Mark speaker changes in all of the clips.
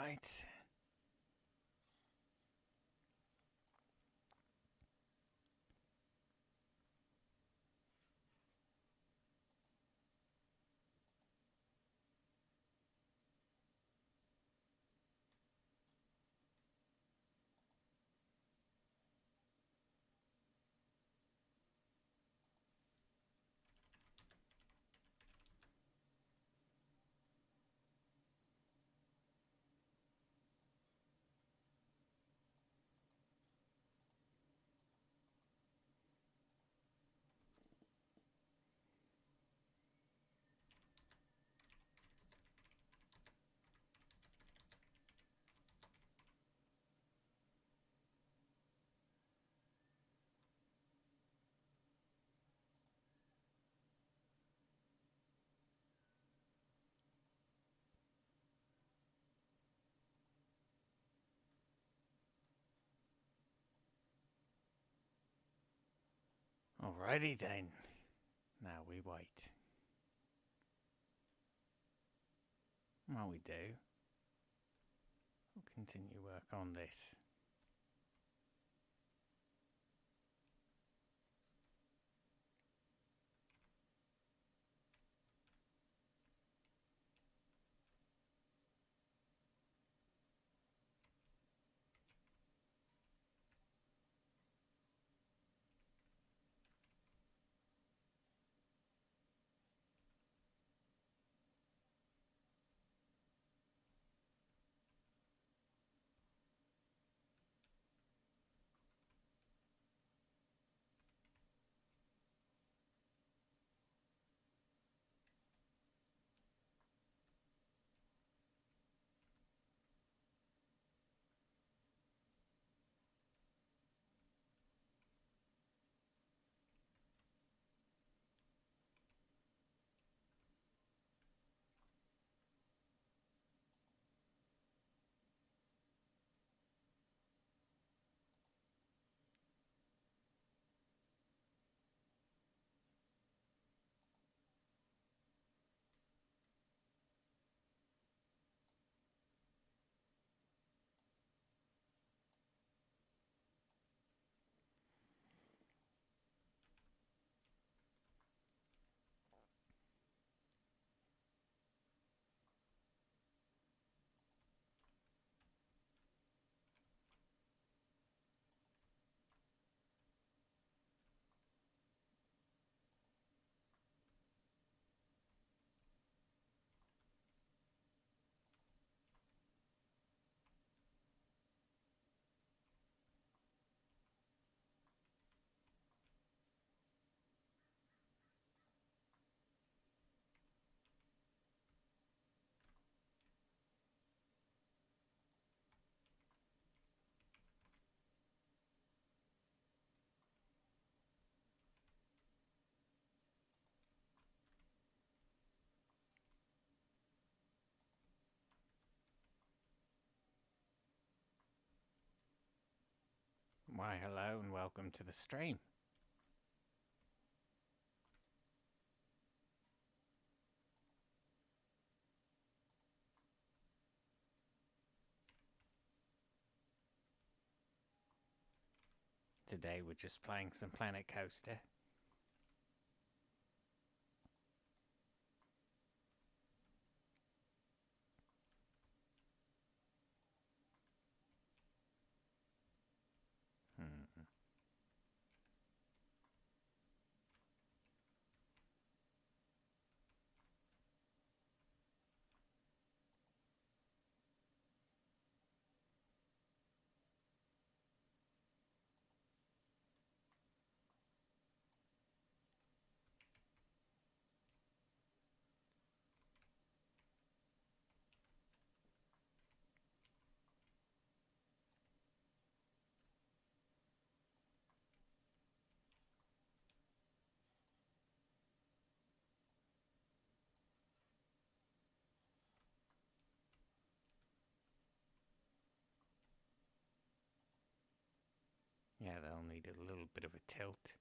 Speaker 1: right. Alrighty then. Now we wait. While we do, we'll continue work on this. Why, hello and welcome to the stream. Today we're just playing some Planet Coaster. Yeah, they'll need a little bit of a tilt.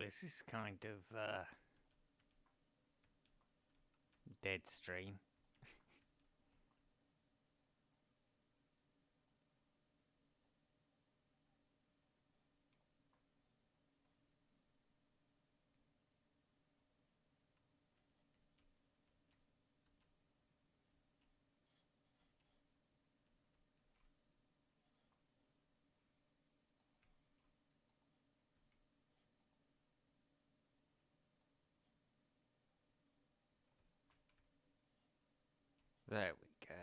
Speaker 1: this is kind of, dead stream. There we go.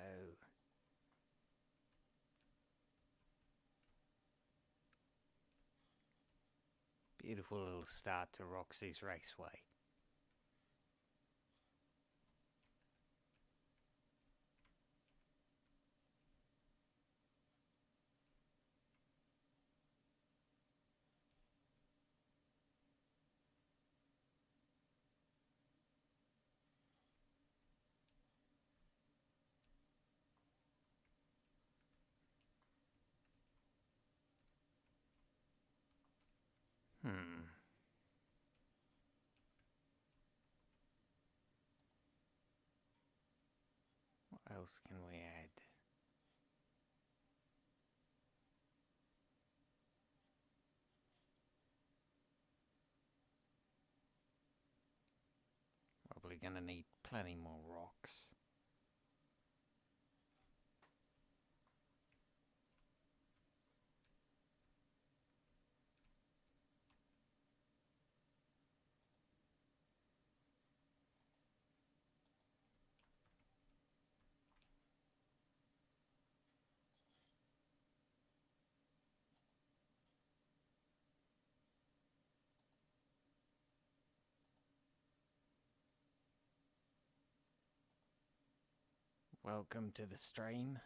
Speaker 1: Beautiful little start to Roxy's Raceway. What else can we add? Probably gonna need plenty more rocks. Welcome to the stream.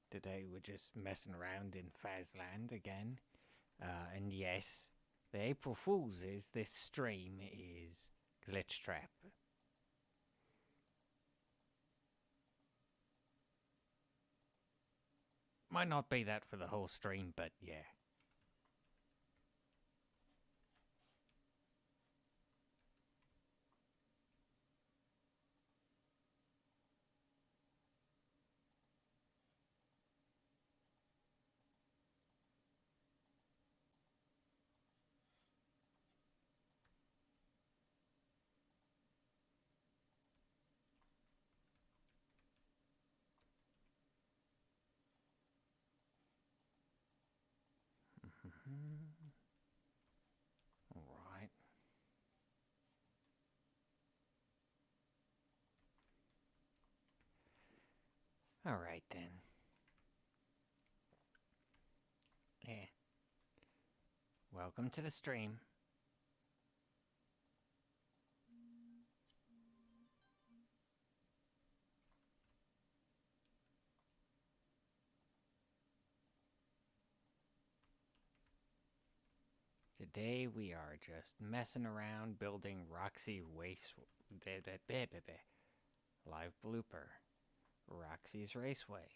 Speaker 1: Today we're just messing around in Fazland again. And yes, the April Fool's is this stream is Glitch Trap. Might not be that for the whole stream, but yeah. Alright. Alright then. Yeah. Welcome to the stream. Today we are just messing around building Roxy Waste... Live blooper. Roxy's Raceway.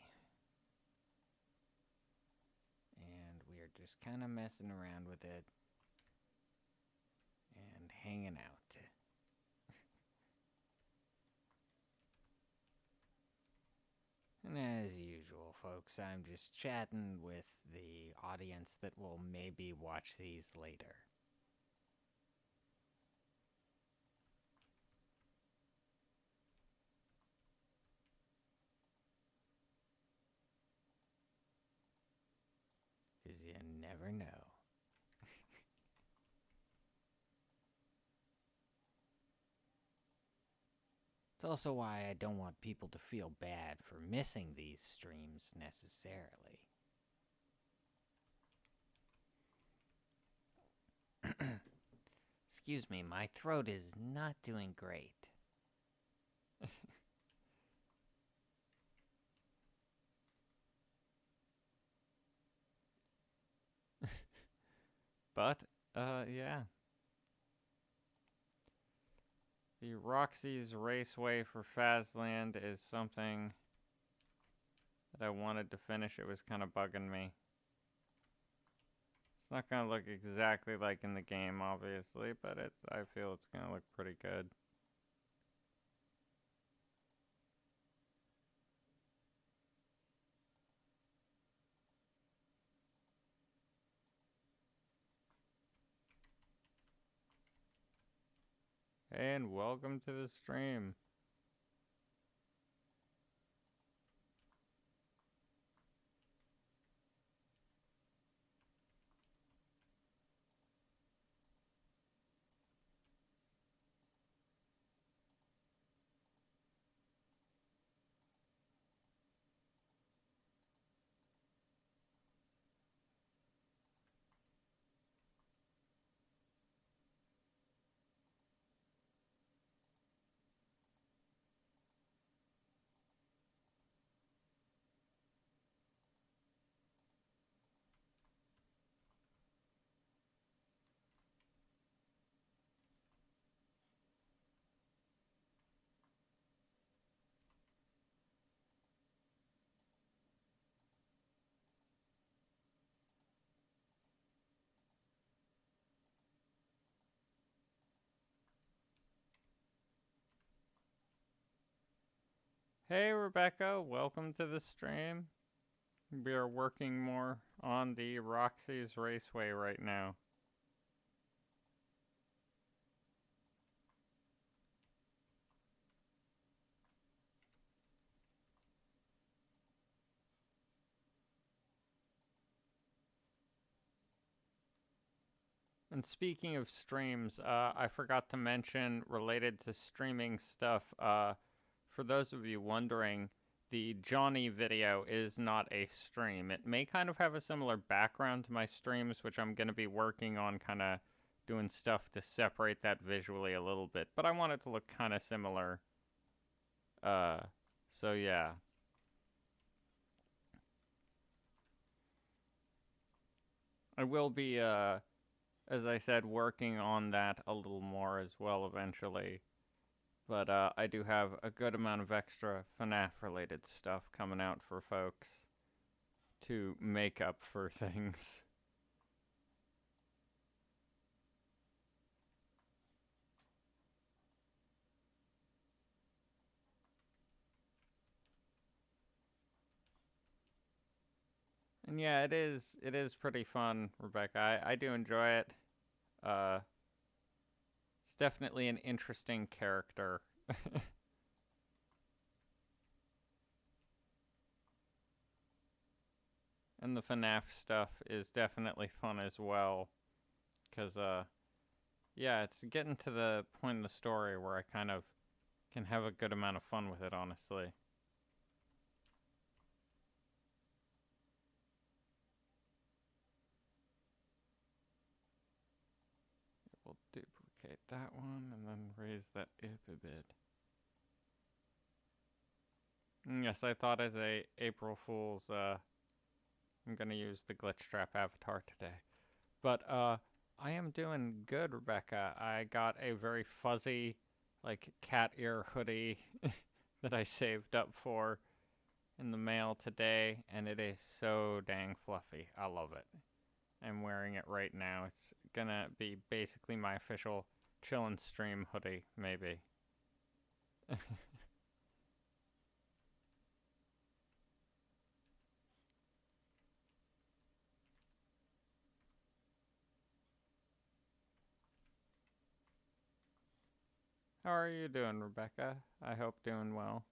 Speaker 1: And we are just kind of messing around with it. And hanging out. And as usual, folks, I'm just chatting with the audience that will maybe watch these later. Because you never know. It's also why I don't want people to feel bad for missing these streams necessarily. Excuse me, my throat is not doing great. But, yeah. The Roxy's Raceway for Fazland is something
Speaker 2: that I wanted to finish. It was kind of bugging me. It's not gonna look exactly like in the game, obviously, but I feel it's gonna look pretty good. And welcome to the stream. Hey Rebecca, welcome to the stream. We are working more on the Roxy's Raceway right now. And speaking of streams, I forgot to mention related to streaming stuff. For those of you wondering, the Johnny video is not a stream. It may kind of have a similar background to my streams, which I'm going to be working on kind of doing stuff to separate that visually a little bit. But I want it to look kind of similar. So yeah. I will be, as I said, working on that a little more as well eventually. But I do have a good amount of extra FNAF related stuff coming out for folks to make up for things. And yeah, it is pretty fun, Rebecca. I do enjoy it. It's definitely an interesting character. And the FNAF stuff is definitely fun as well. Because, yeah, it's getting to the point in the story where I kind of can have a good amount of fun with it, honestly. We'll duplicate that one and then raise that up a bit. Yes, I thought as a April Fool's, I'm gonna use the Glitch Trap avatar today. But, I am doing good, Rebecca. I got a very fuzzy, like, cat ear hoodie that I saved up for in the mail today, and it is so dang fluffy. I love it. I'm wearing it right now. It's gonna be basically my official chillin' stream hoodie, maybe. How are you doing, Rebecca? I hope doing well.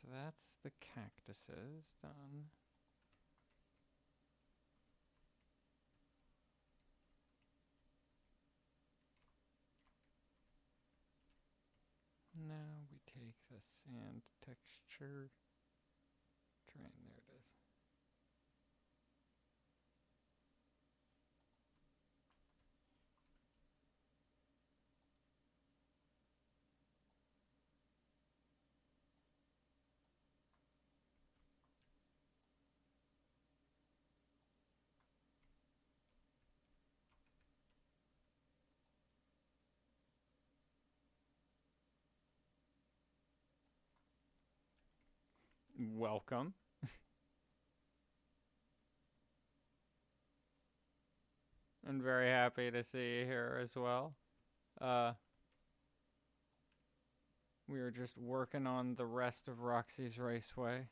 Speaker 2: so that's the cactuses done. Now we take the sand texture. There it is. Welcome. I'm very happy to see you here as well. We are just working on the rest of Roxy's Raceway.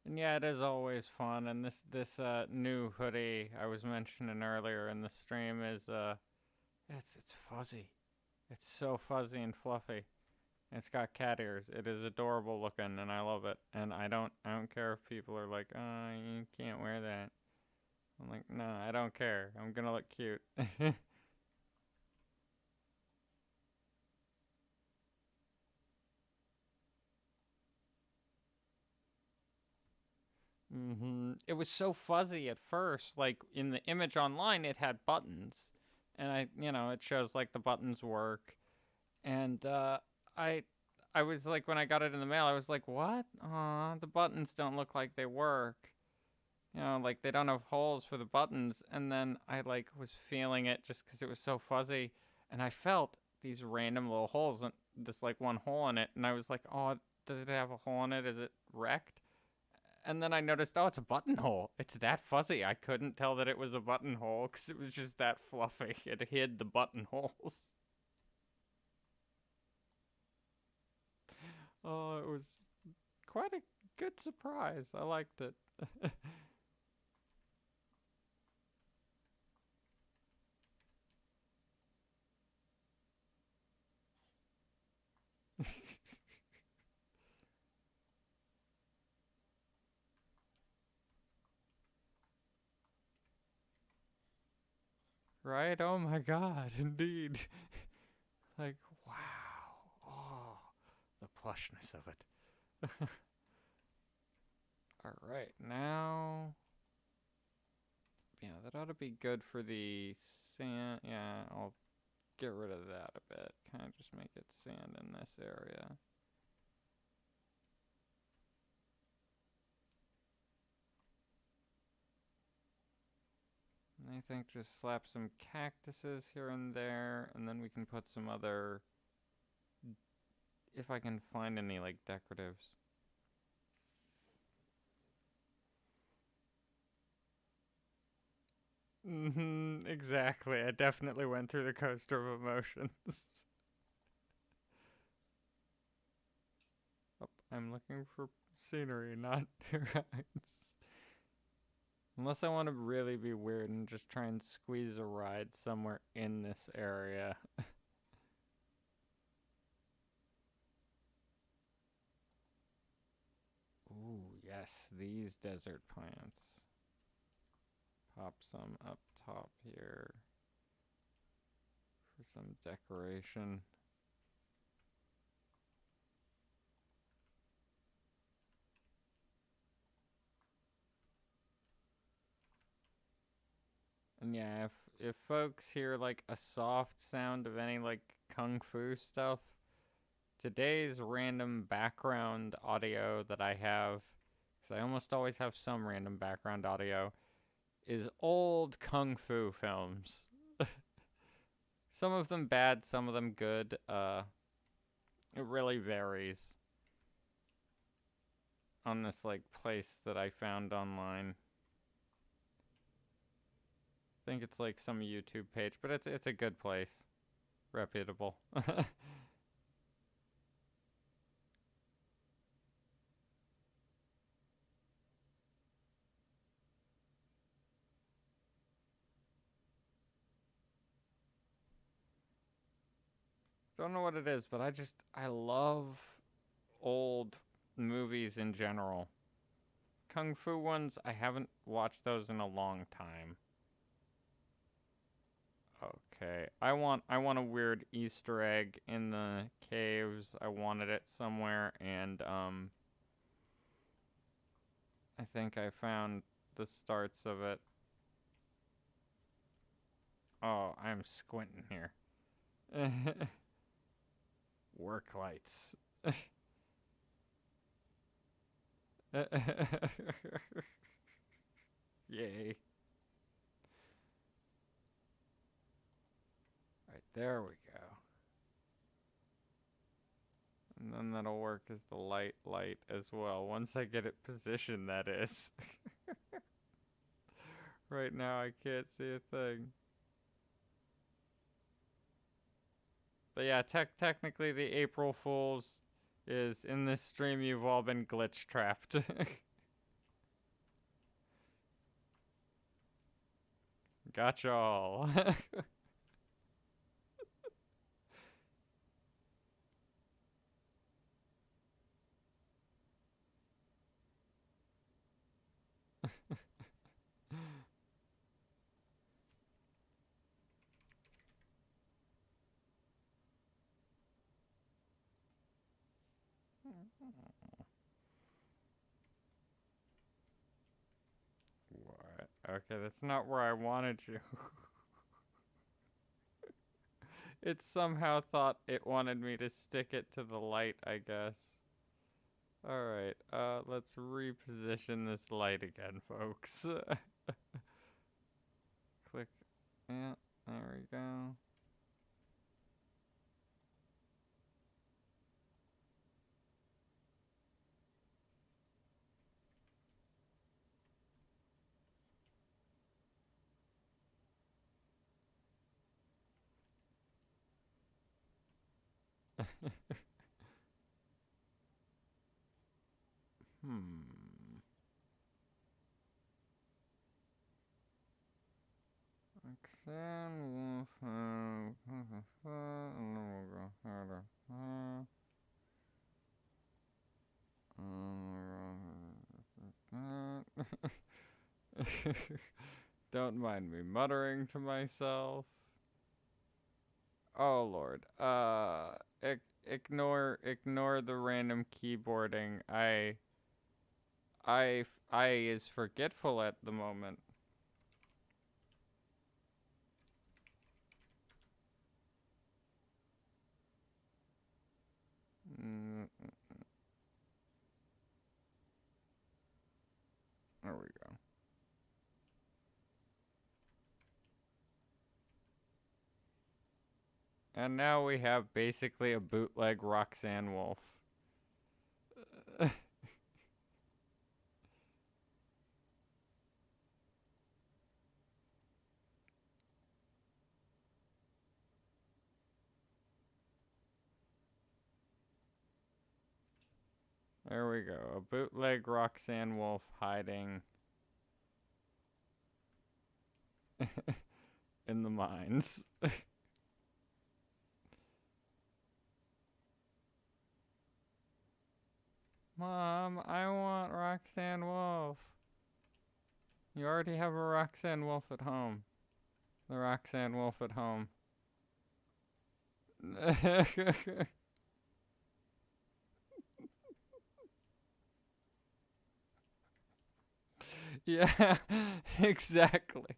Speaker 2: And yeah, it is always fun. And this new hoodie I was mentioning earlier in the stream is it's fuzzy. It's so fuzzy and fluffy. It's got cat ears. It is adorable looking, and I love it. And I don't care if people are like, oh, you can't wear that. I'm like, no, I don't care. I'm gonna look cute. It was so fuzzy at first. Like in the image online, it had buttons, and it shows like the buttons work, and I was like, when I got it in the mail, I was like, what? Aw, the buttons don't look like they work. Like they don't have holes for the buttons. And then I like was feeling it just because it was so fuzzy, and I felt these random little holes and this like one hole in it, and I was like, oh, does it have a hole in it? Is it wrecked? And then I noticed, oh, it's a buttonhole. It's that fuzzy. I couldn't tell that it was a buttonhole because it was just that fluffy. It hid the buttonholes. Oh, it was quite a good surprise. I liked it. Right? Oh my god, indeed. Like, wow. Oh, the plushness of it. Alright, now. Yeah, that ought to be good for the sand. Yeah, I'll get rid of that a bit. Kind of just make it sand in this area. And I think just slap some cactuses here and there, and then we can put some other, if I can find any like decoratives. Exactly. I definitely went through the coaster of emotions. Oh, I'm looking for scenery, not rides. Unless I want to really be weird and just try and squeeze a ride somewhere in this area. Ooh, yes, these desert plants. Pop some up top here for some decoration. And yeah, if folks hear like a soft sound of any like kung fu stuff, today's random background audio that I have, because I almost always have some random background audio, is old kung fu films. Some of them bad, some of them good. It really varies on this like place that I found online. I think it's like some YouTube page, but it's a good place. Reputable. Don't know what it is, but I love old movies in general. Kung Fu ones, I haven't watched those in a long time. Okay, I want a weird Easter egg in the caves. I wanted it somewhere, and I think I found the starts of it. Oh, I'm squinting here. Work lights. Yay. Right, there we go. And then that'll work as the light as well. Once I get it positioned, that is. Right now I can't see a thing. But yeah, technically the April Fools is in this stream you've all been glitch trapped. Got y'all. What? Okay, that's not where I wanted you. It somehow thought it wanted me to stick it to the light, I guess. Alright, let's reposition this light again, folks. Click. Yeah, there we go. Roxanne Wolf. And then we'll go harder. Don't mind me muttering to myself. Oh Lord. Ignore the random keyboarding. I is forgetful at the moment. There we go. And now we have basically a bootleg Roxanne Wolf. There we go. A bootleg Roxanne Wolf hiding in the mines. Mom, I want Roxanne Wolf. You already have a Roxanne Wolf at home. The Roxanne Wolf at home. Yeah, exactly.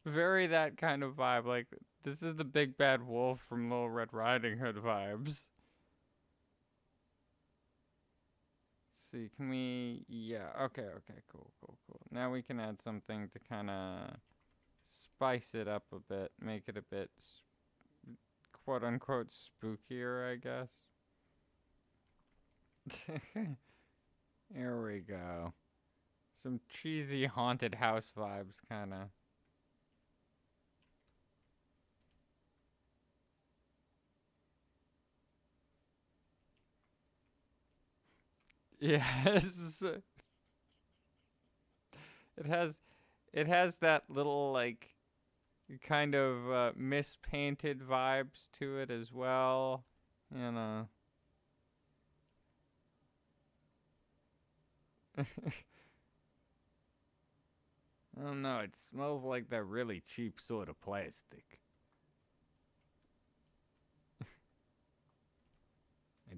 Speaker 2: Very that kind of vibe. Like, this is the big bad wolf from Little Red Riding Hood vibes. Let's see, can we... Yeah, okay, cool. Now we can add something to kind of spice it up a bit. Make it a bit, quote-unquote, spookier, I guess. There we go. Some cheesy haunted house vibes, kind of. Yes. It has that little, like, kind of mispainted vibes to it as well. You know. I don't know, it smells like that really cheap sort of plastic.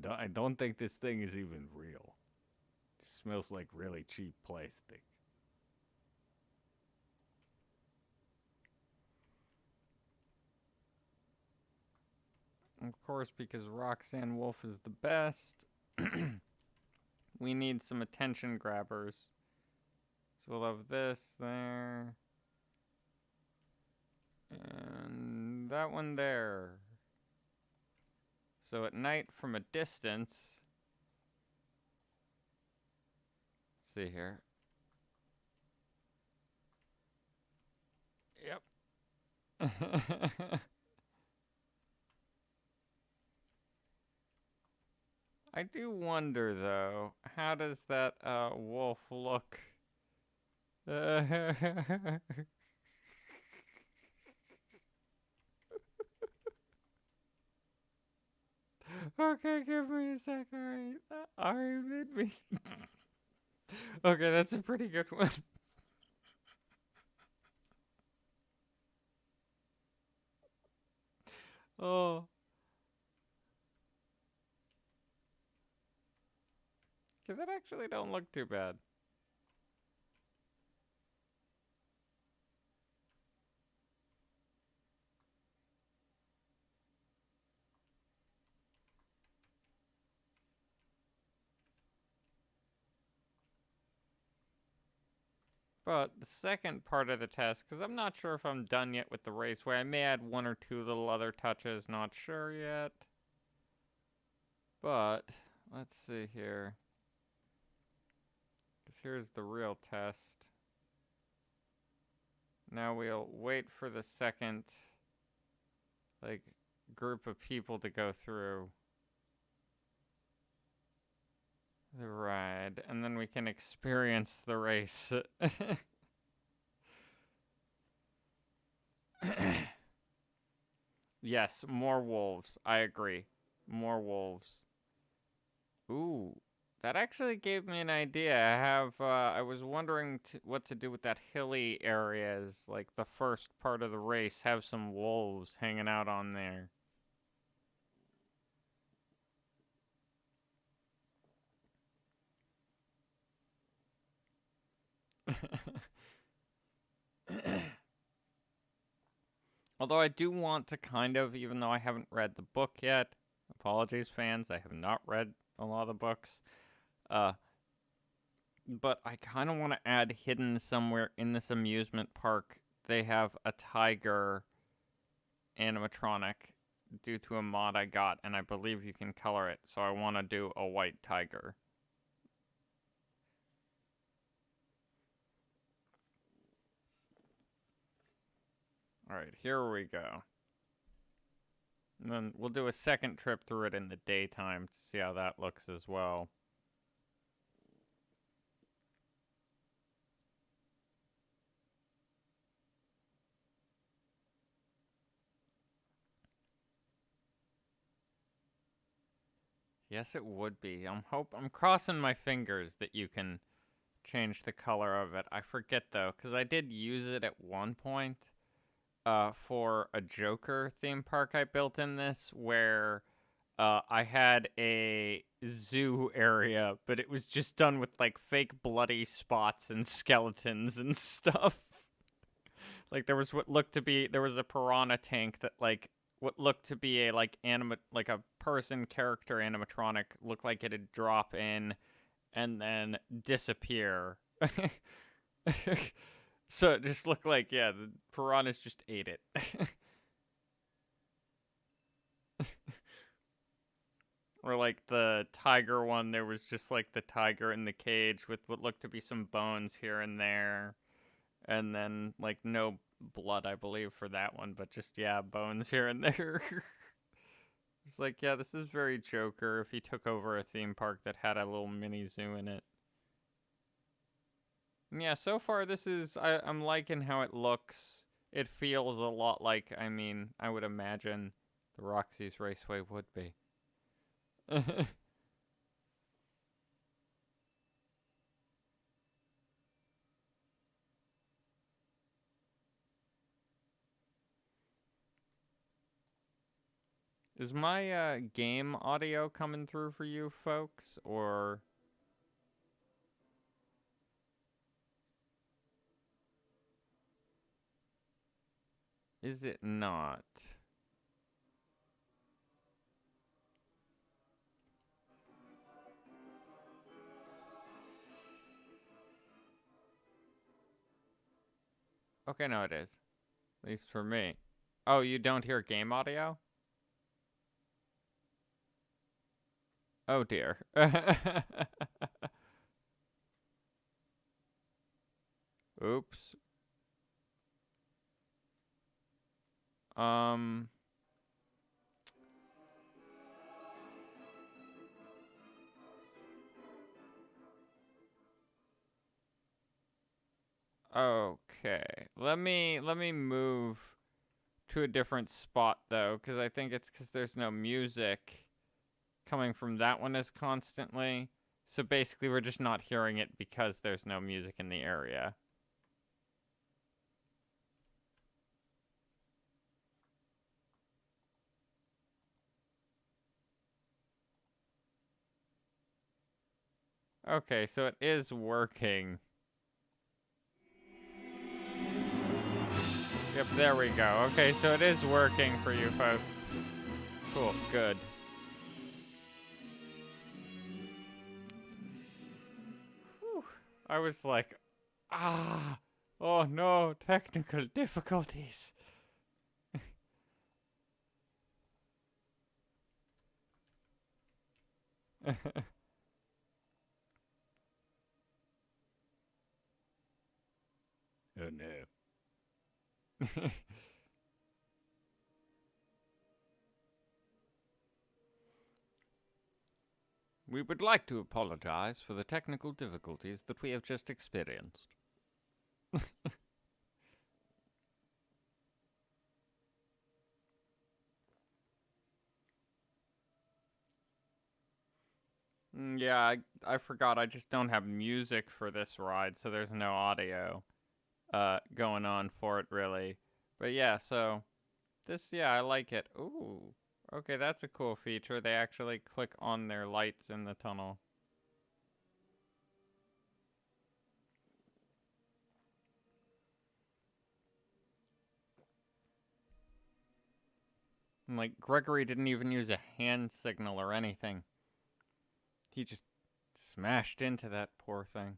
Speaker 2: I don't think this thing is even real. It smells like really cheap plastic. Of course, because Roxanne Wolf is the best, we need some attention grabbers. So we'll have this there. And that one there. So at night from a distance. Let's see here. Yep. I do wonder, though, how does that wolf look? Okay, give me a second. Alright, made me. Okay, that's a pretty good one. Oh. Okay, that actually don't look too bad. But the second part of the test, because I'm not sure if I'm done yet with the raceway. I may add one or two little other touches, not sure yet. But, let's see here. Because here's the real test. Now we'll wait for the second, like, group of people to go through the ride, and then we can experience the race. Yes, more wolves. I agree. More wolves. Ooh, that actually gave me an idea. I was wondering what to do with that hilly areas, like the first part of the race, have some wolves hanging out on there. Although I do want to kind of, even though I haven't read the book yet, apologies fans, I have not read a lot of the books, but I kind of want to add hidden somewhere in this amusement park. They have a tiger animatronic due to a mod I got, and I believe you can color it, so I want to do a white tiger. Alright, here we go. And then we'll do a second trip through it in the daytime to see how that looks as well. Yes, it would be. I'm crossing my fingers that you can change the color of it. I forget though, because I did use it at one point for a Joker theme park I built in this, where I had a zoo area, but it was just done with like fake bloody spots and skeletons and stuff. Like there was a piranha tank that like what looked to be a like a person character animatronic looked like it'd drop in and then disappear. So it just looked like, yeah, the piranhas just ate it. Or like the tiger one, there was just like the tiger in the cage with what looked to be some bones here and there. And then like no blood, I believe, for that one, but just, yeah, bones here and there. It's like, yeah, this is very Joker if he took over a theme park that had a little mini zoo in it. And yeah, so far this is, I'm liking how it looks. it feels a lot like, I mean, I would imagine the Roxy's Raceway would be. Is my game audio coming through for you folks, or is it not? Okay, no, it is. At least for me. Oh, you don't hear game audio? Oh dear. Oops. Okay. Let me move to a different spot though, cuz I think it's cuz there's no music coming from that one as constantly. So basically we're just not hearing it because there's no music in the area. Okay, so it is working. Yep, there we go. Okay, so it is working for you folks. Cool, good. Whew. I was like, oh no, technical difficulties.
Speaker 1: Oh no.
Speaker 2: We would like to apologize for the technical difficulties that we have just experienced. Yeah, I forgot. I just don't have music for this ride, so there's no audio going on for it really. But yeah, so this, yeah, I like it. Ooh, okay, that's a cool feature. They actually click on their lights in the tunnel. And like, Gregory didn't even use a hand signal or anything. He just smashed into that poor thing.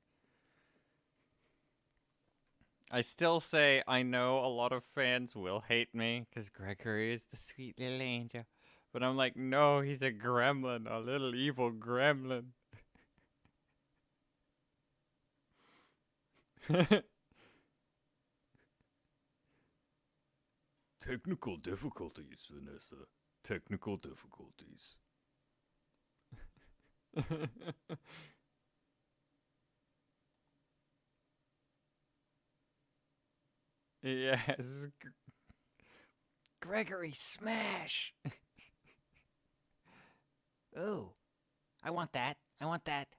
Speaker 2: I still say I know a lot of fans will hate me because Gregory is the sweet little angel. But I'm like, no, he's a gremlin, a little evil gremlin.
Speaker 1: Technical difficulties, Vanessa. Technical difficulties.
Speaker 2: Yes. Gregory, smash!
Speaker 1: Ooh, I want that. I want that.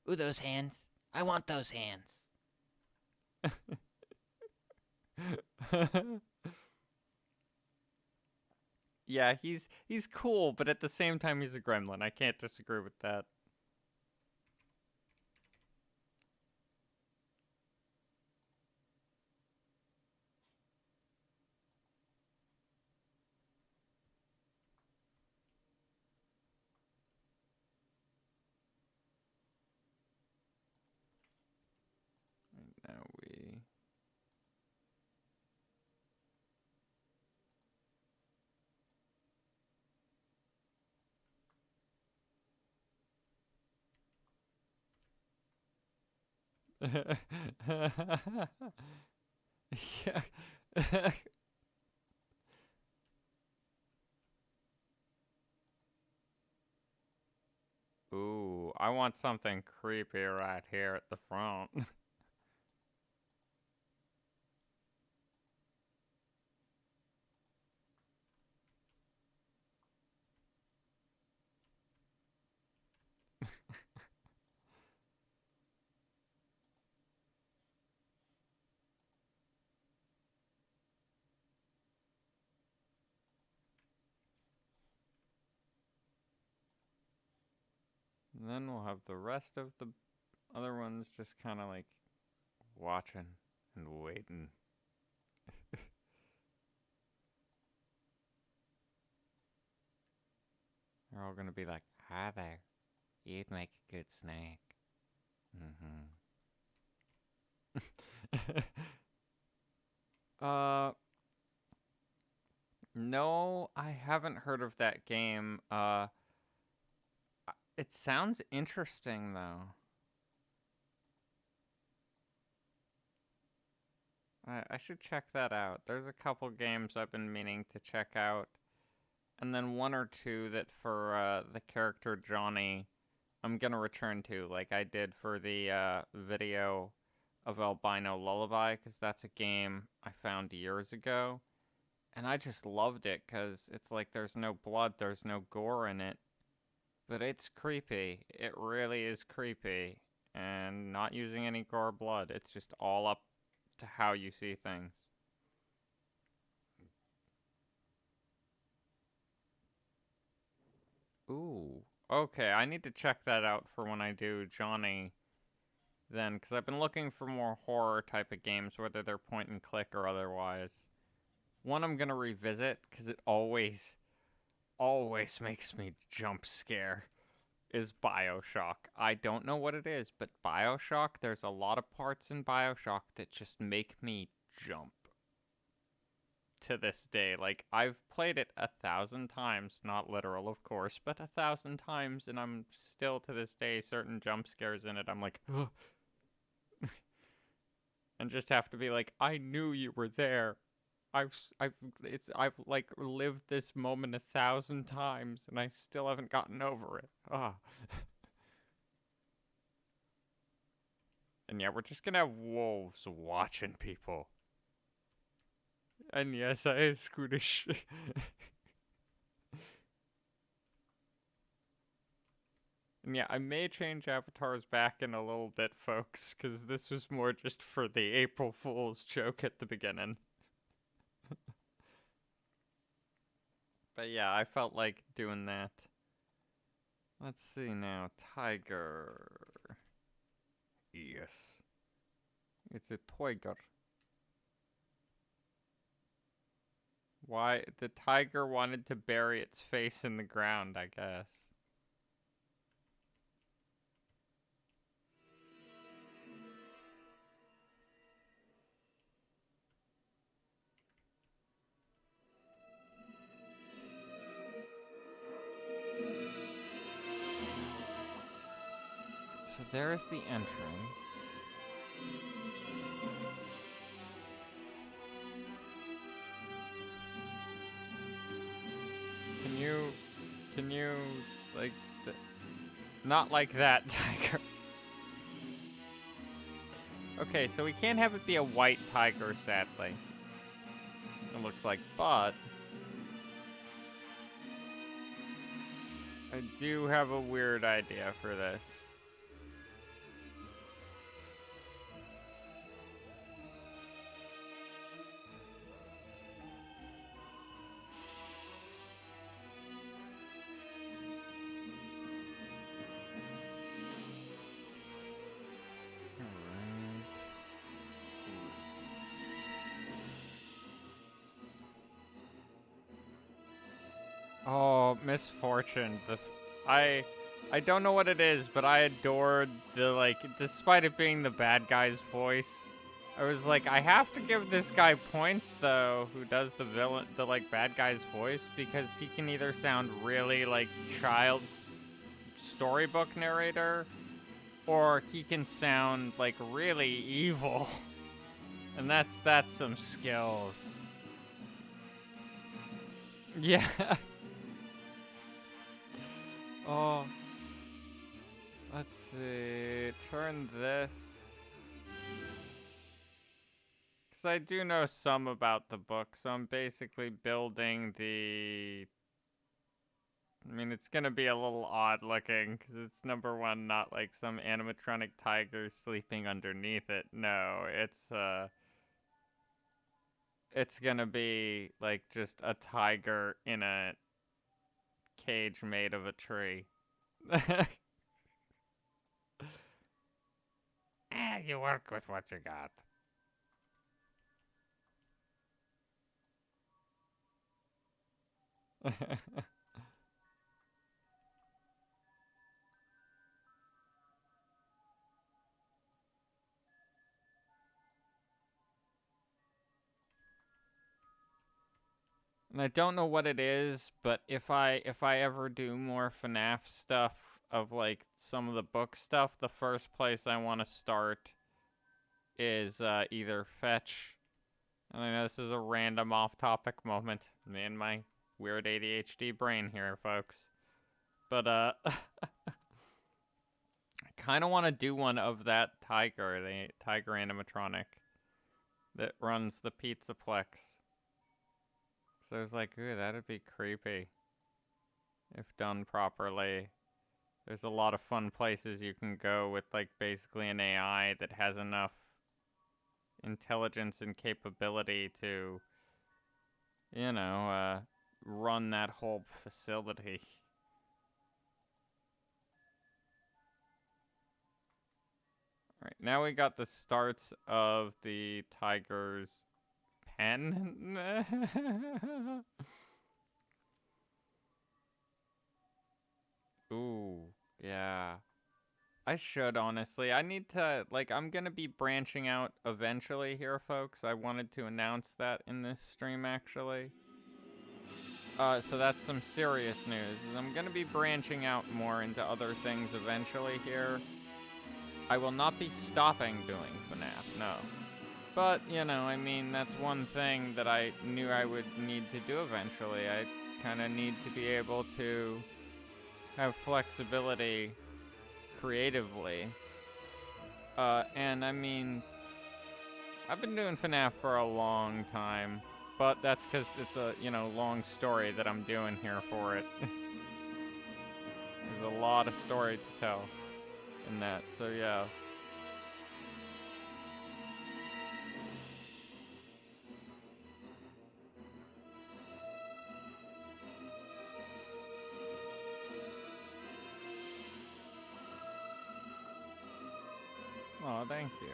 Speaker 1: Ooh, those hands. I want those hands.
Speaker 2: Yeah, he's cool, but at the same time he's a gremlin. I can't disagree with that. Now we yeah. Ooh, I want something creepy right here at the front. And then we'll have the rest of the other ones just kind of like watching and waiting. They're all gonna be like, "Hi there, you'd make a good snack." No, I haven't heard of that game. It sounds interesting though. I should check that out. There's a couple games I've been meaning to check out. And then one or two that for the character Johnny, I'm gonna return to, like I did for the video of Albino Lullaby, because that's a game I found years ago. And I just loved it, because it's like there's no blood, there's no gore in it. But it's creepy. It really is creepy. And not using any gore or blood. It's just all up to how you see things. Ooh. Okay, I need to check that out for when I do Johnny then, because I've been looking for more horror type of games, whether they're point and click or otherwise. One I'm gonna revisit, because it always makes me jump scare, is BioShock. I don't know what it is, but BioShock, there's a lot of parts in BioShock that just make me jump. To this day, like, I've played it 1,000 times, not literal of course, but 1,000 times, and I'm still to this day, certain jump scares in it, I'm like, ugh. And just have to be like, I knew you were there. I've like lived this moment 1,000 times, and I still haven't gotten over it. Ah. And yeah, we're just gonna have wolves watching people. And yes, I am Scootish. And yeah, I may change avatars back in a little bit, folks, because this was more just for the April Fool's joke at the beginning. But yeah, I felt like doing that. Let's see now. Tiger. Yes. It's a tiger. Why? The tiger wanted to bury its face in the ground, I guess. So there's the entrance. Can you, like, not like that, tiger. Okay, so we can't have it be a white tiger, sadly. It looks like, but I do have a weird idea for this. Oh, Misfortune. I don't know what it is, but I adored the, like, despite it being the bad guy's voice, I was like, I have to give this guy points, though, who does the like, bad guy's voice, because he can either sound really, like, child's storybook narrator, or he can sound, like, really evil. And that's some skills. Yeah. Oh, let's see, turn this, because I do know some about the book, so I'm basically building the, I mean, it's gonna be a little odd looking, because it's number one, not like some animatronic tiger sleeping underneath it, no, it's gonna be, like, just a tiger in a cage made of a tree. You work with what you got. And I don't know what it is, but if I ever do more FNAF stuff of like some of the book stuff, the first place I want to start is either Fetch. And I know this is a random off-topic moment. Me and my weird ADHD brain here, folks. But I kind of want to do one of that tiger, the tiger animatronic that runs the Pizzaplex. So I was like, ooh, that'd be creepy if done properly. There's a lot of fun places you can go with like basically an AI that has enough intelligence and capability to, you know, run that whole facility. Alright, now we got the starts of the tiger's pen. Ooh, yeah. I should, honestly. I need to, like, I'm gonna be branching out eventually here, folks. I wanted to announce that in this stream, actually. So that's some serious news. I'm gonna be branching out more into other things eventually here. I will not be stopping doing FNAF, no. But, you know, I mean, that's one thing that I knew I would need to do eventually. I kind of need to be able to have flexibility creatively. And I mean, I've been doing FNAF for a long time, but that's because it's a, you know, long story that I'm doing here for it. There's a lot of story to tell in that, so yeah. Oh, thank you.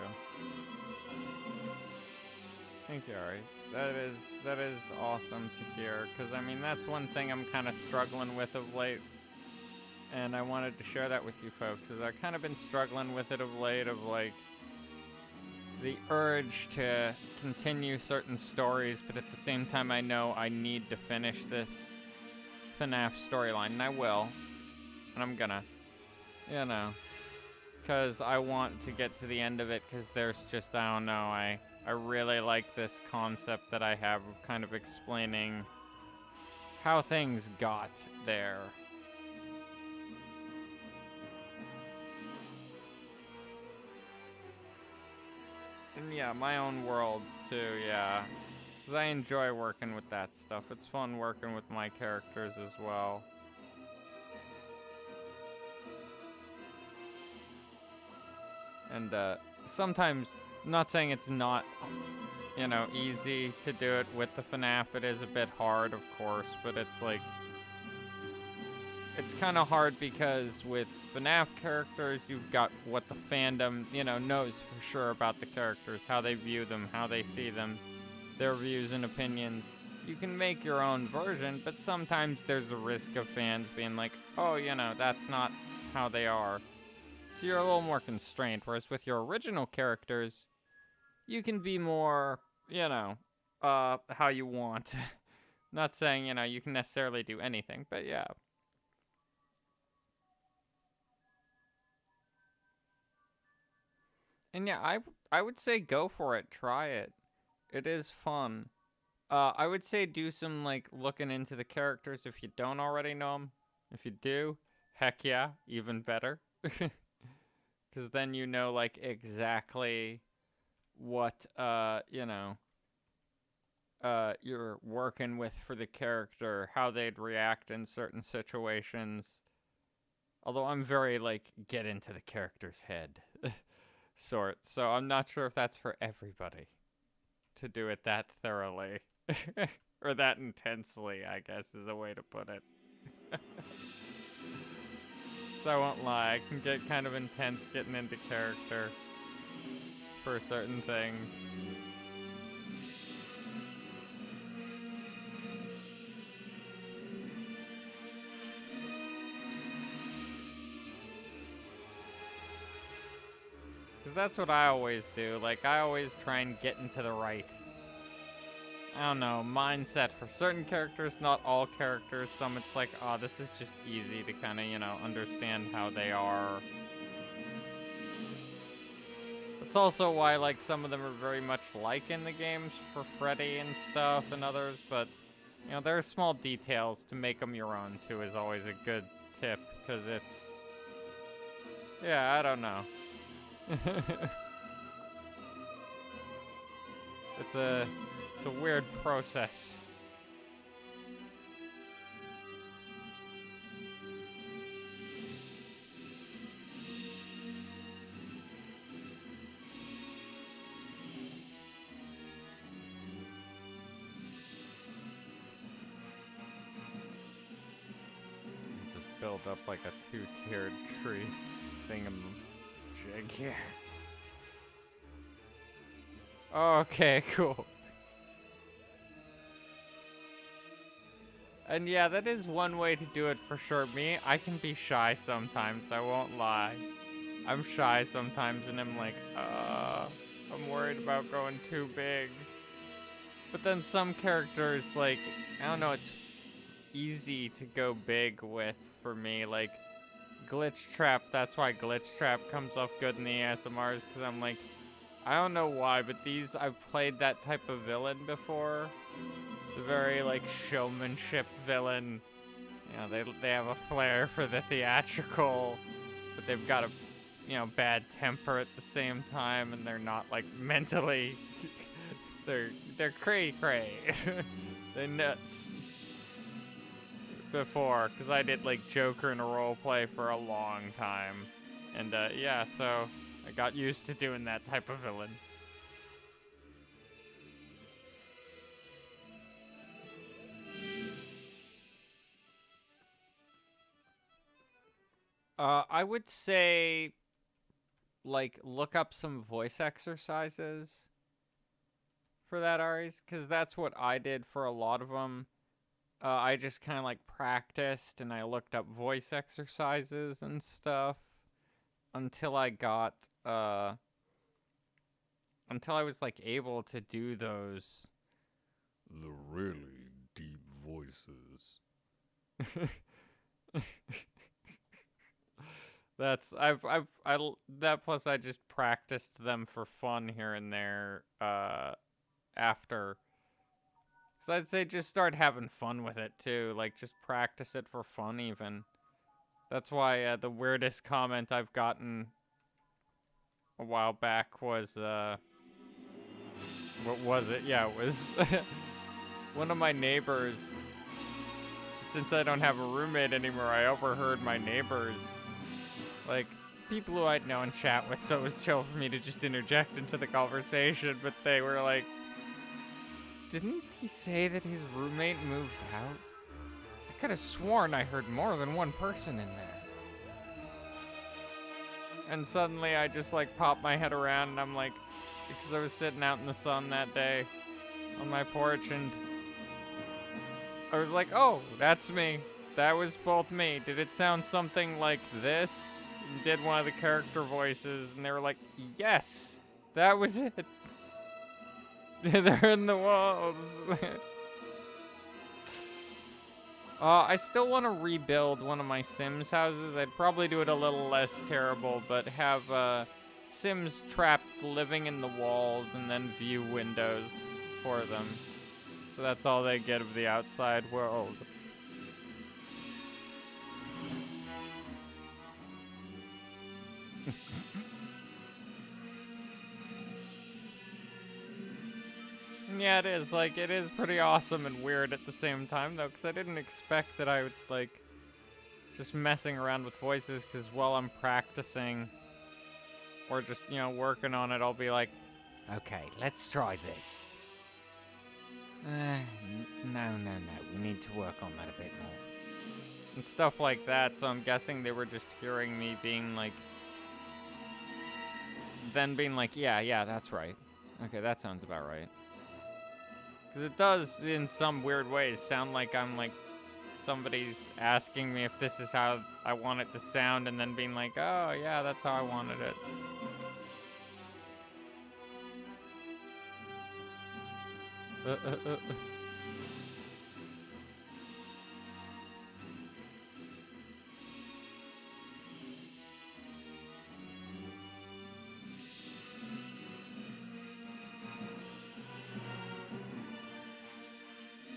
Speaker 2: Thank you, Ari. That is awesome to hear, because I mean, that's one thing I'm kind of struggling with of late. And I wanted to share that with you folks, is I've kind of been struggling with it of late, of like the urge to continue certain stories, but at the same time I know I need to finish this FNAF storyline, and I will. And I'm gonna, you know, because I want to get to the end of it, because there's just, I don't know, I really like this concept that I have of kind of explaining how things got there. And yeah, my own worlds too, yeah. 'Cause I enjoy working with that stuff. It's fun working with my characters as well. And sometimes, I'm not saying it's not, you know, easy to do it with the FNAF. It is a bit hard, of course, but it's like, it's kind of hard because with FNAF characters, you've got what the fandom, you know, knows for sure about the characters, how they view them, how they see them, their views and opinions. You can make your own version, but sometimes there's a risk of fans being like, oh, you know, that's not how they are. So you're a little more constrained, whereas with your original characters, you can be more, you know, how you want. Not saying, you know, you can necessarily do anything, but yeah. And yeah, I would say go for it. Try it. It is fun. I would say do some, like, looking into the characters if you don't already know them. If you do, heck yeah, even better. Because then you know, like, exactly what, you know, you're working with for the character, how they'd react in certain situations. Although I'm very, like, get into the character's head sort, so I'm not sure if that's for everybody to do it that thoroughly. Or that intensely, I guess is a way to put it. So I won't lie, I can get kind of intense getting into character. for certain things. Because that's what I always do. Like, I always try and get into the right, I don't know, mindset for certain characters, not all characters. Some it's like, oh, this is just easy to kind of, you know, understand how they are. It's also why, like, some of them are very much like in the games for Freddy and stuff and others, but, you know, there are small details to make them your own, too, is always a good tip, because it's, yeah, I don't know. It's a weird process. Just build up like a two-tiered tree thingamajig here. Okay, cool. And yeah, that is one way to do it for sure. Me, I can be shy sometimes, I won't lie. I'm shy sometimes and I'm like, I'm worried about going too big. But then some characters, like, I don't know, it's easy to go big with for me. Like, Glitch Trap, that's why Glitch Trap comes off good in the ASMRs, because I'm like, I don't know why, but I've played that type of villain before. The very, like, showmanship villain. You know, they have a flair for the theatrical, but they've got a, you know, bad temper at the same time, and they're not, like, mentally, they're cray-cray. They're nuts. Before, because I did, like, Joker in a roleplay for a long time. And, yeah, so I got used to doing that type of villain. I would say, like, look up some voice exercises for that, Aries, because that's what I did for a lot of them. I just kind of, like, practiced, and I looked up voice exercises and stuff until I got, until I was, like, able to do those. The really deep voices. That plus I just practiced them for fun here and there, after. So I'd say just start having fun with it too, like just practice it for fun even. That's why, the weirdest comment I've gotten a while back was, what was it? Yeah, it was one of my neighbors. Since I don't have a roommate anymore, I overheard my neighbors, like, people who I'd know and chat with, so it was chill for me to just interject into the conversation, but they were like, didn't he say that his roommate moved out? I could have sworn I heard more than one person in there. And suddenly I just, like, popped my head around and I'm like, because I was sitting out in the sun that day on my porch and I was like, oh, that's me. That was both me. Did it sound something like this? And did one of the character voices, and they were like, yes, that was it. They're in the walls. I still want to rebuild one of my Sims houses. I'd probably do it a little less terrible, but have Sims trapped living in the walls and then view windows for them. So that's all they get of the outside world. Yeah, it is. Like, it is pretty awesome and weird at the same time, though, because I didn't expect that I would, like, just messing around with voices, because while I'm practicing or just, you know, working on it, I'll be like, okay, let's try this. No. We need to work on that a bit more. And stuff like that, so I'm guessing they were just hearing me being, like, then being like, yeah, that's right. Okay, that sounds about right. Because it does, in some weird ways, sound like I'm like, somebody's asking me if this is how I want it to sound, and then being like, oh, yeah, that's how I wanted it.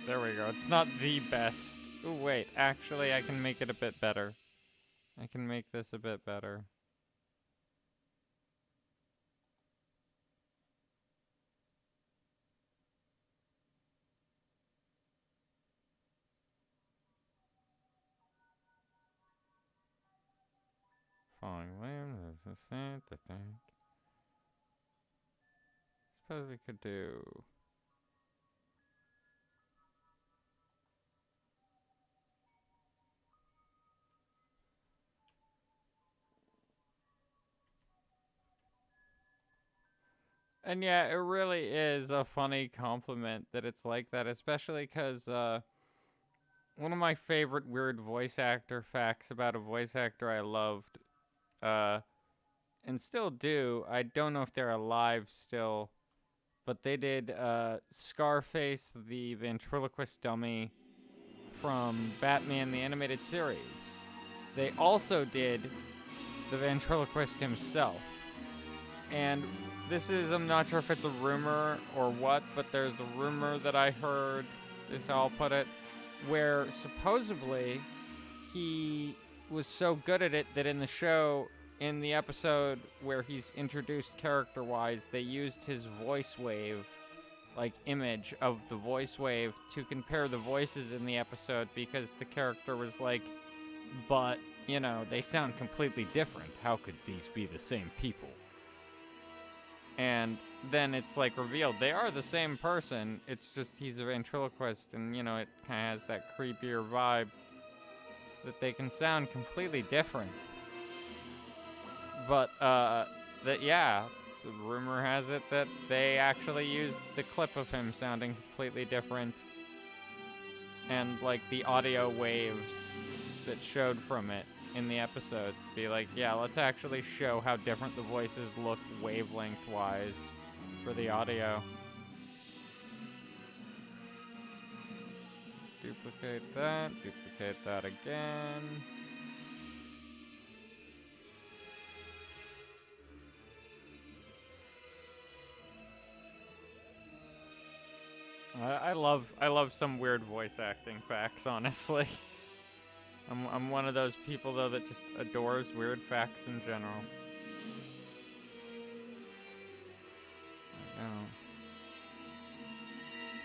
Speaker 2: There we go. It's not the best. Ooh, wait. Actually, I can make it a bit better. I can make this a bit better. Falling limbs. Suppose we could do. And yeah, it really is a funny compliment that it's like that, especially because one of my favorite weird voice actor facts about a voice actor I loved, and still do, I don't know if they're alive still, but they did Scarface, the ventriloquist dummy from Batman the Animated Series. They also did the ventriloquist himself. And this is, I'm not sure if it's a rumor or what, but there's a rumor that I heard, is how I'll put it, where supposedly he was so good at it that in the show, in the episode where he's introduced character-wise, they used his voice wave, like image of the voice wave, to compare the voices in the episode, because the character was like, but, you know, they sound completely different. How could these be the same people? And then it's like revealed they are the same person. It's just he's a ventriloquist, and you know, it kind of has that creepier vibe that they can sound completely different. But that yeah, so rumor has it that they actually used the clip of him sounding completely different, and like the audio waves that showed from it in the episode to be like, yeah, let's actually show how different the voices look wavelength-wise for the audio. Duplicate that again. I love some weird voice acting facts, honestly. I'm one of those people, though, that just adores weird facts in general.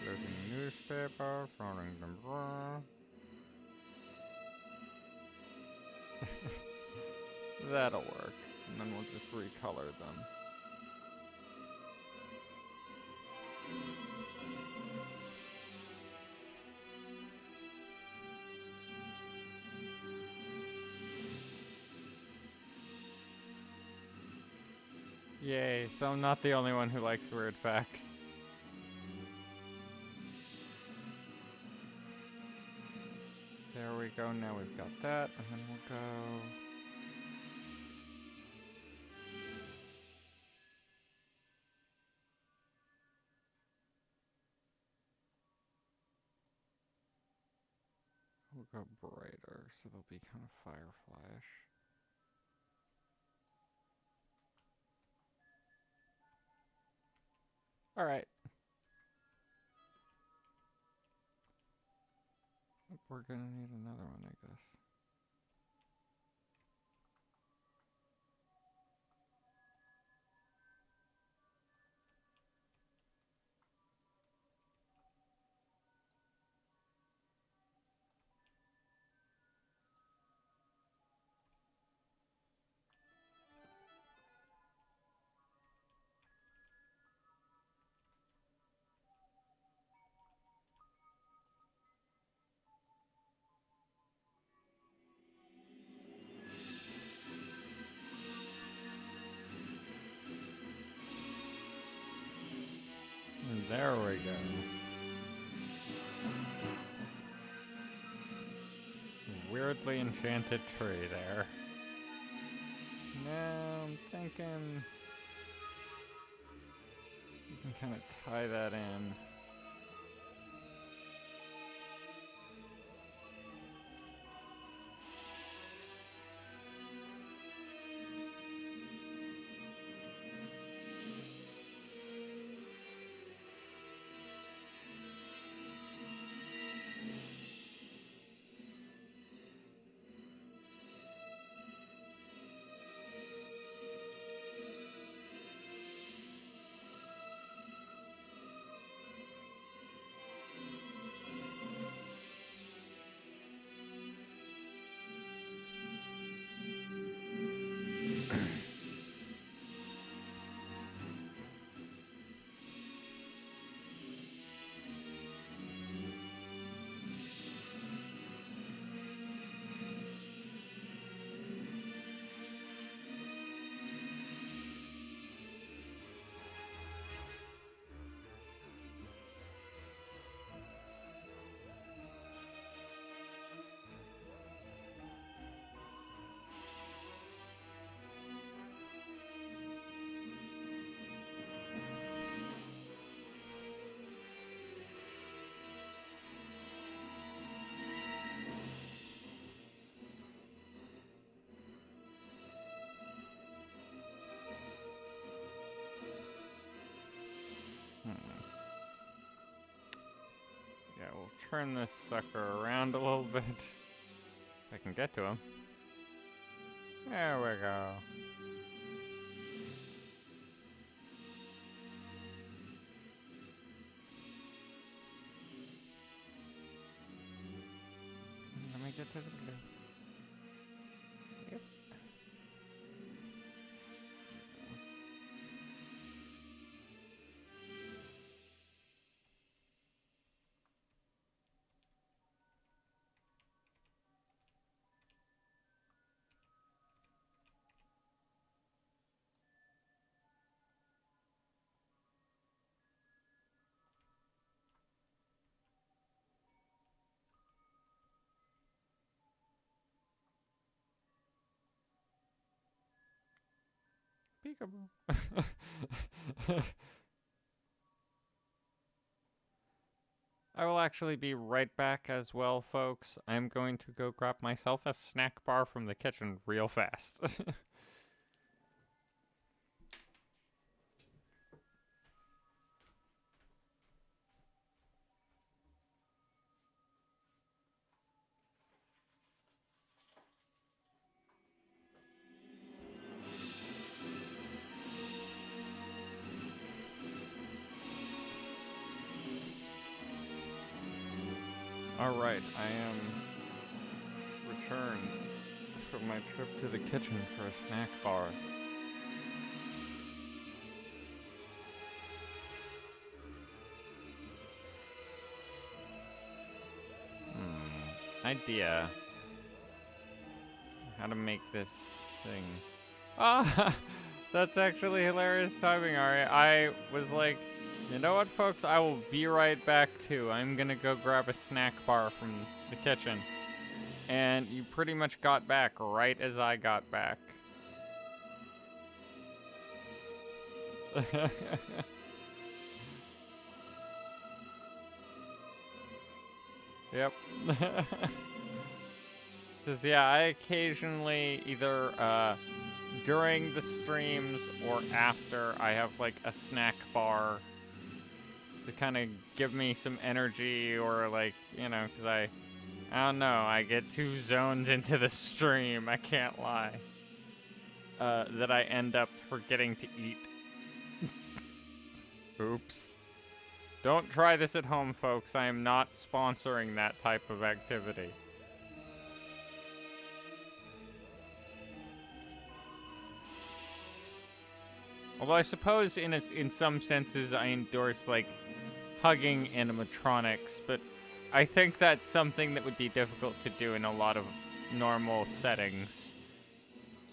Speaker 2: Looking newspaper, finding them raw. That'll work. And then we'll just recolor them. Yay, so I'm not the only one who likes weird facts. There we go, now we've got that, and then we'll go... We'll go brighter, so they'll be kind of Fireflash. Alright. We're gonna need another one, I guess. we go. Weirdly enchanted tree there. Now I'm thinking you can kind of tie that in. Yeah, we'll turn this sucker around a little bit. If I can get to him. There we go. Let me get to the blue. Yep. Peekaboo. I will actually be right back as well, folks. I'm going to go grab myself a snack bar from the kitchen real fast. Alright, I am returned from my trip to the kitchen for a snack bar. Idea. How to make this thing. Ah! That's actually hilarious timing, Ari. I was like, you know what, folks? I will be right back, too. I'm gonna go grab a snack bar from the kitchen. And you pretty much got back right as I got back. Yep. Because, yeah, I occasionally either, during the streams or after, I have, like, a snack bar to kind of give me some energy or, like, you know, because I don't know, I get too zoned into the stream, I can't lie, that I end up forgetting to eat. Oops. Don't try this at home, folks. I am not sponsoring that type of activity. Although I suppose in some senses I endorse, like, hugging animatronics, but I think that's something that would be difficult to do in a lot of normal settings.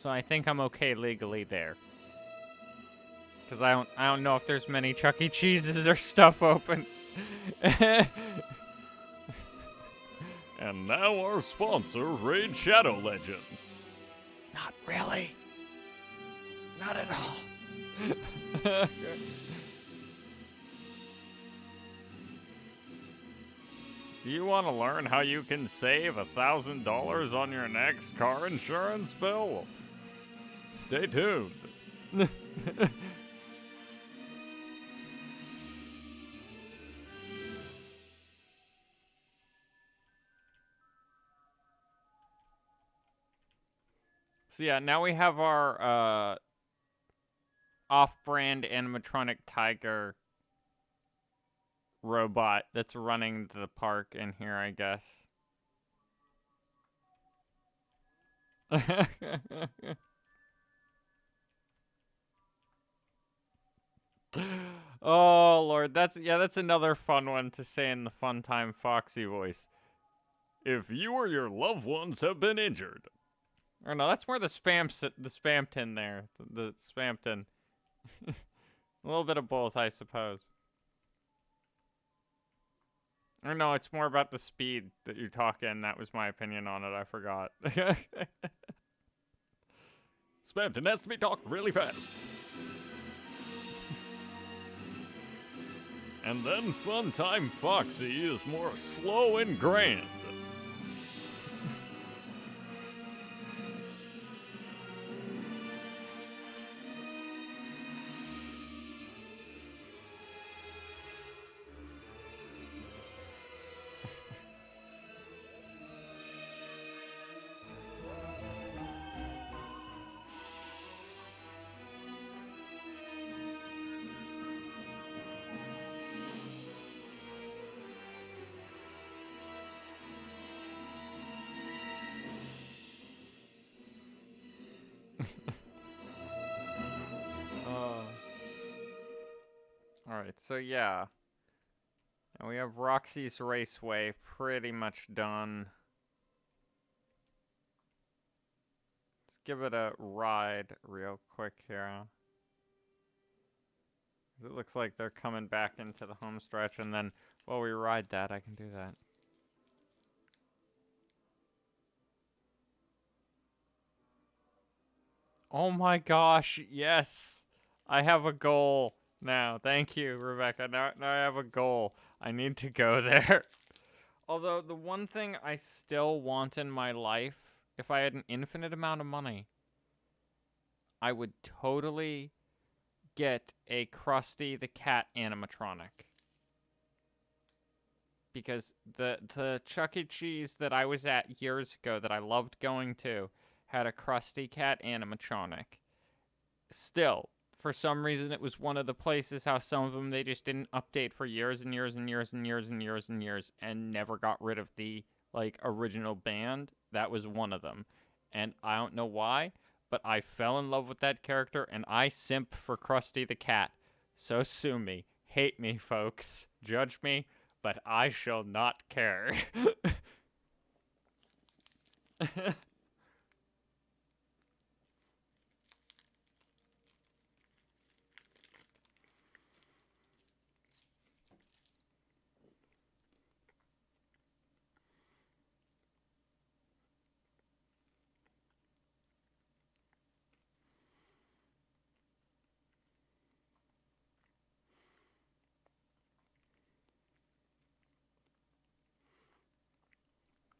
Speaker 2: So I think I'm okay legally there. Because I don't know if there's many Chuck E. Cheese's or stuff open.
Speaker 3: And now our sponsor, Raid Shadow Legends.
Speaker 1: Not really. Not at all.
Speaker 3: Do you want to learn how you can save $1,000 on your next car insurance bill? Stay tuned.
Speaker 2: So yeah, now we have our off-brand animatronic tiger robot that's running the park in here, I guess. Oh Lord, that's another fun one to say in the Fun Time Foxy voice.
Speaker 3: If you or your loved ones have been injured.
Speaker 2: Or no, that's more the Spamton there. The Spamton. A little bit of both, I suppose. Or no, it's more about the speed that you're talking. That was my opinion on it. I forgot.
Speaker 3: Spamton has to be talked really fast. And then Funtime Foxy is more slow and grand.
Speaker 2: Alright, so yeah. And we have Roxy's Raceway pretty much done. Let's give it a ride real quick here. It looks like they're coming back into the home stretch, and then while we ride that, I can do that. Oh my gosh, yes! I have a goal now. Thank you, Rebecca. Now I have a goal. I need to go there. Although, the one thing I still want in my life, if I had an infinite amount of money, I would totally get a Krusty the Cat animatronic. Because the Chuck E. Cheese that I was at years ago that I loved going to had a Krusty Cat animatronic. Still, for some reason, it was one of the places how some of them they just didn't update for years and years and years and years and years and years and never got rid of the original band. That was one of them. And I don't know why, but I fell in love with that character and I simp for Krusty the Cat. So sue me. Hate me, folks. Judge me, but I shall not care.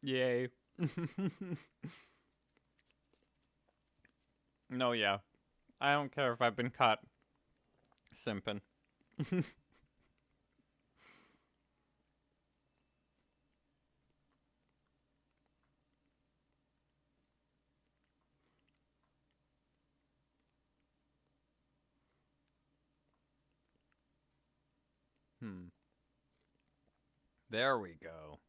Speaker 2: Yay. No, yeah. I don't care if I've been caught simping. There we go.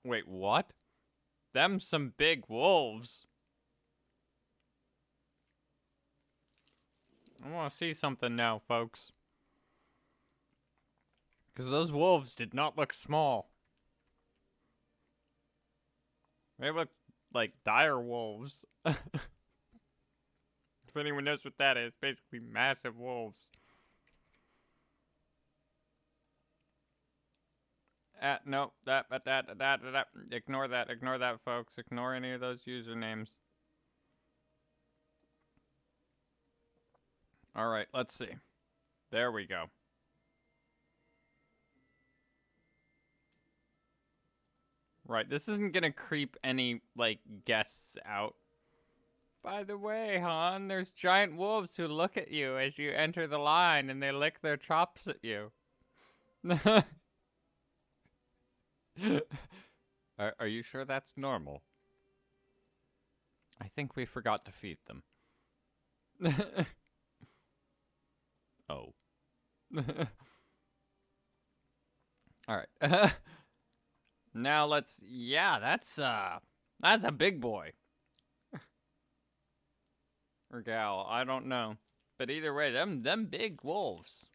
Speaker 2: Wait, what? Them some big wolves. I want to see something now, folks. Because those wolves did not look small. They look like dire wolves. If anyone knows what that is, basically massive wolves. No, ignore that, folks. Ignore any of those usernames. All right, let's see. There we go. Right, this isn't gonna creep any, like, guests out. By the way, Han, there's giant wolves who look at you as you enter the line and they lick their chops at you. Are you sure that's normal? I think we forgot to feed them. Oh. Alright. Now let's, yeah, that's a big boy. Or gal, I don't know. But either way, them big wolves.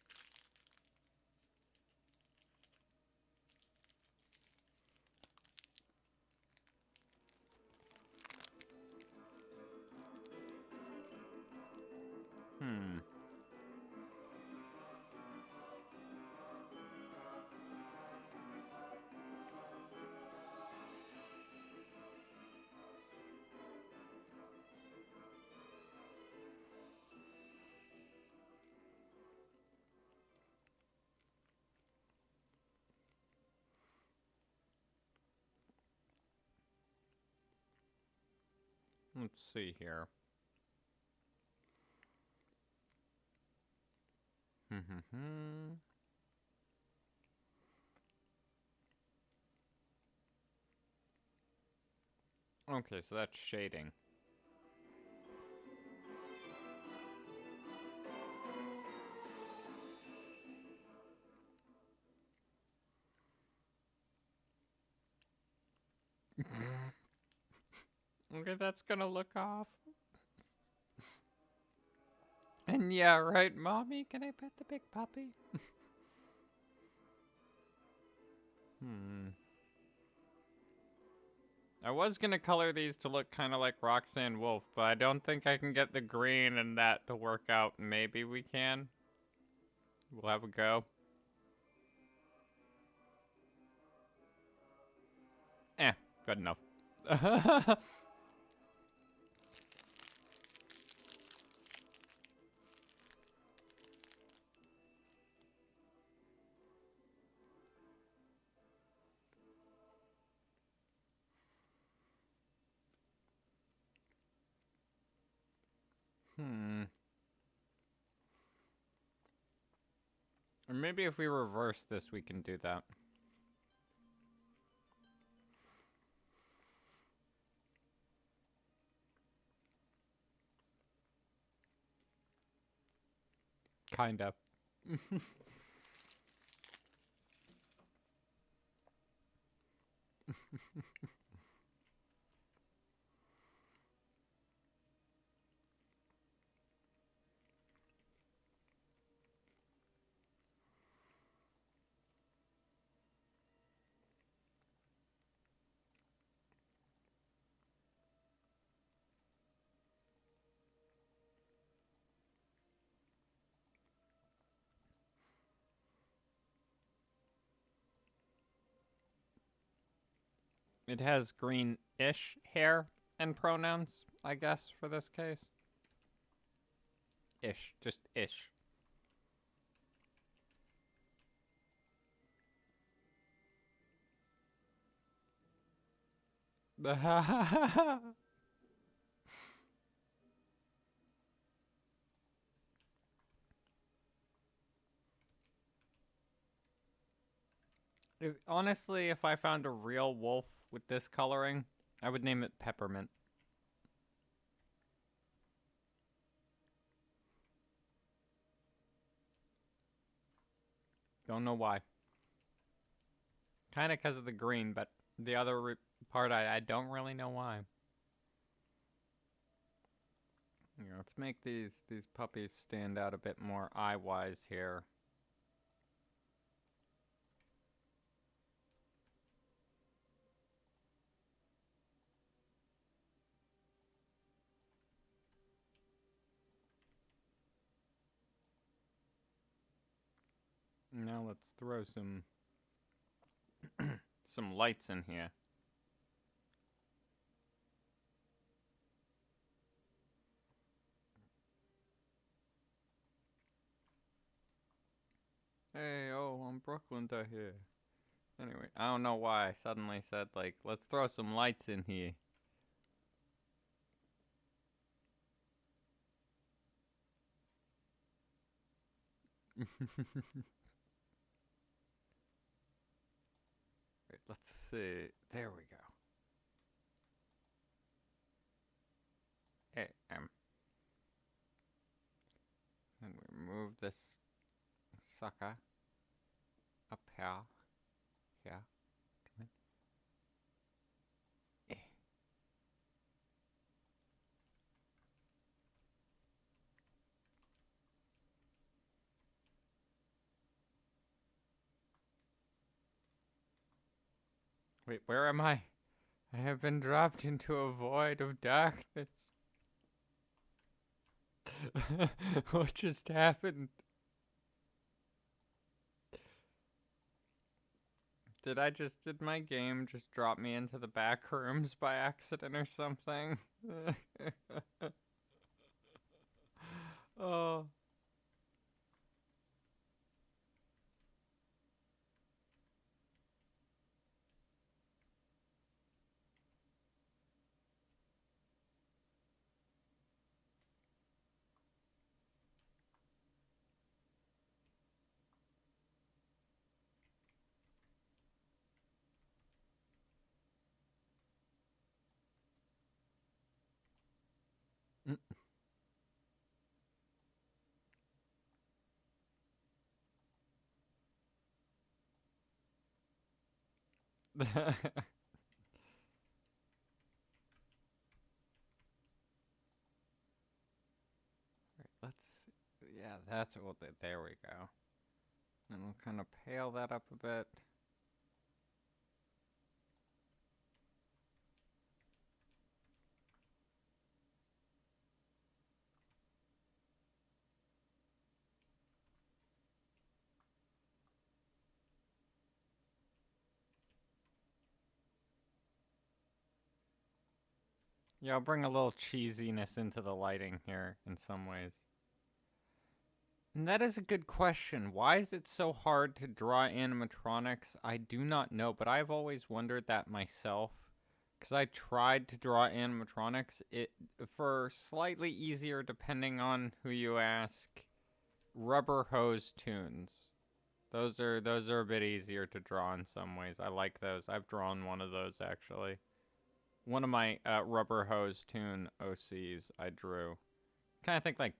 Speaker 2: Let's see here. Okay, so that's shading. Okay, that's gonna look off. And yeah, right, Mommy, can I pet the big puppy? I was gonna color these to look kind of like Roxanne Wolf, but I don't think I can get the green and that to work out. Maybe we can. We'll have a go. Good enough. Or maybe if we reverse this, we can do that. Kind of. It has green-ish hair and pronouns, I guess, for this case. Ish, just ish. Honestly, if I found a real wolf with this coloring, I would name it Peppermint. Don't know why. Kind of because of the green, but the other part, I don't really know why. Here, let's make these puppies stand out a bit more eye-wise here. Now let's throw some some lights in here. Hey, oh, I'm Brooklyn to here. Anyway, I don't know why I suddenly said, like, let's throw some lights in here. Wait, let's see. There we go. Hey, and we move this sucker up here. Here. Come in. Wait, where am I? I have been dropped into a void of darkness. What just happened? Did my game just drop me into the back rooms by accident or something? Oh. Yeah, that's what we'll do. There we go. And we'll kind of pale that up a bit. Yeah, I'll bring a little cheesiness into the lighting here in some ways. And that is a good question. Why is it so hard to draw animatronics? I do not know, but I've always wondered that myself. Because I tried to draw animatronics. For slightly easier, depending on who you ask, Rubber Hose Tunes. Those are a bit easier to draw in some ways. I like those. I've drawn one of those, actually. One of my Rubber Hose Tune OCs I drew. Kind of think like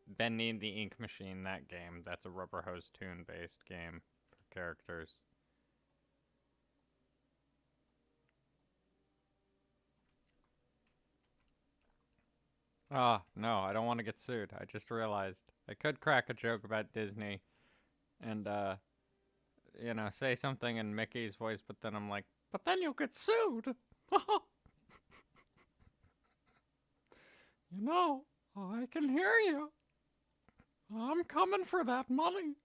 Speaker 2: Bendy the Ink Machine, that game. That's a Rubber Hose Tune based game for characters. Ah, no, I don't want to get sued. I just realized I could crack a joke about Disney and, you know, say something in Mickey's voice, but then I'm like, but then you'll get sued. You know, I can hear you. I'm coming for that money.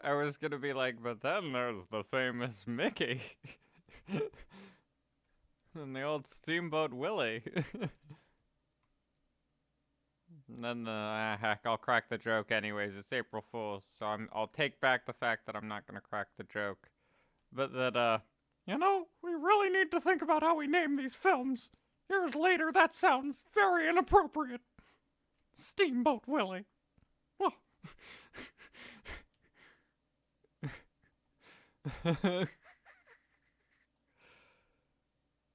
Speaker 2: I was gonna be like, but then there's the famous Mickey. And the old Steamboat Willie. And then, heck, I'll crack the joke anyways. It's April Fool's, so I'll take back the fact that I'm not gonna crack the joke. But that, you know, we really need to think about how we name these films. Years later, that sounds very inappropriate. Steamboat Willie. Oh.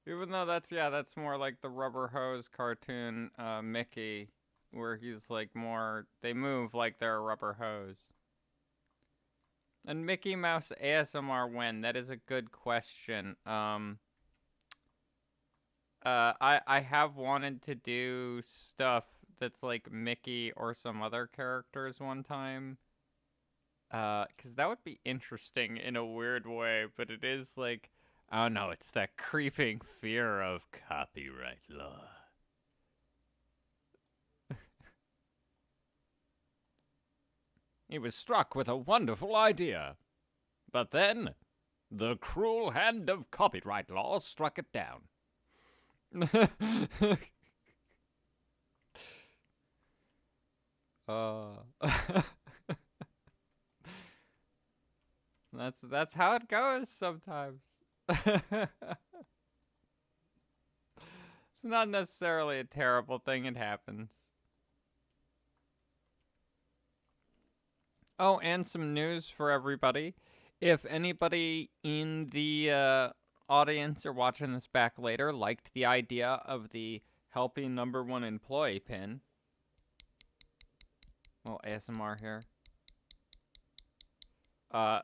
Speaker 2: Even though that's more like the Rubber Hose cartoon, Mickey, where he's like more, they move like they're a rubber hose. And Mickey Mouse ASMR when? That is a good question. I have wanted to do stuff that's like Mickey or some other characters one time. 'Cause that would be interesting in a weird way, but it is like, I don't know, it's that creeping fear of copyright law. He was struck with a wonderful idea, but then the cruel hand of copyright law struck it down. That's how it goes sometimes. It's not necessarily a terrible thing, it happens. Oh, and some news for everybody. If anybody in the audience or watching this back later liked the idea of the helping #1 employee pin. Well, ASMR here. Yeah,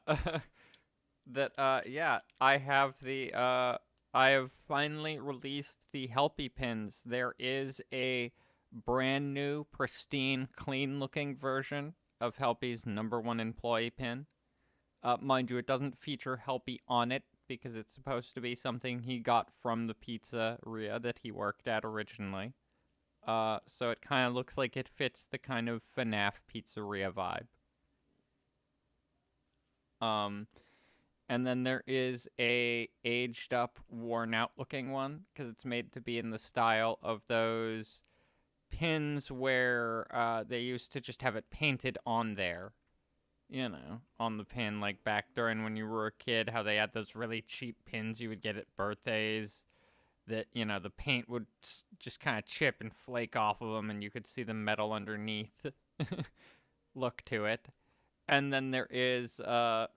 Speaker 2: I have finally released the Helpy pins. There is a brand new, pristine, clean looking version of Helpy's #1 employee pin. Mind you, it doesn't feature Helpy on it because it's supposed to be something he got from the pizzeria that he worked at originally. So it kind of looks like it fits the kind of FNAF pizzeria vibe. And then there is a aged up, worn out looking one because it's made to be in the style of those pins where they used to just have it painted on there. You know, on the pin, like back during when you were a kid, how they had those really cheap pins you would get at birthdays that, you know, the paint would just kind of chip and flake off of them and you could see the metal underneath look to it. And then there is the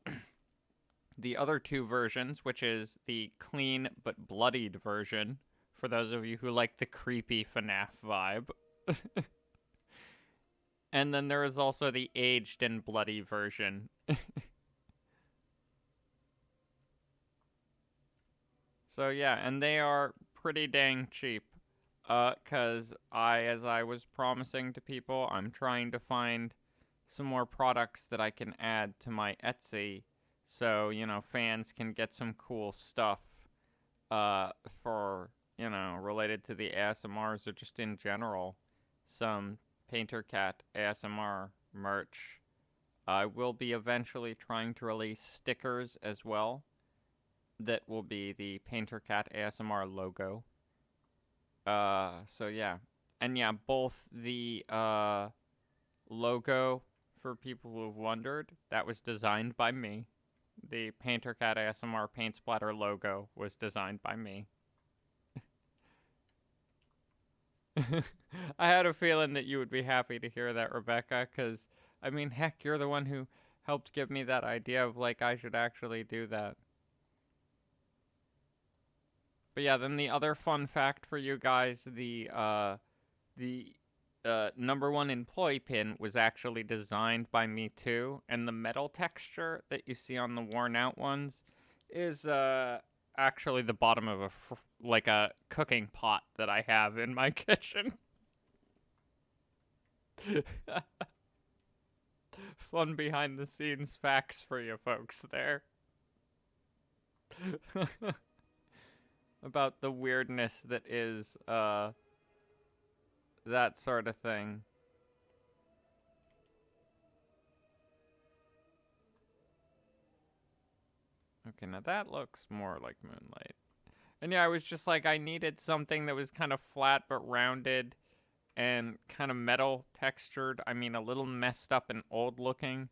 Speaker 2: other two versions, which is the clean but bloodied version, for those of you who like the creepy FNAF vibe. And then there is also the aged and bloody version. So yeah, and they are pretty dang cheap. 'Cause as I was promising to people, I'm trying to find some more products that I can add to my Etsy. So, you know, fans can get some cool stuff, for, you know, related to the ASMRs or just in general. Some Painter Cat ASMR merch. I will be eventually trying to release stickers as well that will be the Painter Cat ASMR logo. So yeah. And yeah, both the logo, for people who have wondered, that was designed by me. The Painter Cat ASMR paint splatter logo was designed by me. I had a feeling that you would be happy to hear that, Rebecca, because, I mean, heck, you're the one who helped give me that idea of, like, I should actually do that. But yeah, then the other fun fact for you guys, the #1 employee pin was actually designed by me too, and the metal texture that you see on the worn out ones is, actually the bottom of a cooking pot that I have in my kitchen. Fun behind the scenes facts for you folks there. About the weirdness that is, that sort of thing. Okay, now that looks more like Moonlight. And yeah, I was just like, I needed something that was kind of flat but rounded and kind of metal textured. I mean, a little messed up and old looking.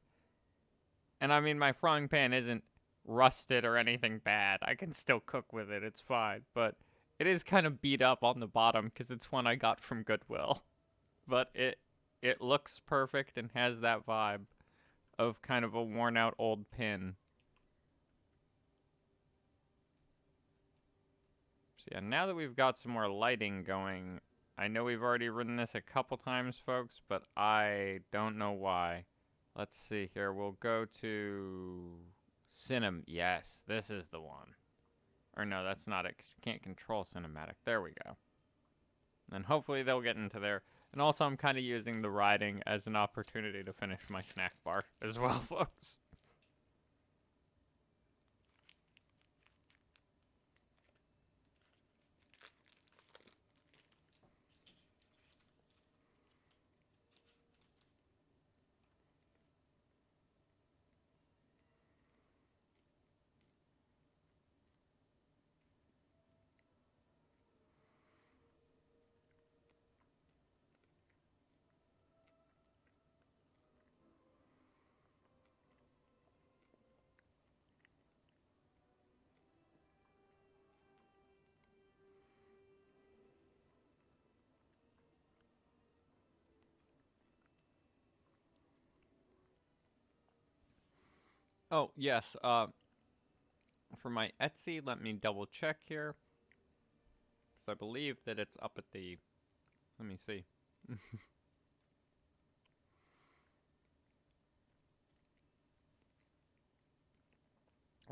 Speaker 2: And I mean, my frying pan isn't rusted or anything bad. I can still cook with it, it's fine. But it is kind of beat up on the bottom because it's one I got from Goodwill. But it looks perfect and has that vibe of kind of a worn out old pin. So yeah, now that we've got some more lighting going, I know we've already ridden this a couple times, folks, but I don't know why. Let's see here. We'll go to Yes, this is the one. Or no, that's not it, 'cause you can't control cinematic. There we go. And hopefully they'll get into there. And also I'm kind of using the riding as an opportunity to finish my snack bar as well, folks. Oh, yes, for my Etsy, let me double check here. Because I believe that it's up at the... Let me see.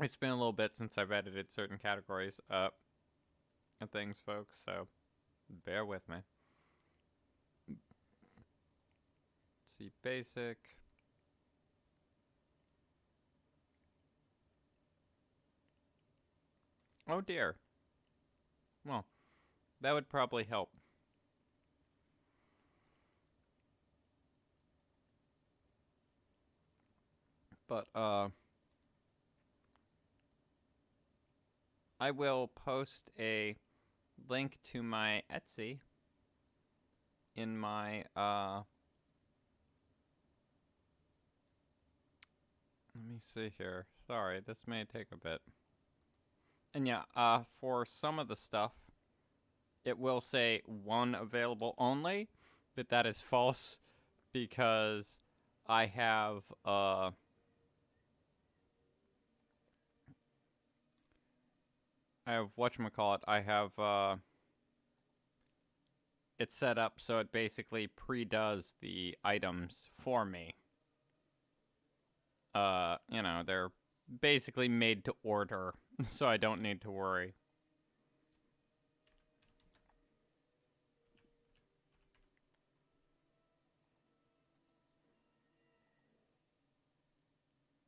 Speaker 2: It's been a little bit since I've edited certain categories of things, folks, so bear with me. Let's see, basic... Oh dear. Well, that would probably help. But, I will post a link to my Etsy in my, let me see here. Sorry, this may take a bit. And yeah, for some of the stuff, it will say one available only, but that is false because I have, whatchamacallit, I have, it's set up so it basically pre-does the items for me. You know, they're basically made to order, so I don't need to worry.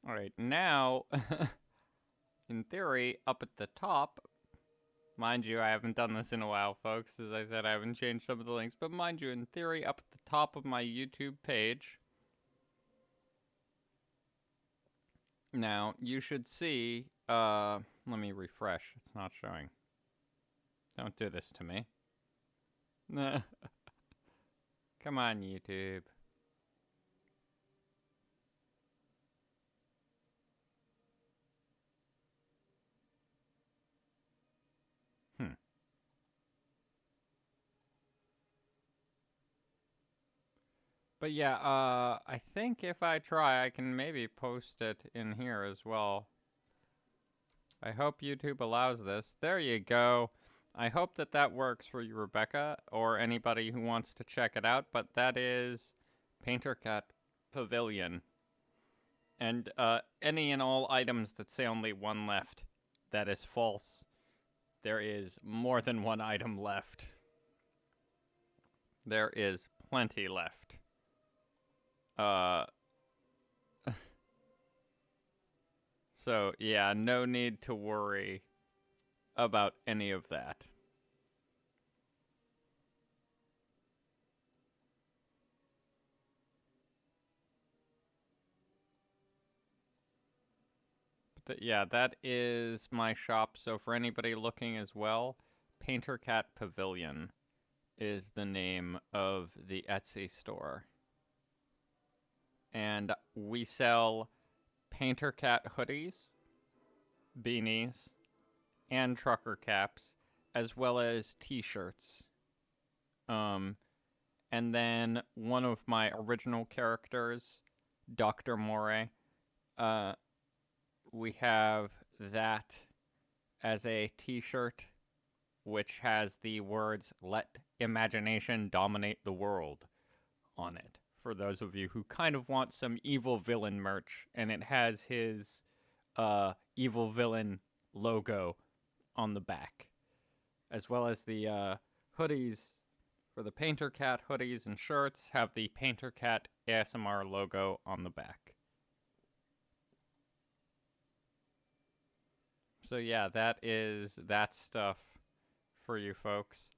Speaker 2: Alright, now, in theory, up at the top, mind you, I haven't done this in a while, folks. As I said, I haven't changed some of the links, but mind you, in theory, up at the top of my YouTube page, now, you should see, let me refresh. It's not showing. Don't do this to me. Come on, YouTube. But yeah, I think if I try, I can maybe post it in here as well. I hope YouTube allows this. There you go. I hope that that works for you, Rebecca, or anybody who wants to check it out. But that is Painter Cat Pavilion. And any and all items that say only one left, that is false. There is more than one item left. There is plenty left. So, yeah, no need to worry about any of that. But yeah, that is my shop. So for anybody looking as well, Painter Cat Pavilion is the name of the Etsy store. And we sell Painter Cat hoodies, beanies, and trucker caps, as well as t-shirts. And then one of my original characters, Dr. Moray, we have that as a t-shirt, which has the words, "Let imagination dominate the world," on it. For those of you who kind of want some evil villain merch, and it has his evil villain logo on the back, as well as the hoodies for the Painter Cat hoodies and shirts have the Painter Cat ASMR logo on the back. So yeah, that is that stuff for you folks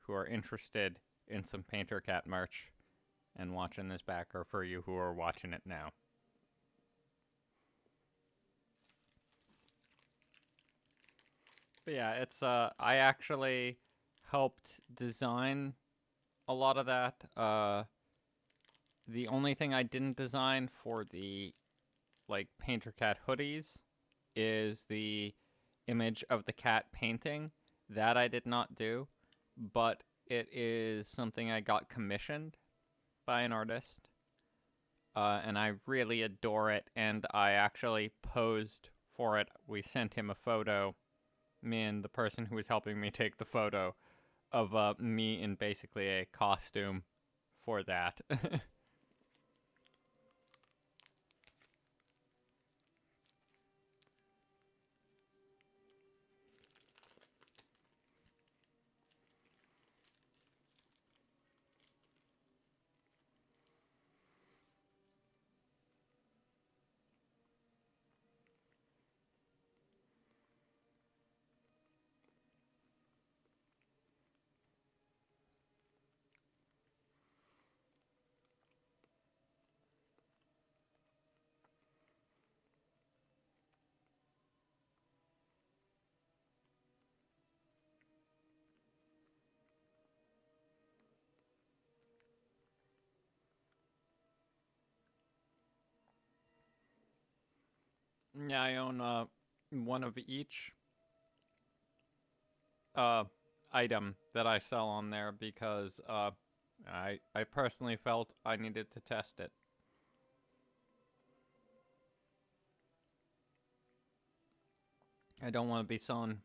Speaker 2: who are interested in some Painter Cat merch and watching this back, or for you who are watching it now. But yeah, it's I actually helped design a lot of that. The only thing I didn't design for the like Painter Cat hoodies is the image of the cat painting. That I did not do, but it is something I got commissioned by an artist. And I really adore it, and I actually posed for it. We sent him a photo, me and the person who was helping me take the photo, of me in basically a costume for that. Yeah, I own one of each item that I sell on there because I personally felt I needed to test it. I don't want to be selling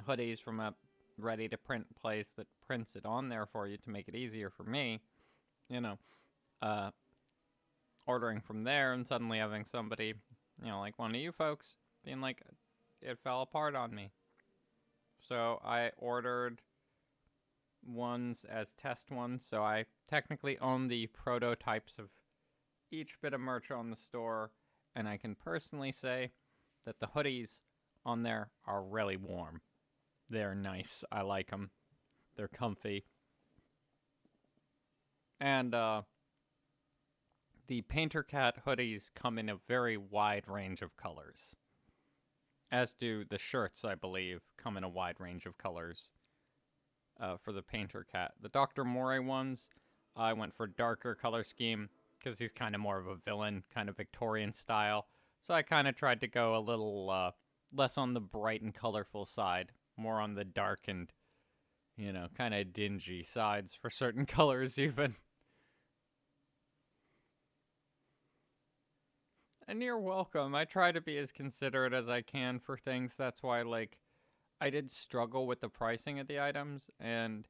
Speaker 2: hoodies from a ready to print place that prints it on there for you to make it easier for me. You know, ordering from there and suddenly having somebody, like one of you folks, being like, it fell apart on me. So I ordered ones as test ones, so I technically own the prototypes of each bit of merch on the store, and I can personally say that the hoodies on there are really warm. They're nice. I like them. They're comfy. And the Painter Cat hoodies come in a very wide range of colors. As do the shirts, I believe, come in a wide range of colors for the Painter Cat. The Dr. Moray ones, I went for darker color scheme because he's kind of more of a villain, kind of Victorian style. So I kind of tried to go a little less on the bright and colorful side, more on the dark and, kind of dingy sides for certain colors even. And you're welcome. I try to be as considerate as I can for things. That's why, I did struggle with the pricing of the items, and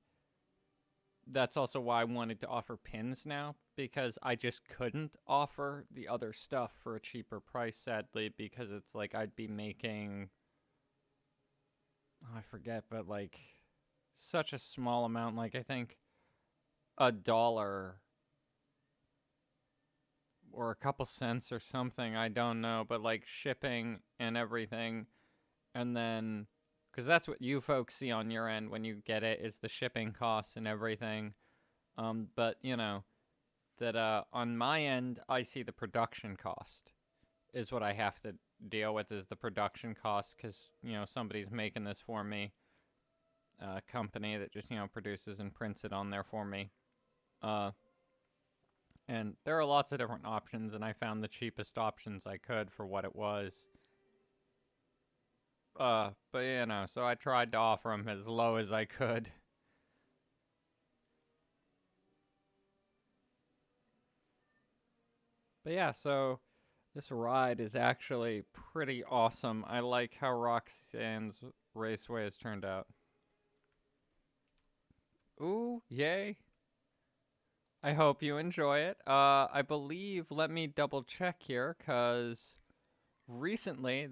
Speaker 2: that's also why I wanted to offer pins now, because I just couldn't offer the other stuff for a cheaper price, sadly, because it's I'd be making, I forget, but such a small amount, I think $1 or a couple cents or something, I don't know, but shipping and everything, and then, because that's what you folks see on your end when you get it, is the shipping costs and everything, but, that on my end, I see the production cost is what I have to deal with, is the production cost, because, somebody's making this for me, a company that just, produces and prints it on there for me, and there are lots of different options, and I found the cheapest options I could for what it was. But so I tried to offer them as low as I could. But yeah, so this ride is actually pretty awesome. I like how Roxanne's Raceway has turned out. Ooh, yay. I hope you enjoy it. I believe, let me double check here, because recently,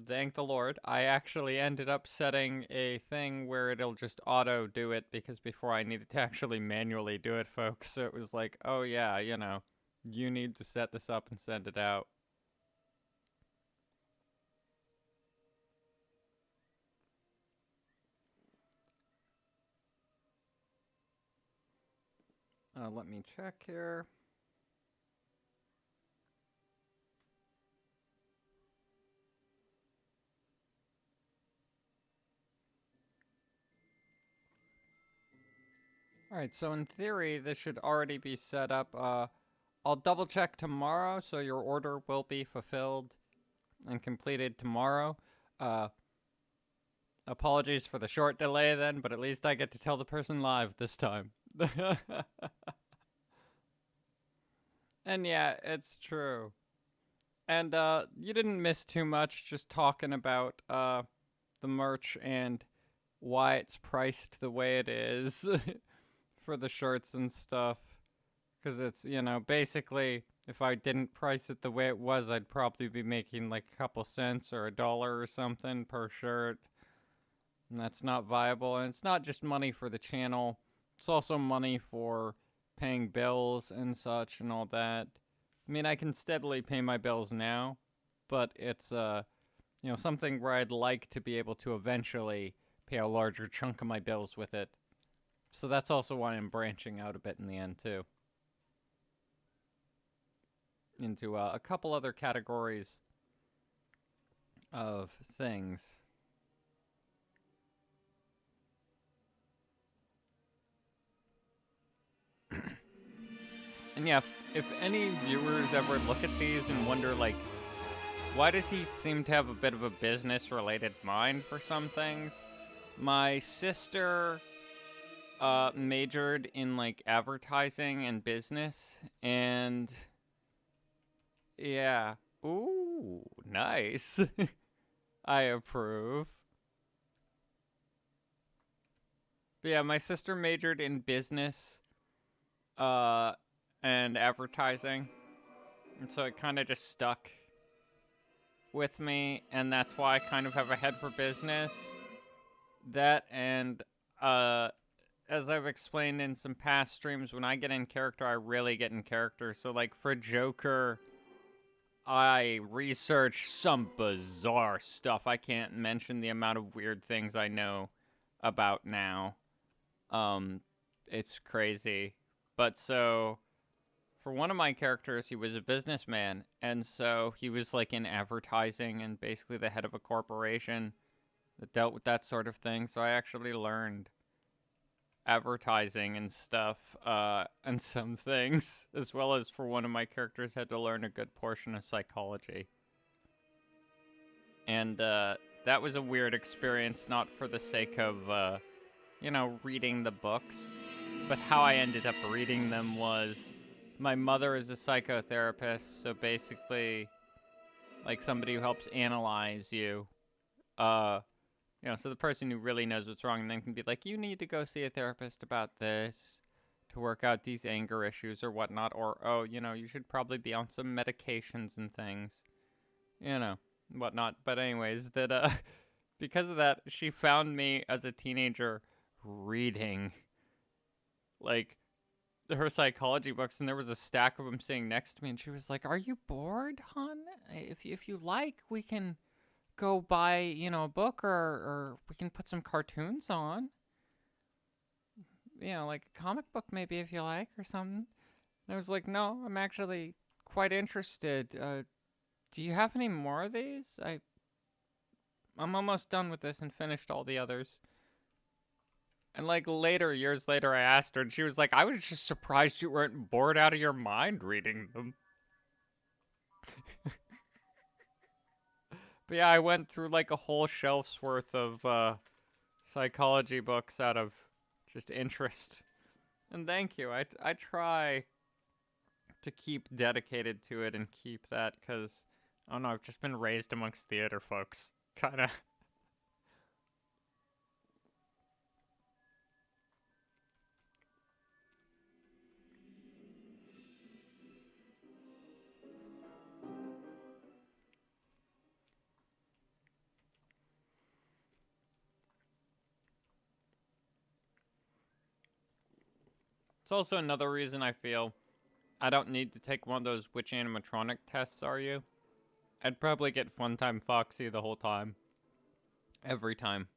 Speaker 2: Thank the Lord. I actually ended up setting a thing where it'll just auto do it because before I needed to actually manually do it, folks. So it was like, oh yeah, you know, you need to set this up and send it out. Let me check here. Alright, so in theory, this should already be set up. I'll double check tomorrow, so your order will be fulfilled and completed tomorrow. Apologies for the short delay then, but at least I get to tell the person live this time. And yeah, it's true. And you didn't miss too much just talking about the merch and why it's priced the way it is for the shirts and stuff. Because it's, you know, basically, if I didn't price it the way it was, I'd probably be making like a couple cents or $1 or something per shirt. And that's not viable. And it's not just money for the channel, it's also money for paying bills and such and all that. I mean, I can steadily pay my bills now, but it's, you know, something where I'd like to be able to eventually pay a larger chunk of my bills with it. So that's also why I'm branching out a bit in the end, too. Into a couple other categories of things. And yeah, if any viewers ever look at these and wonder, like, why does he seem to have a bit of a business-related mind for some things? My sister majored in, like, advertising and business, and yeah. Ooh, nice. I approve. But yeah, my sister majored in business and advertising. And so it kind of just stuck with me, and that's why I kind of have a head for business. That and as I've explained in some past streams, when I get in character, I really get in character. So like for Joker, I research some bizarre stuff. I can't mention the amount of weird things I know about now. It's crazy. But so, for one of my characters, he was a businessman, and so he was like in advertising and basically the head of a corporation that dealt with that sort of thing. So I actually learned advertising and stuff, and some things, as well as for one of my characters had to learn a good portion of psychology. And that was a weird experience, not for the sake of, you know, reading the books, but how I ended up reading them was my mother is a psychotherapist, so basically, like somebody who helps analyze you, you know, so the person who really knows what's wrong and then can be like, you need to go see a therapist about this to work out these anger issues or whatnot, or, oh, you know, you should probably be on some medications and things, you know, whatnot. But anyways, that, because of that, she found me as a teenager reading, like, her psychology books, and there was a stack of them sitting next to me, and she was like, are you bored, hon? If you like, we can go buy, you know, a book, or we can put some cartoons on. You know, like a comic book maybe if you like, or something. And I was like, no, I'm actually quite interested. Do you have any more of these? I'm almost done with this and finished all the others. And like later, years later, I asked her, and she was like, I was just surprised you weren't bored out of your mind reading them. But yeah, I went through like a whole shelf's worth of psychology books out of just interest. And thank you. I try to keep dedicated to it and keep that, because, I don't know, I've just been raised amongst theater folks. Kind of. It's also another reason I feel I don't need to take one of those which animatronic tests are you. I'd probably get Funtime Foxy the whole time. Every time.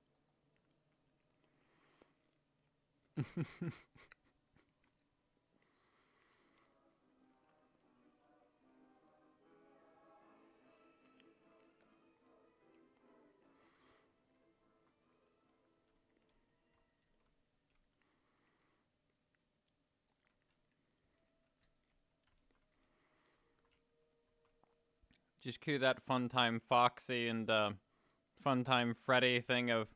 Speaker 2: Just cue that Funtime Foxy and Funtime Freddy thing of,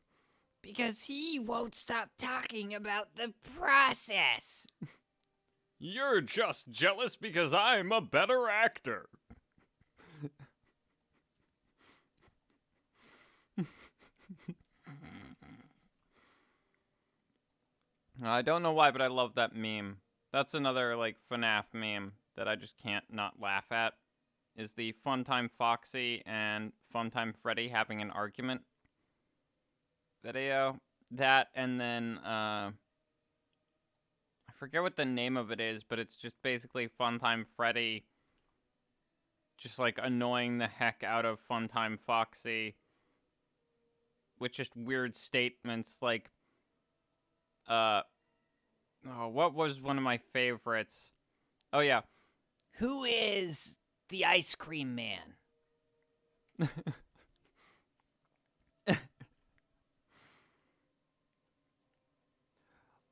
Speaker 1: Because he won't stop talking about the process.
Speaker 3: You're just jealous because I'm a better actor.
Speaker 2: I don't know why, but I love that meme. That's another, like, FNAF meme that I just can't not laugh at. Is the Funtime Foxy and Funtime Freddy having an argument video. That, and then, I forget what the name of it is, but it's just basically Funtime Freddy just, like, annoying the heck out of Funtime Foxy with just weird statements like, oh, what was one of my favorites? Oh, yeah.
Speaker 1: Who is the ice cream man?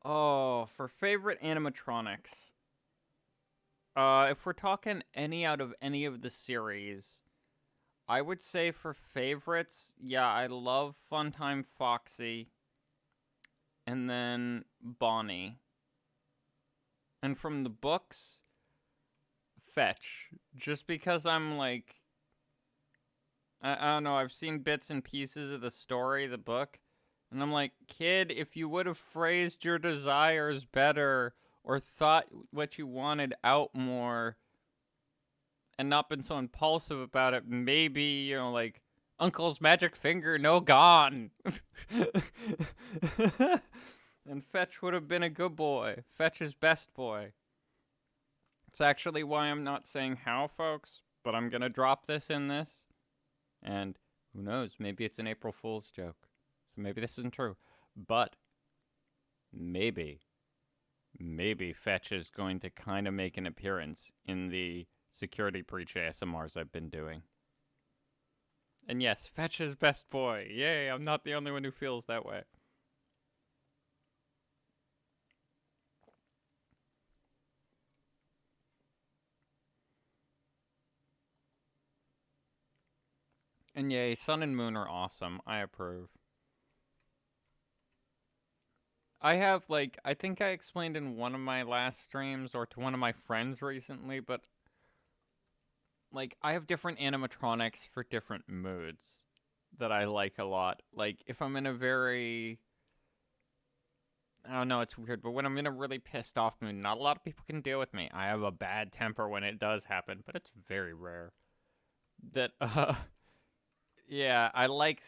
Speaker 2: Oh, for favorite animatronics. If we're talking any out of any of the series, I would say for favorites, yeah, I love Funtime Foxy. And then Bonnie. And from the books, Fetch. Just because I'm like, I don't know, I've seen bits and pieces of the story, the book, and I'm like, kid, if you would have phrased your desires better or thought what you wanted out more and not been so impulsive about it, maybe, you know, like, Uncle's magic finger, no gone. And Fetch would have been a good boy. Fetch's best boy. It's actually why I'm not saying how, folks, but I'm gonna drop this in this. And who knows, maybe it's an April Fool's joke. So maybe this isn't true. But maybe Fetch is going to kind of make an appearance in the security breach ASMRs I've been doing. And yes, Fetch is best boy. Yay, I'm not the only one who feels that way. And yay, Sun and Moon are awesome. I approve. I have, like, I think I explained in one of my last streams or to one of my friends recently, but, like, I have different animatronics for different moods that I like a lot. Like, if I'm in a very, I don't know, it's weird, but when I'm in a really pissed off mood, not a lot of people can deal with me. I have a bad temper when it does happen, but it's very rare. That, yeah, I like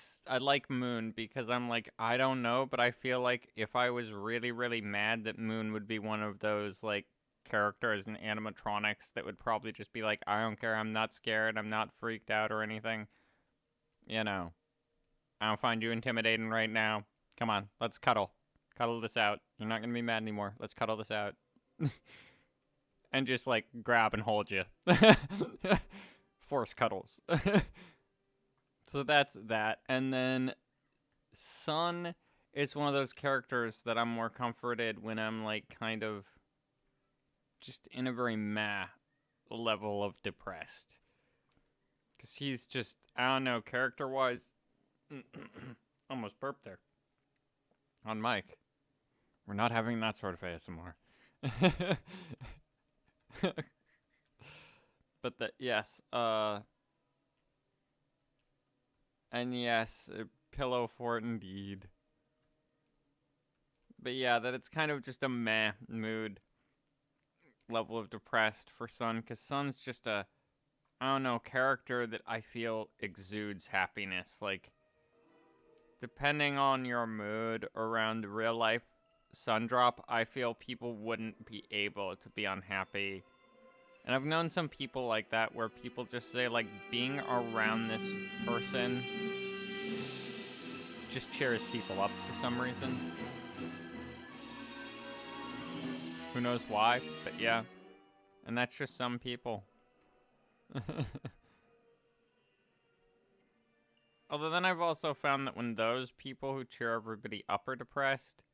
Speaker 2: Moon because I'm like, I don't know, but I feel like if I was really, really mad, that Moon would be one of those, like, characters and animatronics that would probably just be like, I don't care, I'm not scared, I'm not freaked out or anything. You know, I don't find you intimidating right now. Come on, let's cuddle. Cuddle this out. You're not gonna be mad anymore. Let's cuddle this out. And just, like, grab and hold you. Force cuddles. So that's that. And then Sun is one of those characters that I'm more comforted when I'm, like, kind of just in a very meh level of depressed. Because he's just, I don't know, character-wise, almost burped there. On mic. We're not having that sort of ASMR. But yes, and yes, a pillow fort indeed. But yeah, that it's kind of just a meh mood level of depressed for Sun, because Sun's just a, I don't know, character that I feel exudes happiness. Like, depending on your mood around real life Sundrop, I feel people wouldn't be able to be unhappy. And I've known some people like that where people just say, like, being around this person just cheers people up for some reason. Who knows why, but yeah. And that's just some people. Although then I've also found that when those people who cheer everybody up are depressed,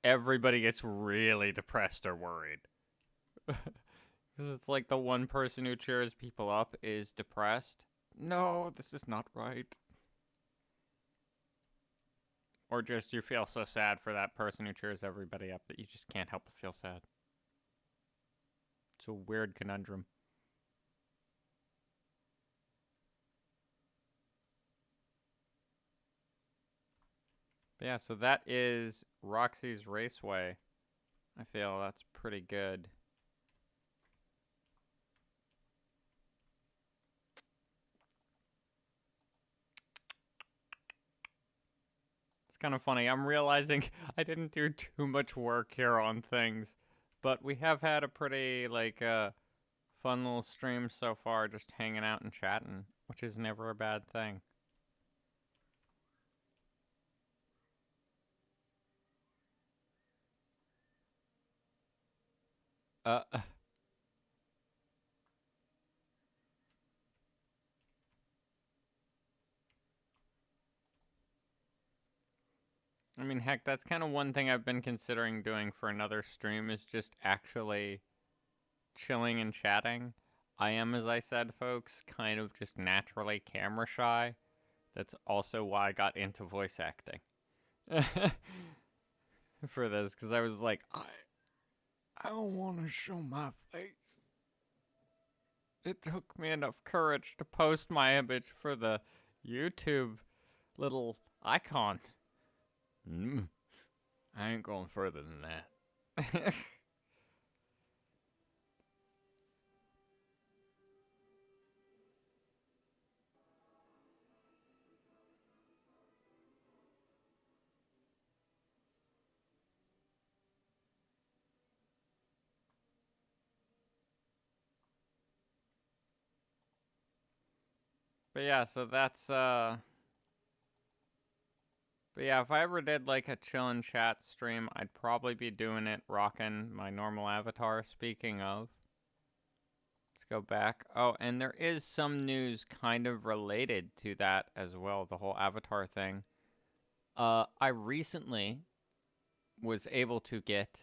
Speaker 2: everybody gets really depressed or worried. Because it's like the one person who cheers people up is depressed. No, this is not right. Or just you feel so sad for that person who cheers everybody up that you just can't help but feel sad. It's a weird conundrum. But yeah, so that is Roxy's Raceway. I feel that's pretty good. It's kind of funny. I'm realizing I didn't do too much work here on things, but we have had a pretty, like, fun little stream so far, just hanging out and chatting, which is never a bad thing. I mean, heck, that's kind of one thing I've been considering doing for another stream is just actually chilling and chatting. I am, as I said, folks, kind of just naturally camera shy. That's also why I got into voice acting. For this, because I was like, I don't want to show my face. It took me enough courage to post my image for the YouTube little icon. I ain't going further than that. But yeah, so that's, But yeah, if I ever did, like, a chill and chat stream, I'd probably be doing it rocking my normal avatar. Speaking of. Let's go back. Oh, and there is some news kind of related to that as well, the whole avatar thing. I recently was able to get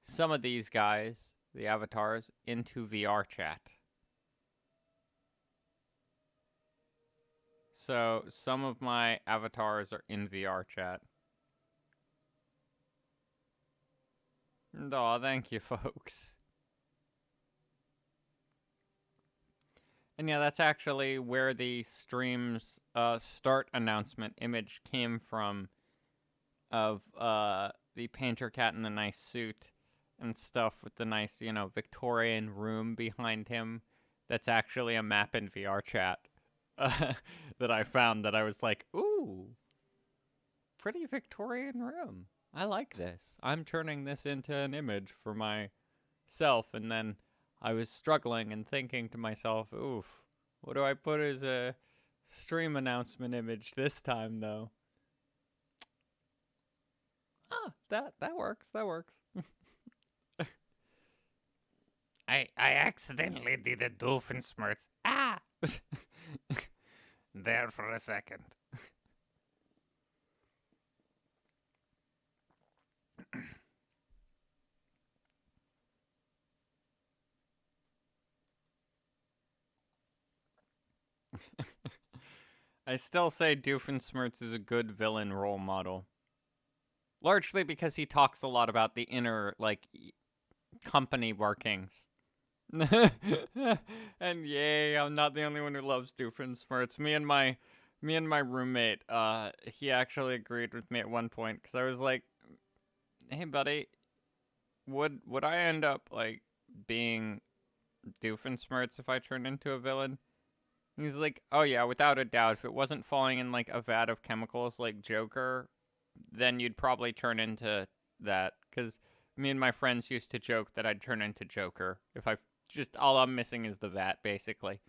Speaker 2: some of these guys, the avatars, into VR chat. So, some of my avatars are in VR chat. Aw, thank you, folks. And yeah, that's actually where the stream's start announcement image came from of the painter cat in the nice suit and stuff with the nice, you know, Victorian room behind him. That's actually a map in VR chat. That I found that I was like, ooh, pretty Victorian room. I like this. I'm turning this into an image for myself. And then I was struggling and thinking to myself, oof, what do I put as a stream announcement image this time, though? Ah, that works. That works.
Speaker 1: I accidentally did a Doofenshmirtz. Ah! There for a second.
Speaker 2: I still say Doofenshmirtz is a good villain role model. Largely because he talks a lot about the inner, like, company workings. And yay, I'm not the only one who loves Doofenshmirtz. Me and my roommate, he actually agreed with me at one point, because I was like, hey buddy, would I end up, like, being Doofenshmirtz if I turned into a villain? And he's like, oh yeah, without a doubt, if it wasn't falling in, like, a vat of chemicals like Joker, then you'd probably turn into that, because me and my friends used to joke that I'd turn into Joker if I just all I'm missing is the vat, basically.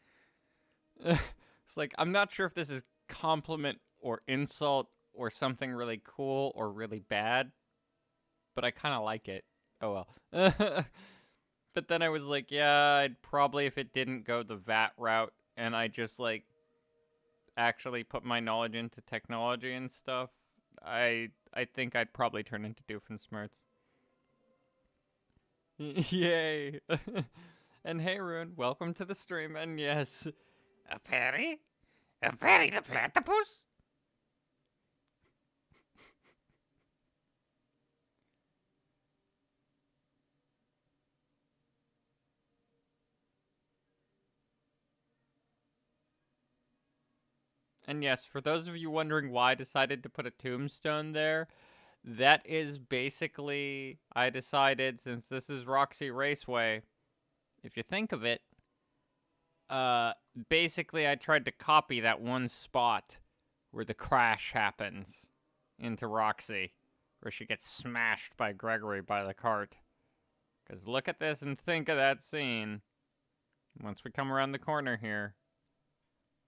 Speaker 2: It's like, I'm not sure if this is compliment or insult or something really cool or really bad, but I kind of like it. Oh well. But then I was like, yeah, I'd probably, if it didn't go the vat route and I just like actually put my knowledge into technology and stuff, I think I'd probably turn into Doofenshmirtz. Yay! And hey, Rune, welcome to the stream. And yes,
Speaker 1: A Perry? A Perry the platypus?
Speaker 2: and yes, for those of you wondering why I decided to put a tombstone there, that is basically, I decided, since this is Roxy Raceway, if you think of it, basically I tried to copy that one spot where the crash happens into Roxy, where she gets smashed by Gregory by the cart. Because look at this and think of that scene. Once we come around the corner here,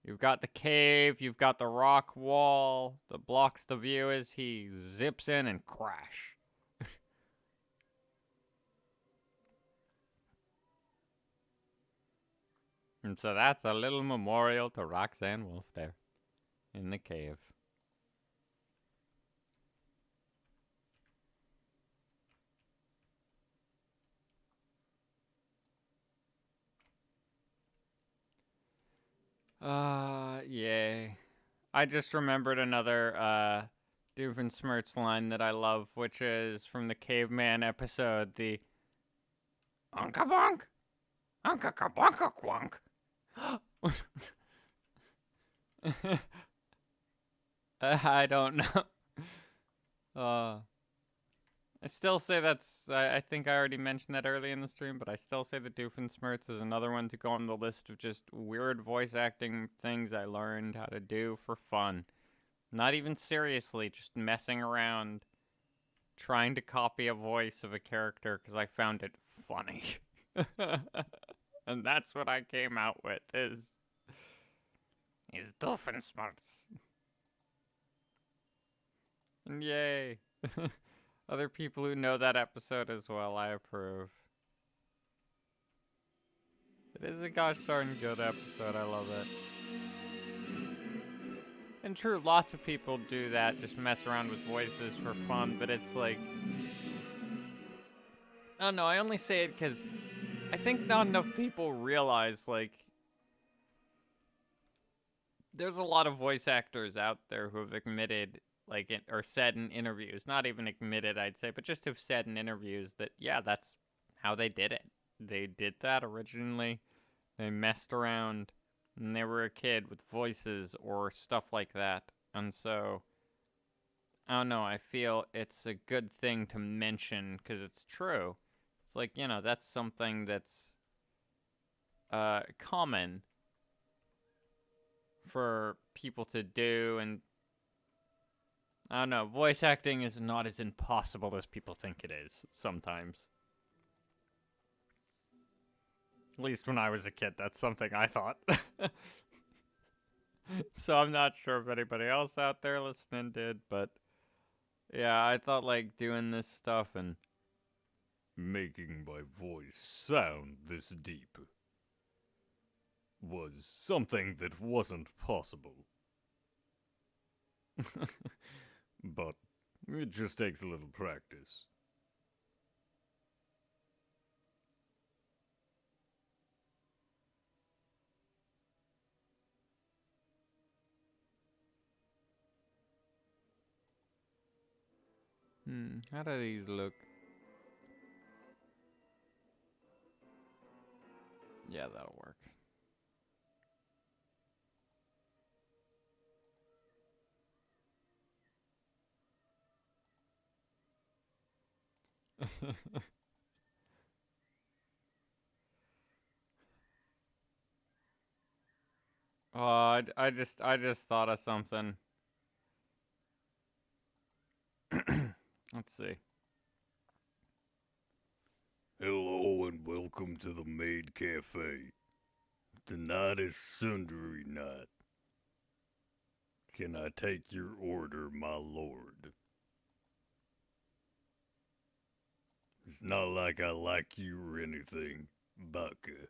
Speaker 2: you've got the cave, you've got the rock wall that blocks the view as he zips in and crash. And so that's a little memorial to Roxanne Wolf there in the cave. Yay. I just remembered another, Doofenshmirtz line that I love, which is from the Caveman episode, the
Speaker 1: Unka bonk? Unka kabonka quonk.
Speaker 2: I don't know. I still say that's, I think I already mentioned that early in the stream, but I still say the Doofenshmirtz is another one to go on the list of just weird voice acting things I learned how to do for fun. Not even seriously, just messing around, trying to copy a voice of a character because I found it funny. And that's what I came out with, is
Speaker 1: Doofenshmirtz.
Speaker 2: And yay. Other people who know that episode as well, I approve. It is a gosh darn good episode, I love it. And true, lots of people do that, just mess around with voices for fun, but it's like... I don't know, I only say it because I think not enough people realize, like... There's a lot of voice actors out there who have admitted, like, or said in interviews, not even admitted, I'd say, but just have said in interviews that, yeah, that's how they did it. They did that originally. They messed around when they were a kid with voices or stuff like that. And so, I don't know, I feel it's a good thing to mention because it's true. It's like, you know, that's something that's common for people to do, and I don't know, voice acting is not as impossible as people think it is sometimes. At least when I was a kid, that's something I thought. So I'm not sure if anybody else out there listening did, but yeah, I thought like doing this stuff and
Speaker 3: Making my voice sound this deep was something that wasn't possible. But it just takes a little practice.
Speaker 2: How do these look? Yeah, that'll work. Oh, I just thought of something. Let's see.
Speaker 3: Hello and welcome to the Maid Cafe. Tonight is Sundari night. Can I take your order, my lord? It's not like I like you or anything, Baka.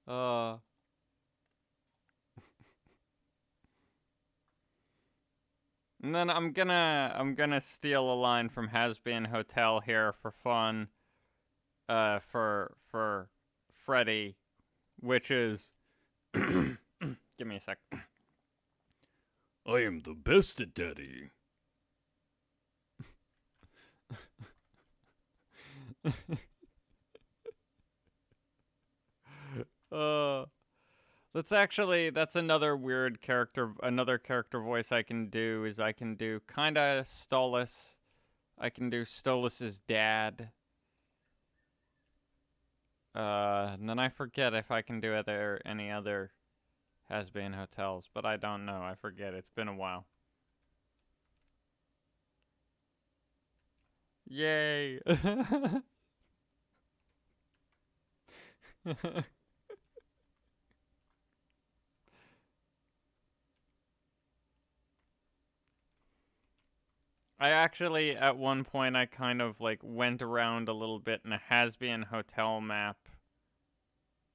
Speaker 2: uh And then I'm gonna steal a line from Has-Been Hotel here for fun. For Freddy, which is give me a sec.
Speaker 3: I am the best at daddy.
Speaker 2: That's another weird character. Another character voice I can do is I can do kinda Stolas. I can do Stolas's dad. And then I forget if I can do any other Has-Been Hotels, but I don't know. I forget. It's been a while. Yay! I actually, at one point, I kind of, like, went around a little bit in a Has-Been Hotel map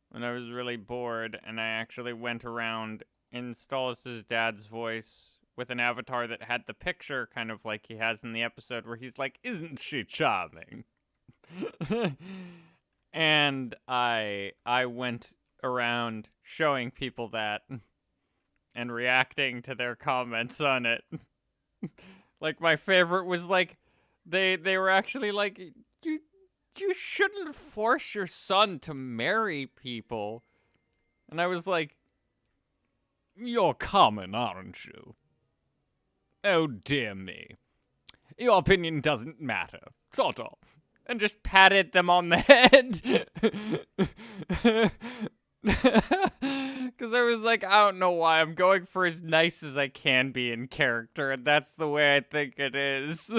Speaker 2: when I was really bored, and I actually went around in Stolas' dad's voice with an avatar that had the picture, kind of like he has in the episode where he's like, "Isn't she charming?" And I went around showing people that and reacting to their comments on it. Like, my favorite was, like, they were actually like, you shouldn't force your son to marry people. And I was like, you're common, aren't you? Oh, dear me. Your opinion doesn't matter. Sort of. And just patted them on the head. Because I was like, I don't know why. I'm going for as nice as I can be in character, and that's the way I think it is.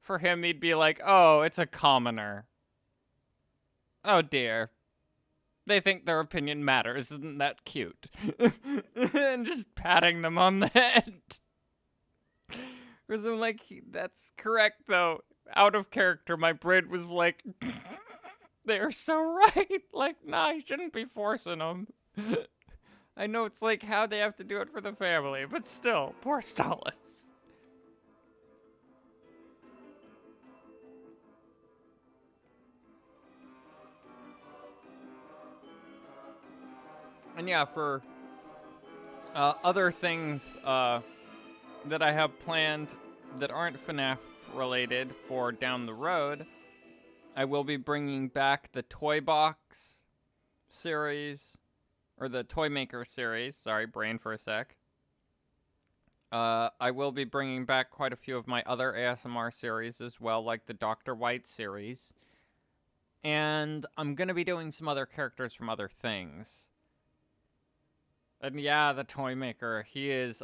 Speaker 2: For him, he'd be like, oh, it's a commoner. Oh, dear. They think their opinion matters. Isn't that cute? And just patting them on the head. Because I'm like, that's correct, though. Out of character, my brain was like... They're so right. Like, nah, you shouldn't be forcing them. I know it's like how they have to do it for the family, but still, poor Stolas. And yeah, for other things that I have planned that aren't FNAF related for down the road, I will be bringing back the Toy Box series, or the Toy Maker series. Sorry, brain for a sec. I will be bringing back quite a few of my other ASMR series as well, like the Dr. White series. And I'm going to be doing some other characters from other things. And yeah, the Toy Maker.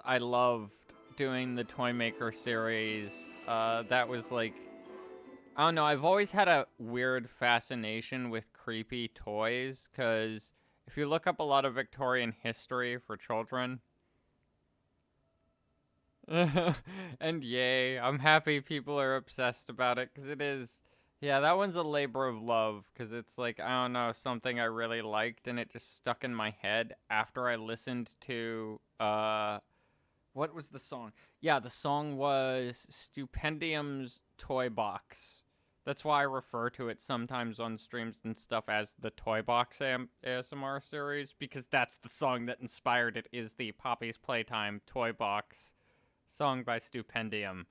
Speaker 2: I loved doing the Toy Maker series. That was like... I don't know, I've always had a weird fascination with creepy toys, because if you look up a lot of Victorian history for children, and yay, I'm happy people are obsessed about it, because it is, yeah, that one's a labor of love, because it's like, I don't know, something I really liked, and it just stuck in my head after I listened to, what was the song? Yeah, the song was Stupendium's Toy Box. That's why I refer to it sometimes on streams and stuff as the Toy Box ASMR series, because that's the song that inspired it, is the Poppy's Playtime Toy Box song by Stupendium.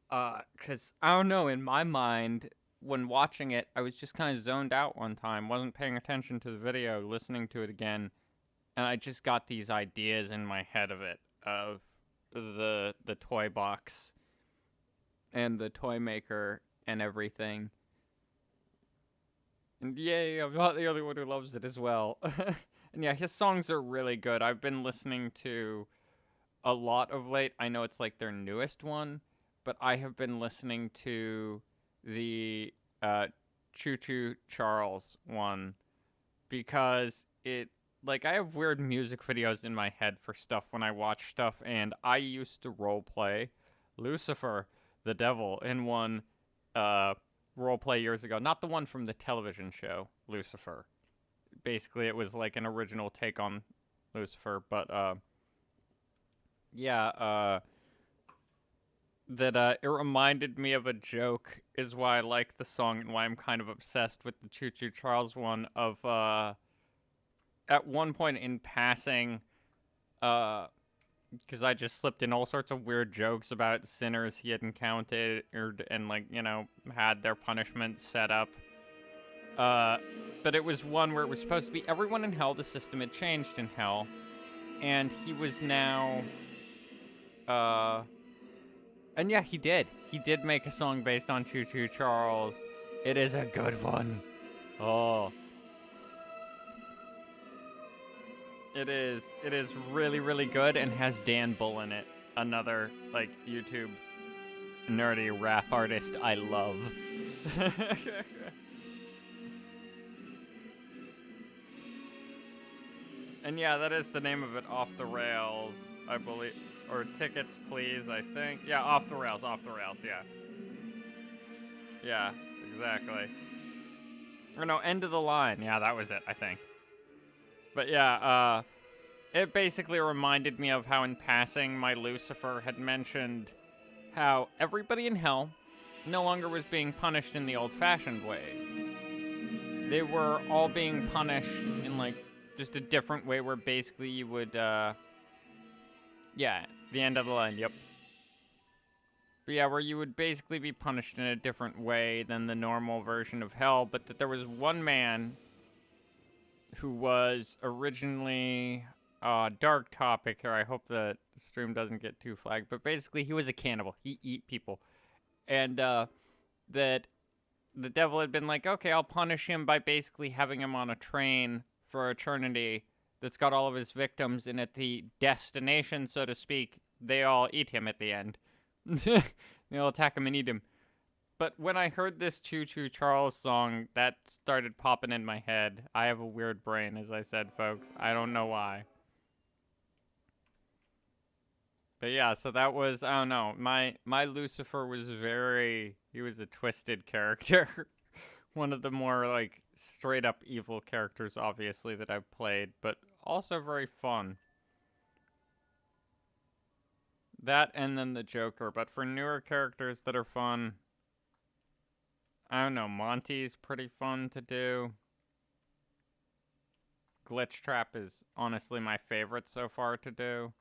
Speaker 2: Because, I don't know, in my mind, when watching it, I was just kind of zoned out one time, wasn't paying attention to the video, listening to it again, and I just got these ideas in my head of it, of the Toy Box and the Toy Maker and everything. And yay, I'm not the only one who loves it as well. And yeah, his songs are really good. I've been listening to a lot of late. I know it's like their newest one, but I have been listening to the Choo Choo Charles one because it like I have weird music videos in my head for stuff when I watch stuff, and I used to role play Lucifer the devil in one role play years ago. Not the one from the television show Lucifer. Basically, it was like an original take on Lucifer, but yeah, that it reminded me of a joke is why I like the song and why I'm kind of obsessed with the Choo Choo Charles one of at one point in passing because I just slipped in all sorts of weird jokes about sinners he had encountered and like, you know, had their punishment set up. But it was one where it was supposed to be everyone in hell, the system had changed in hell, and he was now and yeah, he did. He did make a song based on Choo Choo Charles. It is a good one. Oh. It is really, really good and has Dan Bull in it. Another, like, YouTube nerdy rap artist I love. And yeah, that is the name of it, Off the Rails, I believe. Or Tickets Please, I think. Yeah, Off the Rails, yeah. Yeah, exactly. Or no, End of the Line. Yeah, that was it, I think. But yeah, it basically reminded me of how in passing my Lucifer had mentioned how everybody in hell no longer was being punished in the old-fashioned way. They were all being punished in, like, just a different way where basically you would, yeah, the end of the line, yep. But yeah, where you would basically be punished in a different way than the normal version of hell, but that there was one man who was originally Dark Topic here. I hope the stream doesn't get too flagged, but basically he was a cannibal. He eat people. And that the devil had been like, okay, I'll punish him by basically having him on a train for eternity that's got all of his victims, and at the destination, so to speak, they all eat him at the end. They'll attack him and eat him. But when I heard this Choo Choo Charles song, that started popping in my head. I have a weird brain, as I said, folks. I don't know why. But yeah, so that was, I don't know, my Lucifer was he was a twisted character. One of the more, like, straight up evil characters, obviously, that I've played, but also very fun. That and then the Joker, but for newer characters that are fun, I don't know, Monty's pretty fun to do. Glitch Trap is honestly my favorite so far to do.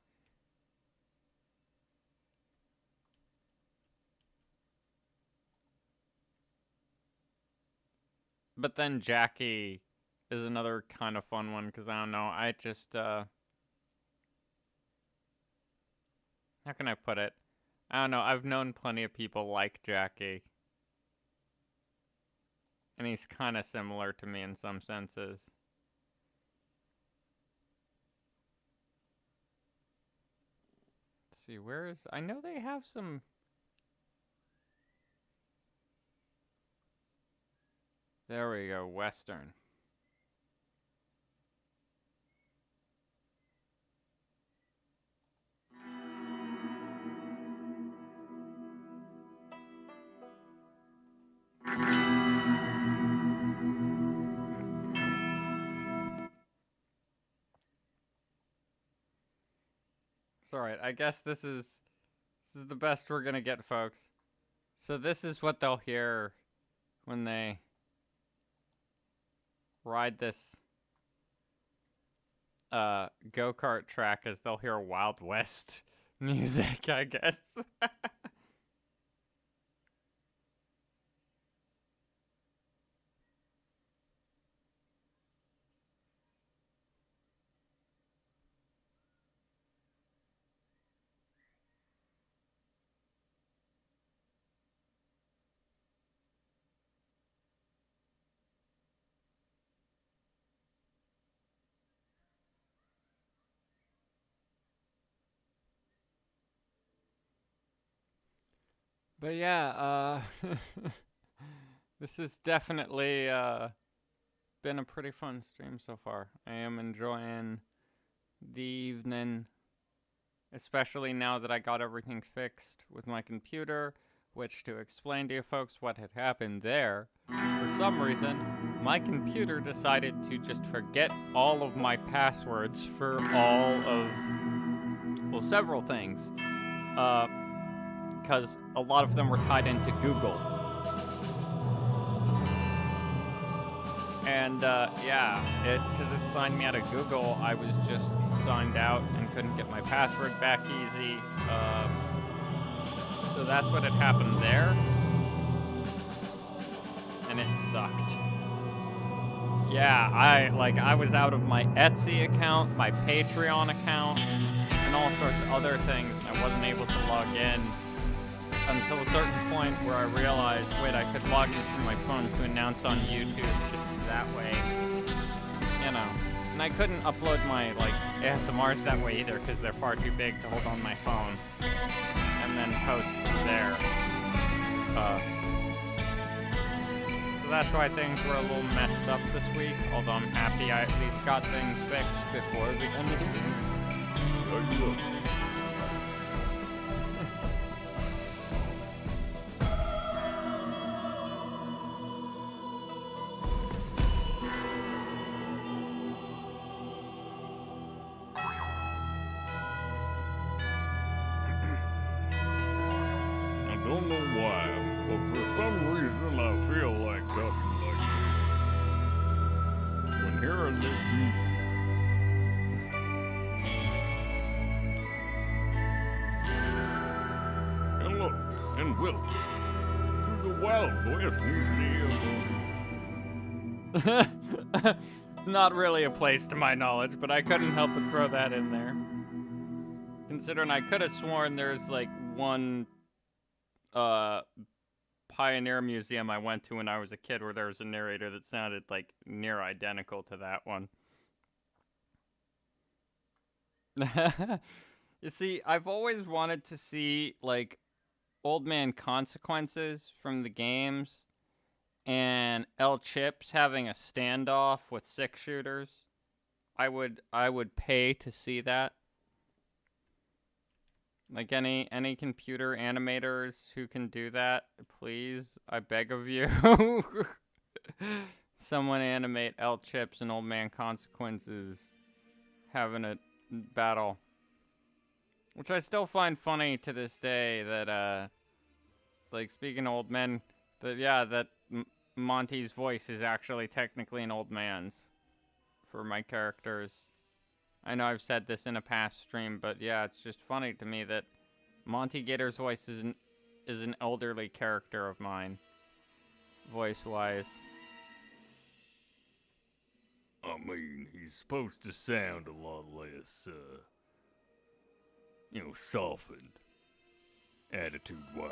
Speaker 2: But then Jackie is another kind of fun one, because I don't know, I just, how can I put it? I don't know, I've known plenty of people like Jackie. And he's kind of similar to me in some senses. Let's see, where is... I know they have some... There we go, Western. It's alright, I guess this is the best we're gonna get, folks. So this is what they'll hear when they ride this go-kart track, as they'll hear Wild West music, I guess. But yeah, this has definitely been a pretty fun stream so far. I am enjoying the evening, especially now that I got everything fixed with my computer, which, to explain to you folks what had happened there, for some reason, my computer decided to just forget all of my passwords for all of, well, several things. Because a lot of them were tied into Google. And because it signed me out of Google, I was just signed out and couldn't get my password back easy. So that's what had happened there. And it sucked. Yeah, I was out of my Etsy account, my Patreon account, and all sorts of other things. I wasn't able to log in until a certain point where I realized, wait, I could log into my phone to announce on YouTube just that way, you know. And I couldn't upload my, ASMRs that way either, because they're far too big to hold on my phone and then post there. So that's why things were a little messed up this week, although I'm happy I at least got things fixed before the end of the week.
Speaker 3: I don't know why, but for some reason I feel like talking like this. When hearing this music. Hello, and welcome to the Wild West Museum.
Speaker 2: Not really a place to my knowledge, but I couldn't help but throw that in there. Considering I could have sworn there's one Pioneer Museum I went to when I was a kid where there was a narrator that sounded near identical to that one. You see, I've always wanted to see Old Man Consequences from the games and El Chips having a standoff with 6-shooters. I would pay to see that. Any computer animators who can do that, please, I beg of you. Someone animate El Chips and Old Man Consequences having a battle. Which I still find funny to this day that, speaking of old men, that Monty's voice is actually technically an old man's for my characters. I know I've said this in a past stream, but yeah, it's just funny to me that Monty Gator's voice is an elderly character of mine, voice-wise.
Speaker 3: I mean, he's supposed to sound a lot less, softened, attitude-wise.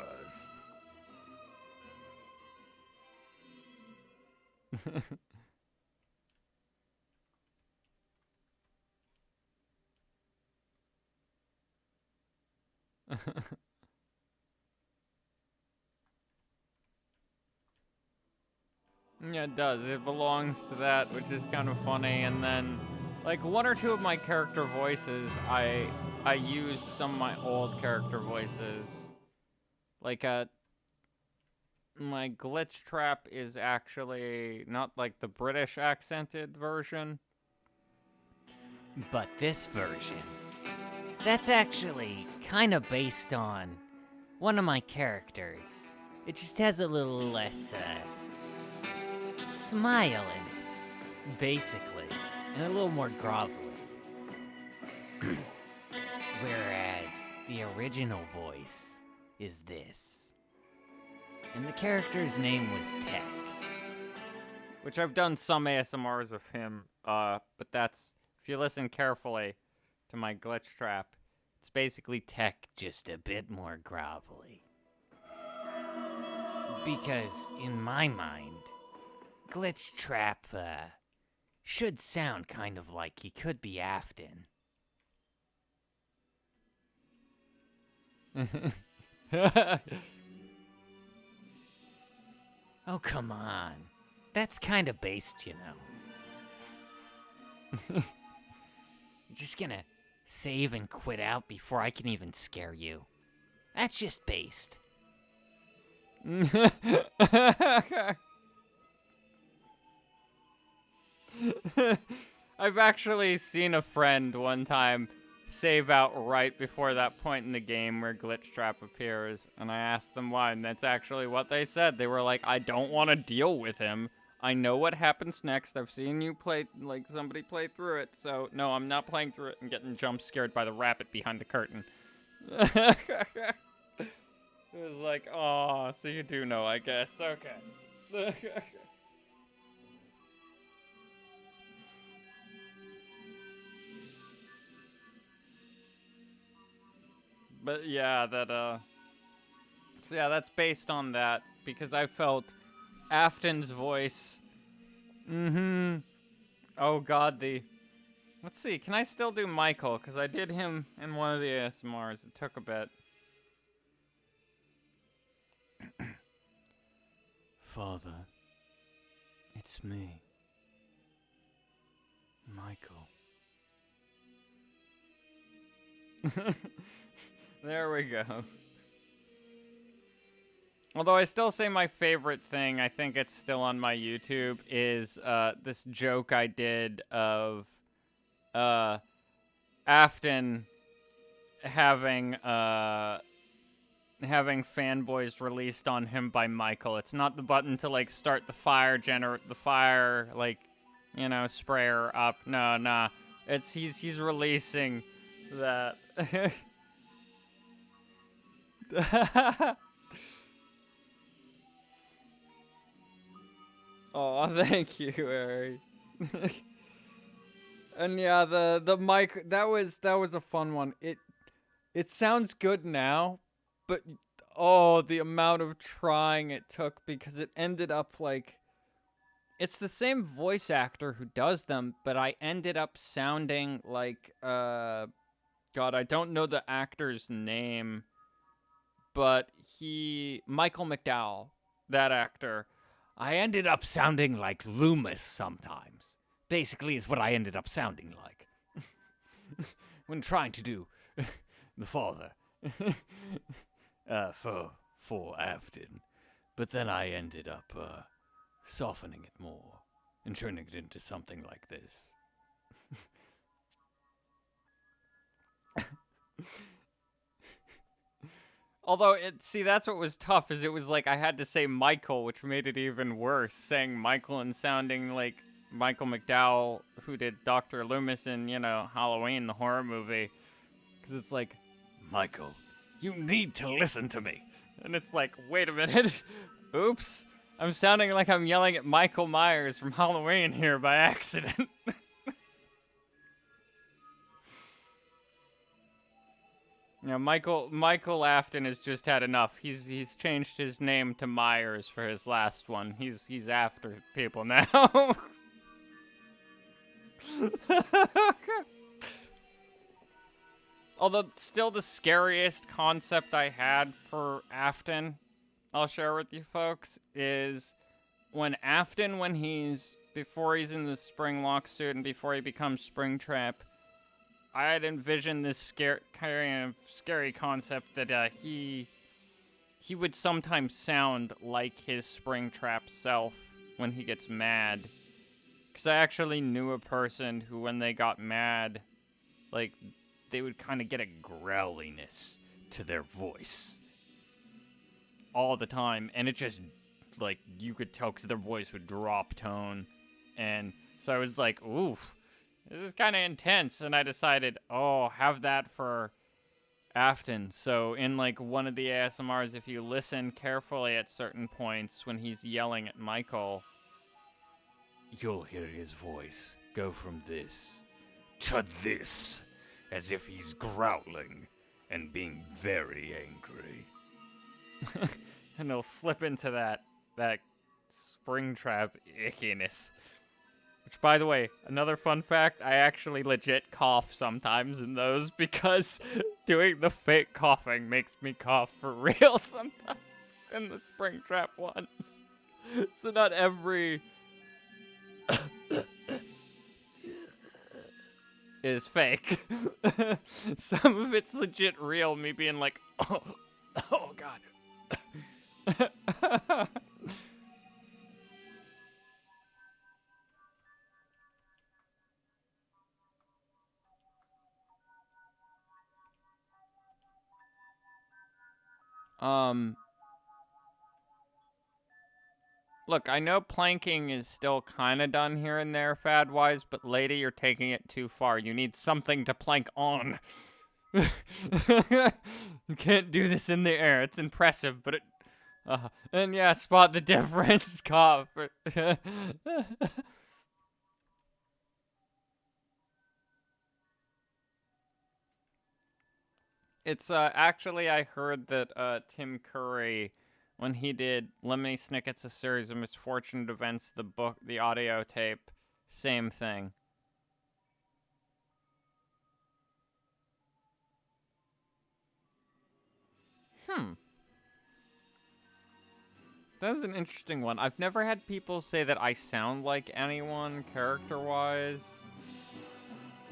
Speaker 2: Yeah, it does. It belongs to that, which is kind of funny. And then, one or two of my character voices, I use some of my old character voices. My Glitch Trap is actually not the British accented version.
Speaker 1: But this version, that's actually kind of based on one of my characters. It just has a little less, smile in it, basically, and a little more grovelly. Whereas the original voice is this. And the character's name was Tech.
Speaker 2: Which I've done some ASMRs of him, but that's, if you listen carefully to my Glitch Trap, it's basically Tech,
Speaker 1: just a bit more grovelly. Because, in my mind, Glitch Trap, should sound kind of like he could be Afton. Oh, come on. That's kind of based, you know. You're just gonna save and quit out before I can even scare you. That's just based.
Speaker 2: I've actually seen a friend one time save out right before that point in the game where Glitch Trap appears, and I asked them why, and that's actually what they said. They were like, I don't want to deal with him. I know what happens next. I've seen you play, like, somebody play through it, so no, I'm not playing through it and getting jump scared by the rabbit behind the curtain. It was like, oh, so you do know, I guess. Okay. But yeah, so yeah, that's based on that, because I felt Afton's voice. Oh god, let's see, can I still do Michael? Because I did him in one of the ASMRs. It took a bit.
Speaker 1: Father, it's me, Michael.
Speaker 2: There we go. Although I still say my favorite thing, I think it's still on my YouTube, is this joke I did of Afton having fanboys released on him by Michael. It's not the button to like start the fire like, you know, sprayer up. No, nah. It's he's releasing that. Oh, thank you, Harry. And yeah, the mic, that was a fun one. It sounds good now, but oh, the amount of trying it took, because it ended up like, it's the same voice actor who does them, but I ended up sounding like God, I don't know the actor's name, but Michael McDowell, that actor.
Speaker 1: I ended up sounding like Loomis sometimes. Basically, is what I ended up sounding like when trying to do the father for Afton. But then I ended up softening it more and turning it into something like this.
Speaker 2: Although, that's what was tough, is it was like I had to say Michael, which made it even worse, saying Michael and sounding like Michael McDowell, who did Dr. Loomis in, you know, Halloween, the horror movie. Because it's like,
Speaker 1: Michael, you need to listen to me.
Speaker 2: And it's like, wait a minute. Oops. I'm sounding like I'm yelling at Michael Myers from Halloween here by accident. You know, Michael Afton has just had enough. He's changed his name to Myers for his last one. He's after people now. Although still the scariest concept I had for Afton, I'll share with you folks, is when Afton, before he's in the Springlock suit and before he becomes Springtrap, I had envisioned this scary concept that he would sometimes sound like his Springtrap self when he gets mad. Because I actually knew a person who, when they got mad, like, they would kind of get a growliness to their voice all the time. And it just, like, you could tell because their voice would drop tone. And so I was like, oof. This is kind of intense, and I decided, have that for Afton. So in, like, one of the ASMRs, if you listen carefully at certain points when he's yelling at Michael,
Speaker 1: you'll hear his voice go from this to this, as if he's growling and being very angry.
Speaker 2: And he'll slip into that Springtrap ickiness. Which, by the way, another fun fact, I actually legit cough sometimes in those because doing the fake coughing makes me cough for real sometimes in the Springtrap ones. So not every is fake. Some of it's legit real, me being like, oh God. Look, I know planking is still kind of done here and there fad-wise, but lady, you're taking it too far. You need something to plank on. You can't do this in the air. It's impressive, but it... and yeah, spot the difference, cough. It's, actually, I heard that, Tim Curry, when he did Lemony Snicket's A Series of Misfortunate Events, the book, the audio tape, same thing. That was an interesting one. I've never had people say that I sound like anyone character-wise.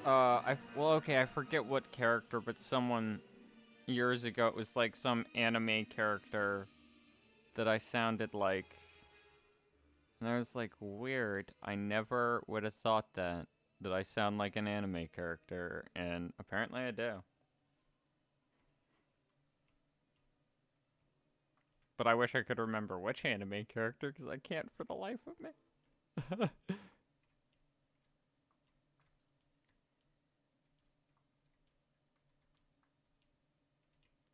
Speaker 2: Well, okay, I forget what character, but someone years ago, it was like some anime character that I sounded like. And I was like, weird. I never would have thought that I sound like an anime character, and apparently I do. But I wish I could remember which anime character, because I can't for the life of me.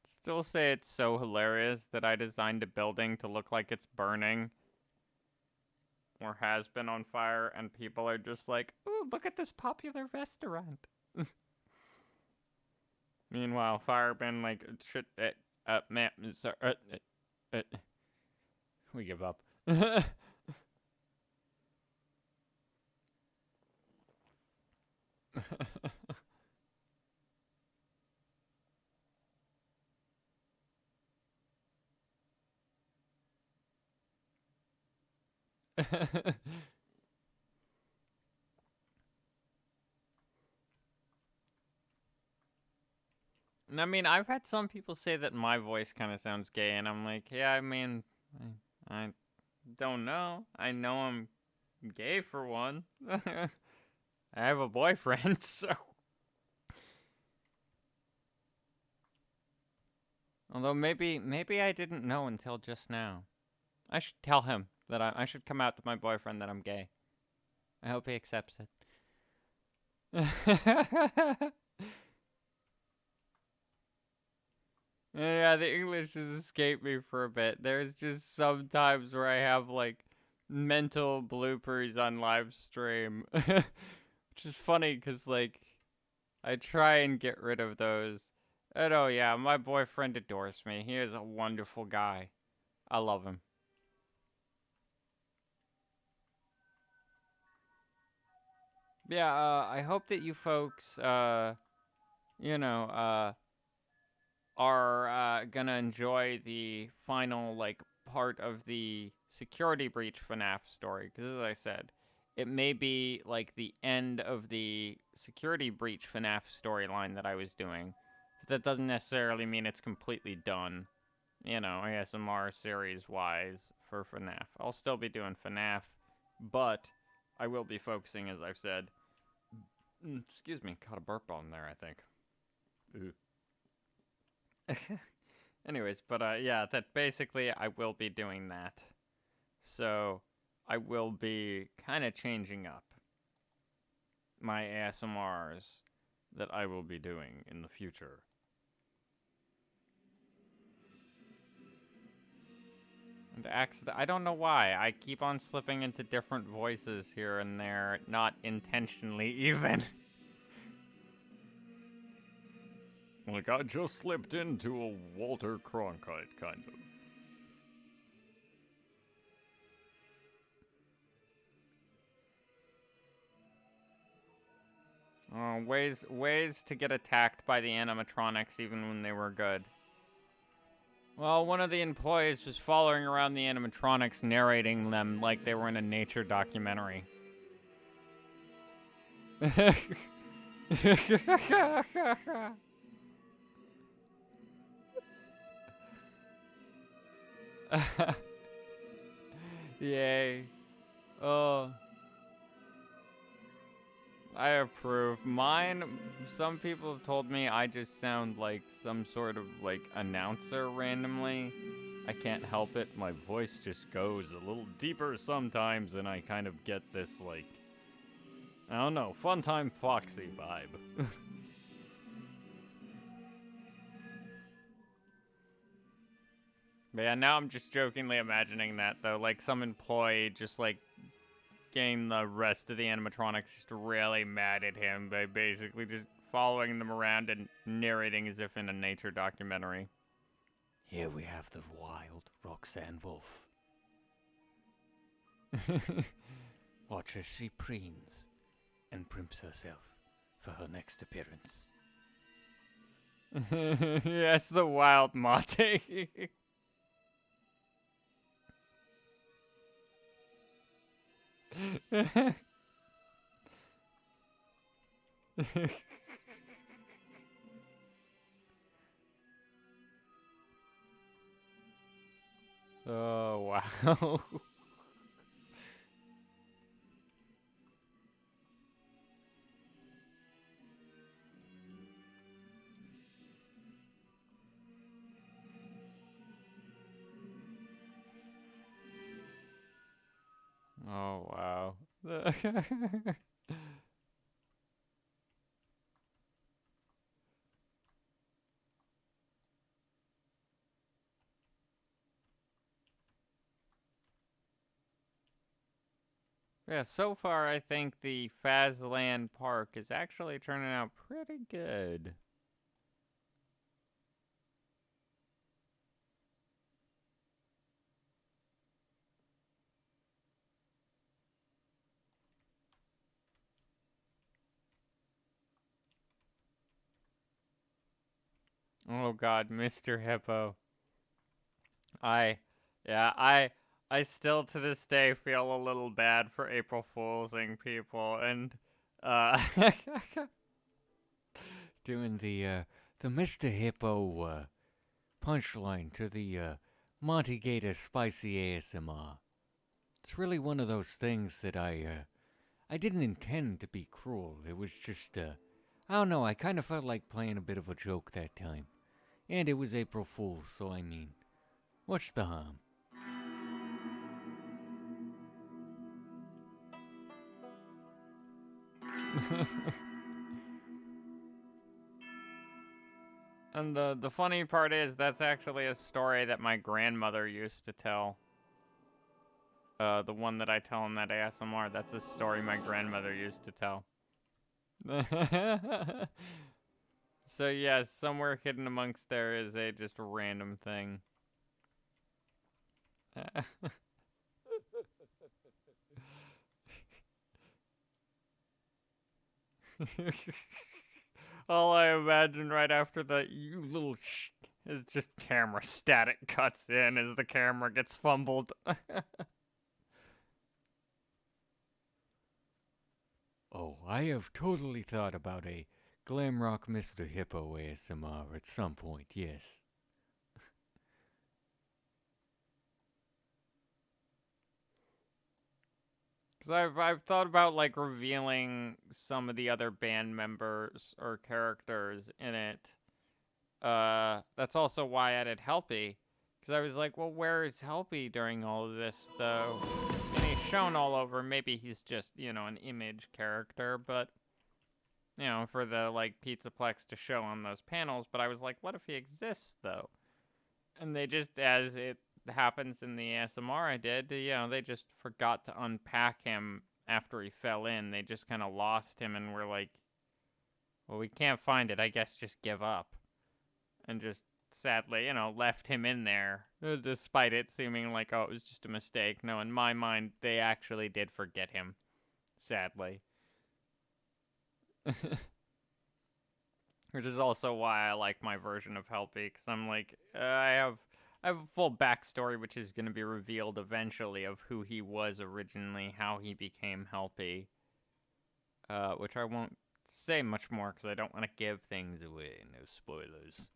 Speaker 2: Still say it's so hilarious that I designed a building to look like it's burning or has been on fire, and people are just like, ooh, look at this popular restaurant. Meanwhile, firemen like, shit, man, sorry, we give up. I mean, I've had some people say that my voice kind of sounds gay, and I'm like, yeah, I mean, I don't know. I know I'm gay for one. I have a boyfriend, so. Although maybe I didn't know until just now. I should tell him that I should come out to my boyfriend that I'm gay. I hope he accepts it. Yeah, the English has escaped me for a bit. There's just some times where I have, like, mental bloopers on live stream. Which is funny, because, like, I try and get rid of those. And oh yeah, my boyfriend adores me. He is a wonderful guy. I love him. Yeah, I hope that you folks, you know, are gonna enjoy the final, like, part of the security breach FNAF story. Because as I said, it may be, like, the end of the security breach FNAF storyline that I was doing. But that doesn't necessarily mean it's completely done. You know, ASMR series-wise for FNAF. I'll still be doing FNAF, but I will be focusing, as I've said. Excuse me, caught a burp on there, I think. Anyways, but yeah, that basically I will be doing that. So I will be kind of changing up my ASMRs that I will be doing in the future. And I don't know why. I keep on slipping into different voices here and there, not intentionally even.
Speaker 3: Like, I just slipped into a Walter Cronkite, kind of.
Speaker 2: Ways to get attacked by the animatronics even when they were good. Well, one of the employees was following around the animatronics, narrating them like they were in a nature documentary. Yay. Oh. I approve. Mine, some people have told me I just sound like some sort of, like, announcer randomly. I can't help it.
Speaker 3: My voice just goes a little deeper sometimes, and I kind of get this, like, I don't know, Funtime Foxy vibe.
Speaker 2: But yeah, now I'm just jokingly imagining that, though. Like, some employee just, like, getting the rest of the animatronics just really mad at him by basically just following them around and narrating as if in a nature documentary.
Speaker 1: Here we have the wild Roxanne Wolf. Watch as she preens and primps herself for her next appearance.
Speaker 2: Yes, the wild Mate. Oh, wow. Oh, wow. Yeah, so far I think the Fazland Park is actually turning out pretty good. Oh god, Mr. Hippo. Yeah, I still to this day feel a little bad for April Foolsing people and
Speaker 1: Doing the Mr. Hippo punchline to the Monty Gator spicy ASMR. It's really one of those things that I didn't intend to be cruel. It was just I don't know, I kind of felt like playing a bit of a joke that time. And it was April Fool's, so I mean, what's the harm?
Speaker 2: and the funny part is that's actually a story that my grandmother used to tell. The one that I tell in that ASMR, that's a story my grandmother used to tell. So yes, somewhere hidden amongst there is a just random thing. All I imagine right after the "you little sh" is just camera static cuts in as the camera gets fumbled.
Speaker 1: Oh, I have totally thought about a glam rock Mr. Hippo ASMR at some point, yes.
Speaker 2: Because I've thought about like revealing some of the other band members or characters in it. That's also why I added Helpy. Because I was like, well, where is Helpy during all of this, though? And he's shown all over. Maybe he's just, you know, an image character, but, you know, for the, like, Pizzaplex to show on those panels. But I was like, what if he exists, though? And they just, as it happens in the ASMR I did, you know, they just forgot to unpack him after he fell in. They just kind of lost him and were like, well, we can't find it. I guess just give up. And just sadly, you know, left him in there, despite it seeming like, oh, it was just a mistake. No, in my mind, they actually did forget him, sadly. Which is also why I like my version of Helpy, because I'm like, I I have a full backstory, which is going to be revealed eventually, of who he was originally, how he became Helpy. Which I won't say much more because I don't want to give things away. No spoilers.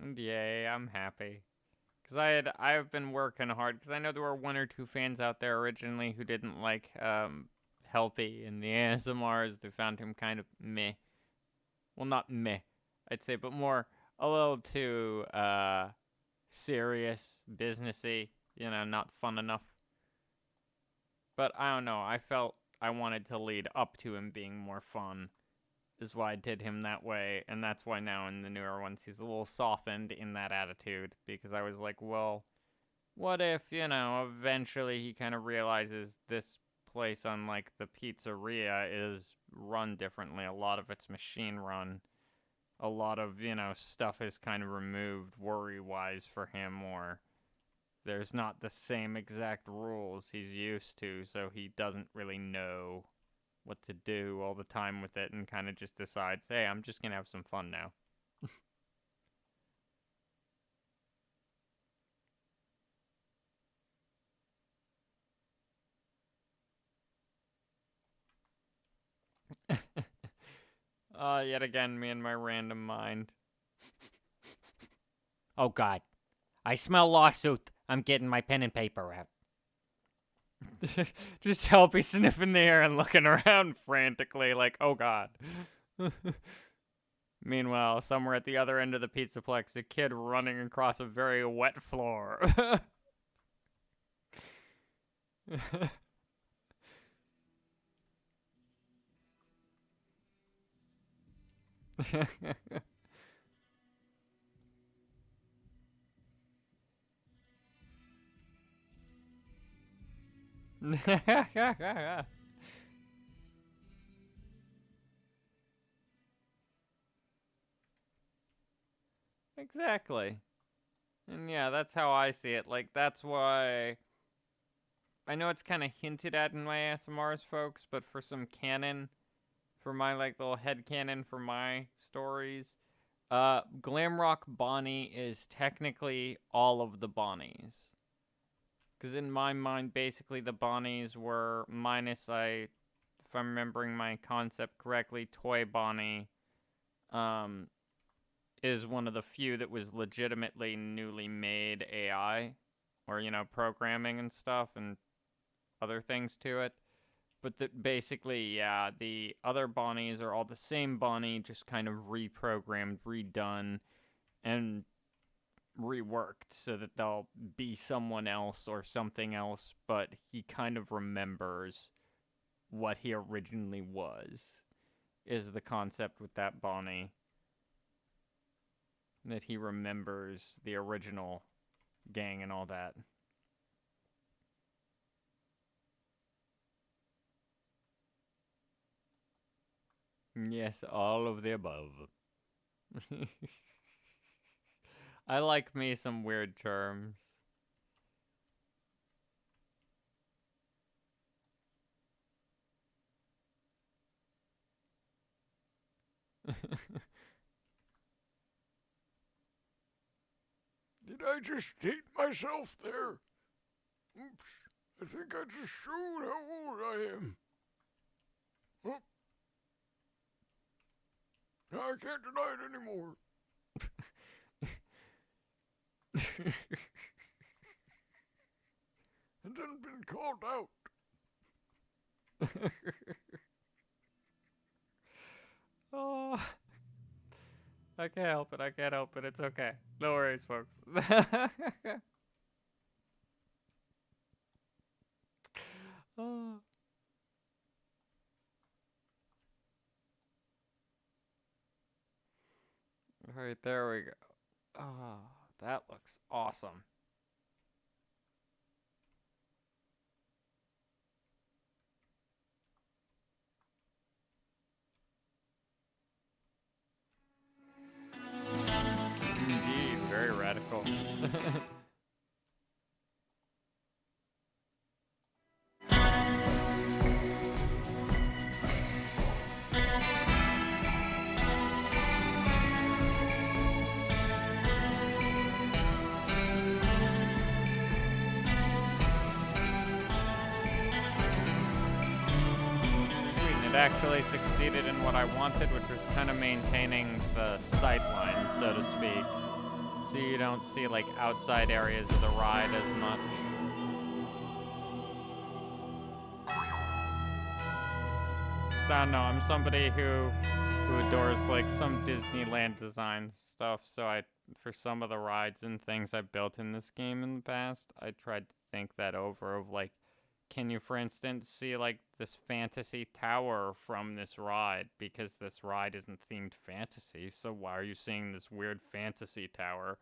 Speaker 2: And yay, I'm happy. Because I've been working hard, because I know there were 1 or 2 fans out there originally who didn't like Helpy and the ASMRs. They found him kind of meh. Well, not meh, I'd say, but more a little too serious, businessy, you know, not fun enough. But I don't know, I felt I wanted to lead up to him being more fun, is why I did him that way, and that's why now in the newer ones he's a little softened in that attitude, because I was like, well, what if, you know, eventually he kind of realizes this place, unlike the pizzeria, is run differently. A lot of it's machine run. A lot of, you know, stuff is kind of removed worry-wise for him, or there's not the same exact rules he's used to, so he doesn't really know what to do all the time with it, and kind of just decides, hey, I'm just gonna have some fun now. Yet again, me and my random mind. Oh god. I smell lawsuit. I'm getting my pen and paper out. Just Helpy sniffing the air and looking around frantically like, oh god. Meanwhile, somewhere at the other end of the Pizzaplex, a kid running across a very wet floor. Exactly. And yeah, that's how I see it. Like, that's why I know it's kind of hinted at in my ASMRs, folks, but for some canon, for my, like, little head canon for my stories, Glamrock Bonnie is technically all of the Bonnies. Because in my mind, basically, the Bonnies were minus, if I'm remembering my concept correctly, Toy Bonnie, is one of the few that was legitimately newly made AI, or, you know, programming and stuff, and other things to it. But that basically, yeah, the other Bonnies are all the same Bonnie, just kind of reprogrammed, redone, and reworked so that they'll be someone else or something else, but he kind of remembers what he originally was, is the concept with that Bonnie. That he remembers the original gang and all that. Yes, all of the above. I like me some weird terms.
Speaker 3: Did I just date myself there? Oops. I think I just showed how old I am. Oh. Now I can't deny it anymore. And then been called out.
Speaker 2: Oh, I can't help it. I can't help it. It's okay. No worries, folks. Oh. All right, there we go. Oh, that looks awesome. Indeed, very radical. it actually succeeded in what I wanted, which was kind of maintaining the sight line, so to speak. So you don't see like outside areas of the ride as much. So I don't know, I'm somebody who adores like some Disneyland design stuff, so for some of the rides and things I built in this game in the past, I tried to think that over of like, can you, for instance, see like this fantasy tower from this ride? Because this ride isn't themed fantasy, so why are you seeing this weird fantasy tower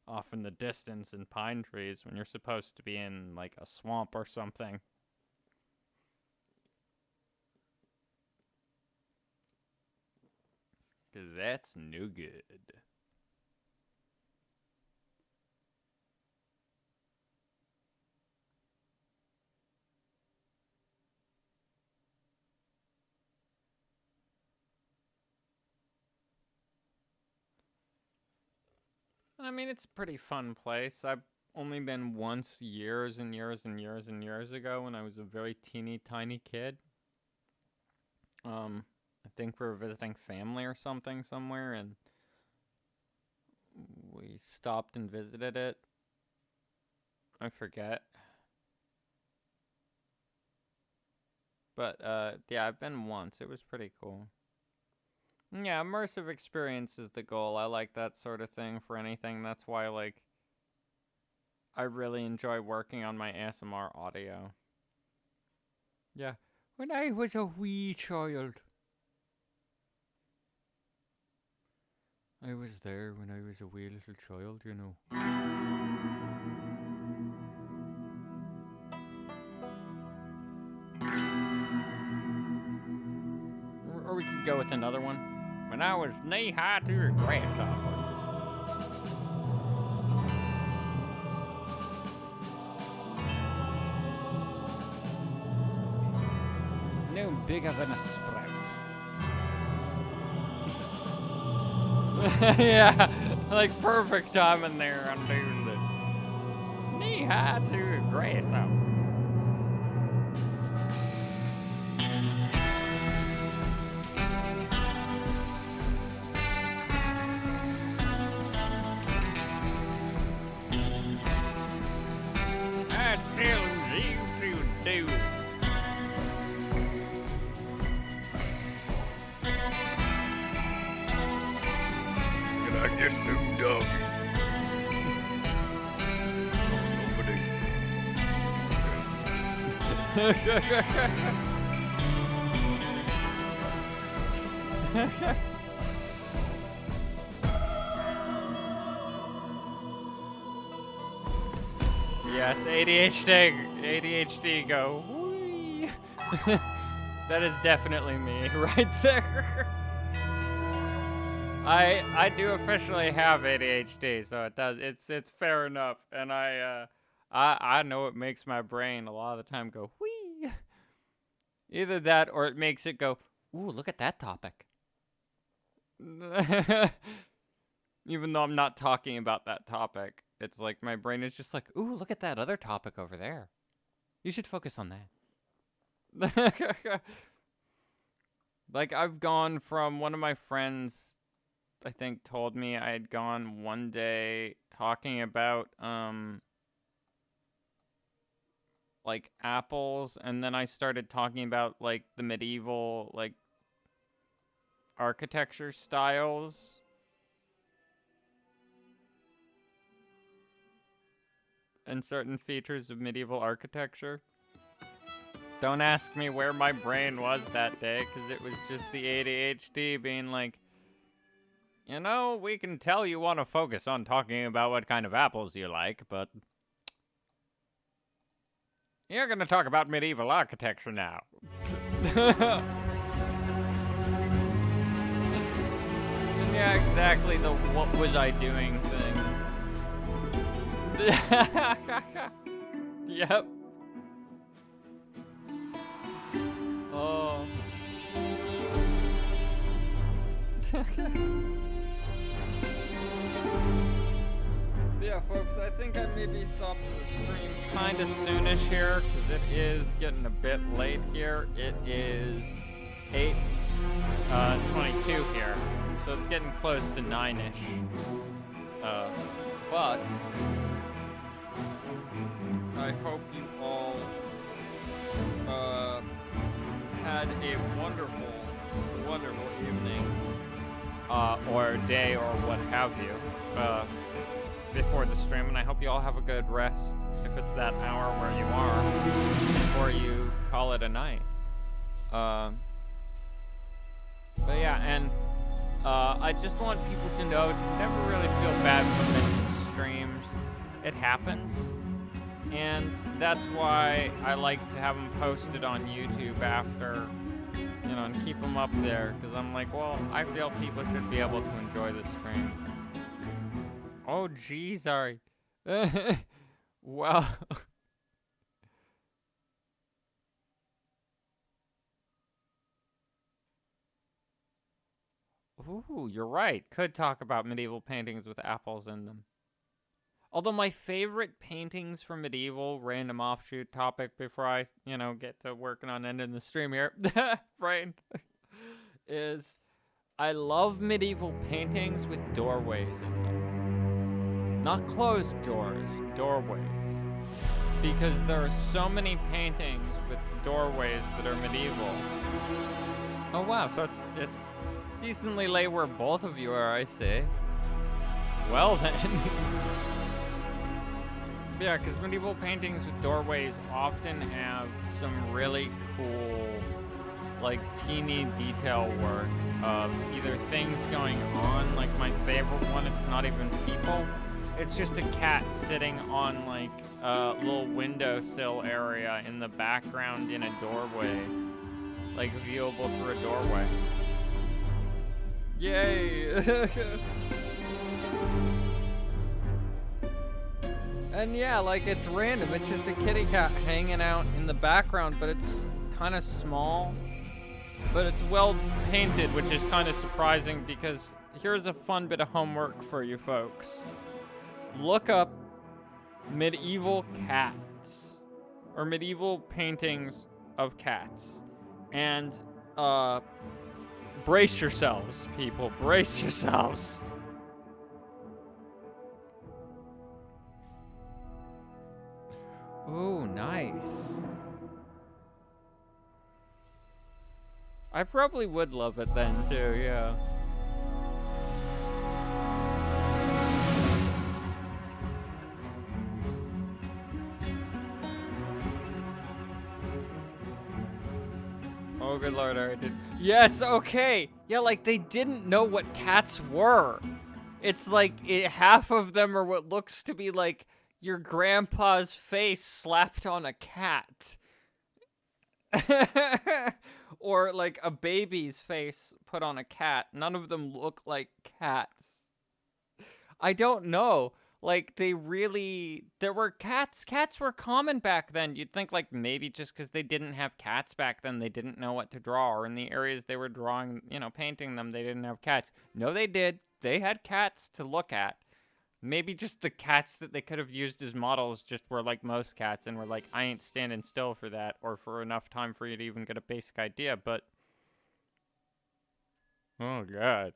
Speaker 2: off in the distance in pine trees when you're supposed to be in like a swamp or something? Because that's no good. I mean, it's a pretty fun place. I've only been once years and years and years and years ago when I was a very teeny tiny kid. I think we were visiting family or something somewhere, and we stopped and visited it. I forget. But, yeah, I've been once. It was pretty cool. Yeah, immersive experience is the goal. I like that sort of thing for anything. That's why, like, I really enjoy working on my ASMR audio. Yeah. When I was a wee child. I was there when I was a wee little child, you know. Or we could go with another one. When I was knee-high to a grasshopper. No bigger than a sprout. Yeah, like perfect timing there on doing the knee-high to a grasshopper. I challenge you to do it.
Speaker 3: Can I get new doggy?
Speaker 2: Yes, ADHD go. Whee. That is definitely me right there. I do officially have ADHD, so it's fair enough, and I know it makes my brain a lot of the time go whee. Either that or it makes it go, ooh, look at that topic. Even though I'm not talking about that topic, it's like my brain is just like, ooh, look at that other topic over there. You should focus on that. Like, I've gone from one of my friends, I think, told me I had gone one day talking about, like, apples, and then I started talking about, like, the medieval, like, architecture styles. And certain features of medieval architecture. Don't ask me where my brain was that day, because it was just the ADHD being like, you know, we can tell you want to focus on talking about what kind of apples you like, but you're going to talk about medieval architecture now. Yeah, exactly the what was I doing thing. Yep. Oh. Yeah, folks, I think I maybe stopped the stream kind of soonish here, because it is getting a bit late here. It is 8:22 here, so it's getting close to 9ish. But I hope you all had a wonderful, wonderful evening, or day, or what have you, before the stream, and I hope you all have a good rest, if it's that hour where you are, before you call it a night. But yeah, and I just want people to know to never really feel bad for missing streams. It happens. And that's why I like to have them posted on YouTube after, you know, and keep them up there. Because I'm like, well, I feel people should be able to enjoy the stream. Oh, gee, sorry. Well... Ooh, you're right. Could talk about medieval paintings with apples in them. Although my favorite paintings from medieval, random offshoot topic before I, you know, get to working on ending the stream here, right, is I love medieval paintings with doorways in them. Not closed doors, doorways. Because there are so many paintings with doorways that are medieval. Oh wow, so it's decently late where both of you are, I see. Well then. Yeah, because medieval paintings with doorways often have some really cool, like, teeny detail work of either things going on, like my favorite one, it's not even people. It's just a cat sitting on, like, a little windowsill area in the background in a doorway. Like, viewable through a doorway. Yay! And yeah, like, it's random. It's just a kitty cat hanging out in the background, but it's kind of small. But it's well painted, which is kind of surprising because here's a fun bit of homework for you folks. Look up medieval cats, or medieval paintings of cats. And, brace yourselves, people. Brace yourselves. Ooh, nice. I probably would love it then, too, yeah. Oh, good lord, I already did. Yes, okay. Yeah, like, they didn't know what cats were. It's like, half of them are what looks to be like your grandpa's face slapped on a cat. Or like a baby's face put on a cat. None of them look like cats. I don't know. Like, there were cats. Cats were common back then. You'd think, like, maybe just because they didn't have cats back then, they didn't know what to draw. Or in the areas they were drawing, you know, painting them, they didn't have cats. No, they did. They had cats to look at. Maybe just the cats that they could have used as models just were like most cats and were like, I ain't standing still for that, or for enough time for you to even get a basic idea, but... Oh, God.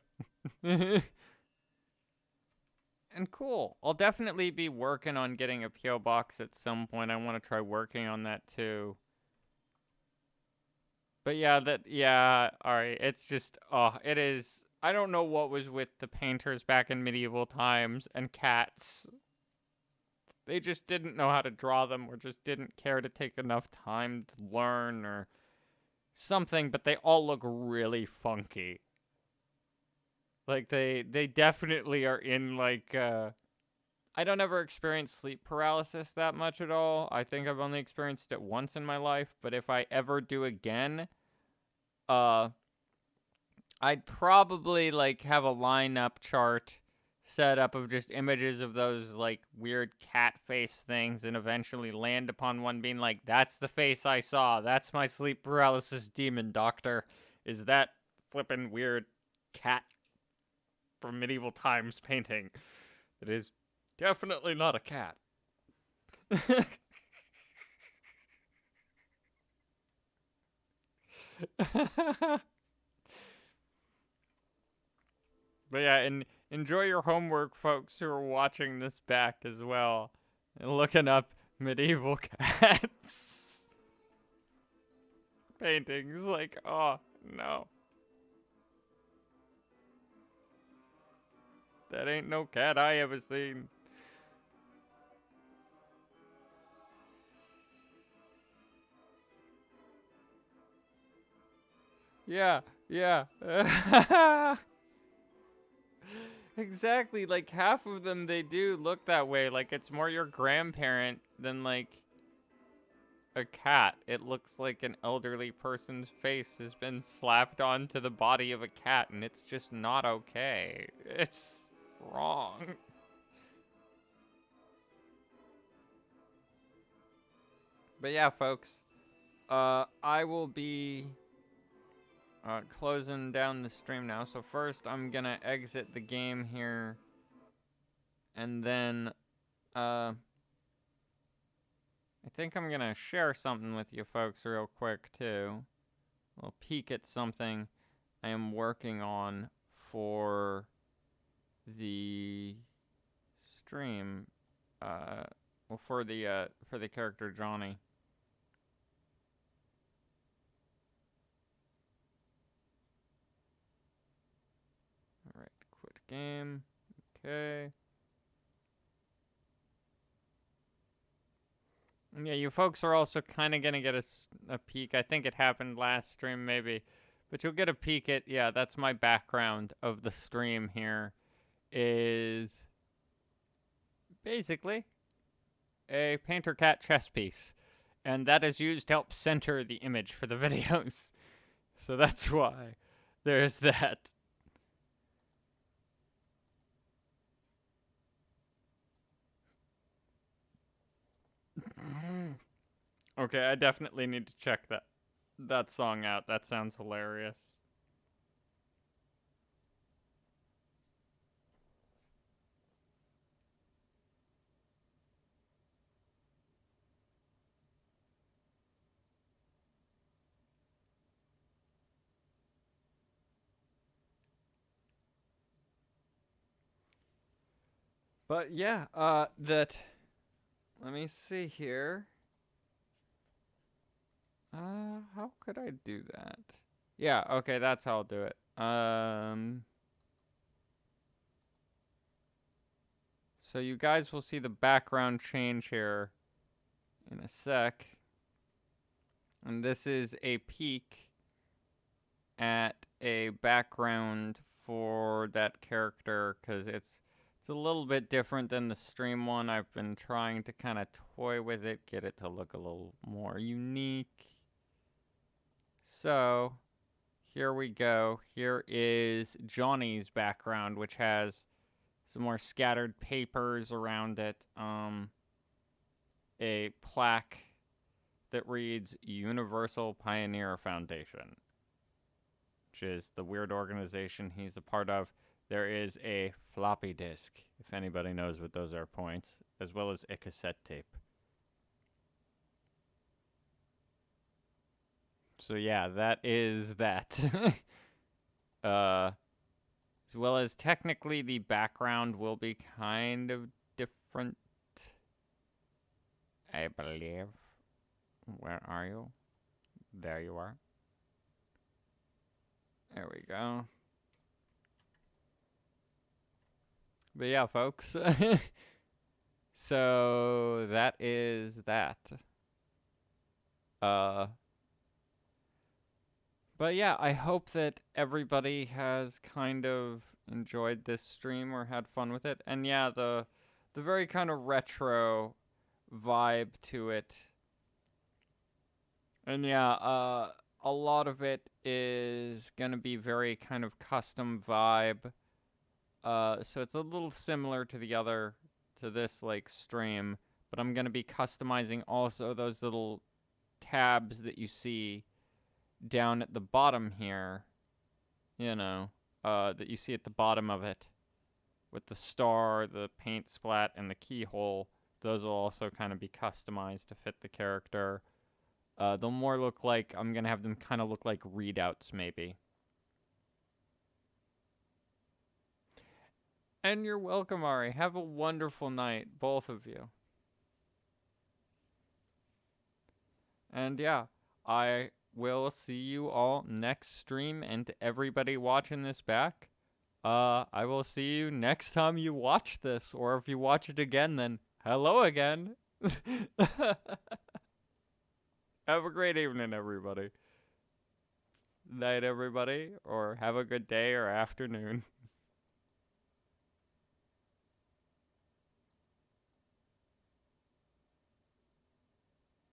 Speaker 2: And cool. I'll definitely be working on getting a P.O. box at some point. I want to try working on that, too. But yeah, alright, it's just, it is... I don't know what was with the painters back in medieval times and cats. They just didn't know how to draw them, or just didn't care to take enough time to learn or something, but they all look really funky. Like, they definitely are in, like, I don't ever experience sleep paralysis that much at all. I think I've only experienced it once in my life, but if I ever do again, I'd probably, like, have a lineup chart set up of just images of those, like, weird cat face things and eventually land upon one being like, that's the face I saw. That's my sleep paralysis demon, doctor. Is that flippin' weird cat from medieval times painting? It is definitely not a cat. But yeah, and enjoy your homework, folks who are watching this back as well. And looking up medieval cats. Paintings, like, oh, no. That ain't no cat I ever seen. Yeah, yeah. Exactly, like half of them, they do look that way. Like it's more your grandparent than like a cat. It looks like an elderly person's face has been slapped onto the body of a cat, and it's just not okay. It's wrong. But yeah, folks, I will be closing down the stream now. So first, I'm gonna exit the game here, and then I think I'm gonna share something with you folks real quick too. A little peek at something I am working on for the stream. Well, for the character Johnny. All right, quit game. Okay. And yeah, you folks are also kind of gonna get a peek. I think it happened last stream maybe, but you'll get a peek at, yeah, that's my background of the stream here, is basically a Painter Cat chess piece. And that is used to help center the image for the videos. So that's why there's that. Okay, I definitely need to check that song out. That sounds hilarious. But yeah, let me see here. How could I do that? Yeah, okay, that's how I'll do it. So you guys will see the background change here in a sec. And this is a peek at a background for that character, because it's a little bit different than the stream one. I've been trying to kind of toy with it, get it to look a little more unique. So here we go. Here is Johnny's background, which has some more scattered papers around it. A plaque that reads Universal Pioneer Foundation, which is the weird organization he's a part of. There is a floppy disk, if anybody knows what those are, points, as well as a cassette tape. So yeah, that is that. As well as technically the background will be kind of different, I believe. Where are you? There you are. There we go. But yeah, folks. So that is that. But yeah, I hope that everybody has kind of enjoyed this stream or had fun with it. And yeah, the very kind of retro vibe to it. And yeah, a lot of it is gonna be very kind of custom vibe. So it's a little similar to this like stream, but I'm gonna be customizing also those little tabs that you see down at the bottom here, you know, that you see at the bottom of it, with the star, the paint splat, and the keyhole. Those will also kind of be customized to fit the character. They'll more look like, I'm gonna have them kind of look like readouts, maybe. And you're welcome, Ari. Have a wonderful night, both of you. And yeah, I will see you all next stream, and to everybody watching this back, I will see you next time you watch this, or if you watch it again, then hello again. Have a great evening, everybody. Night, everybody, or have a good day or afternoon.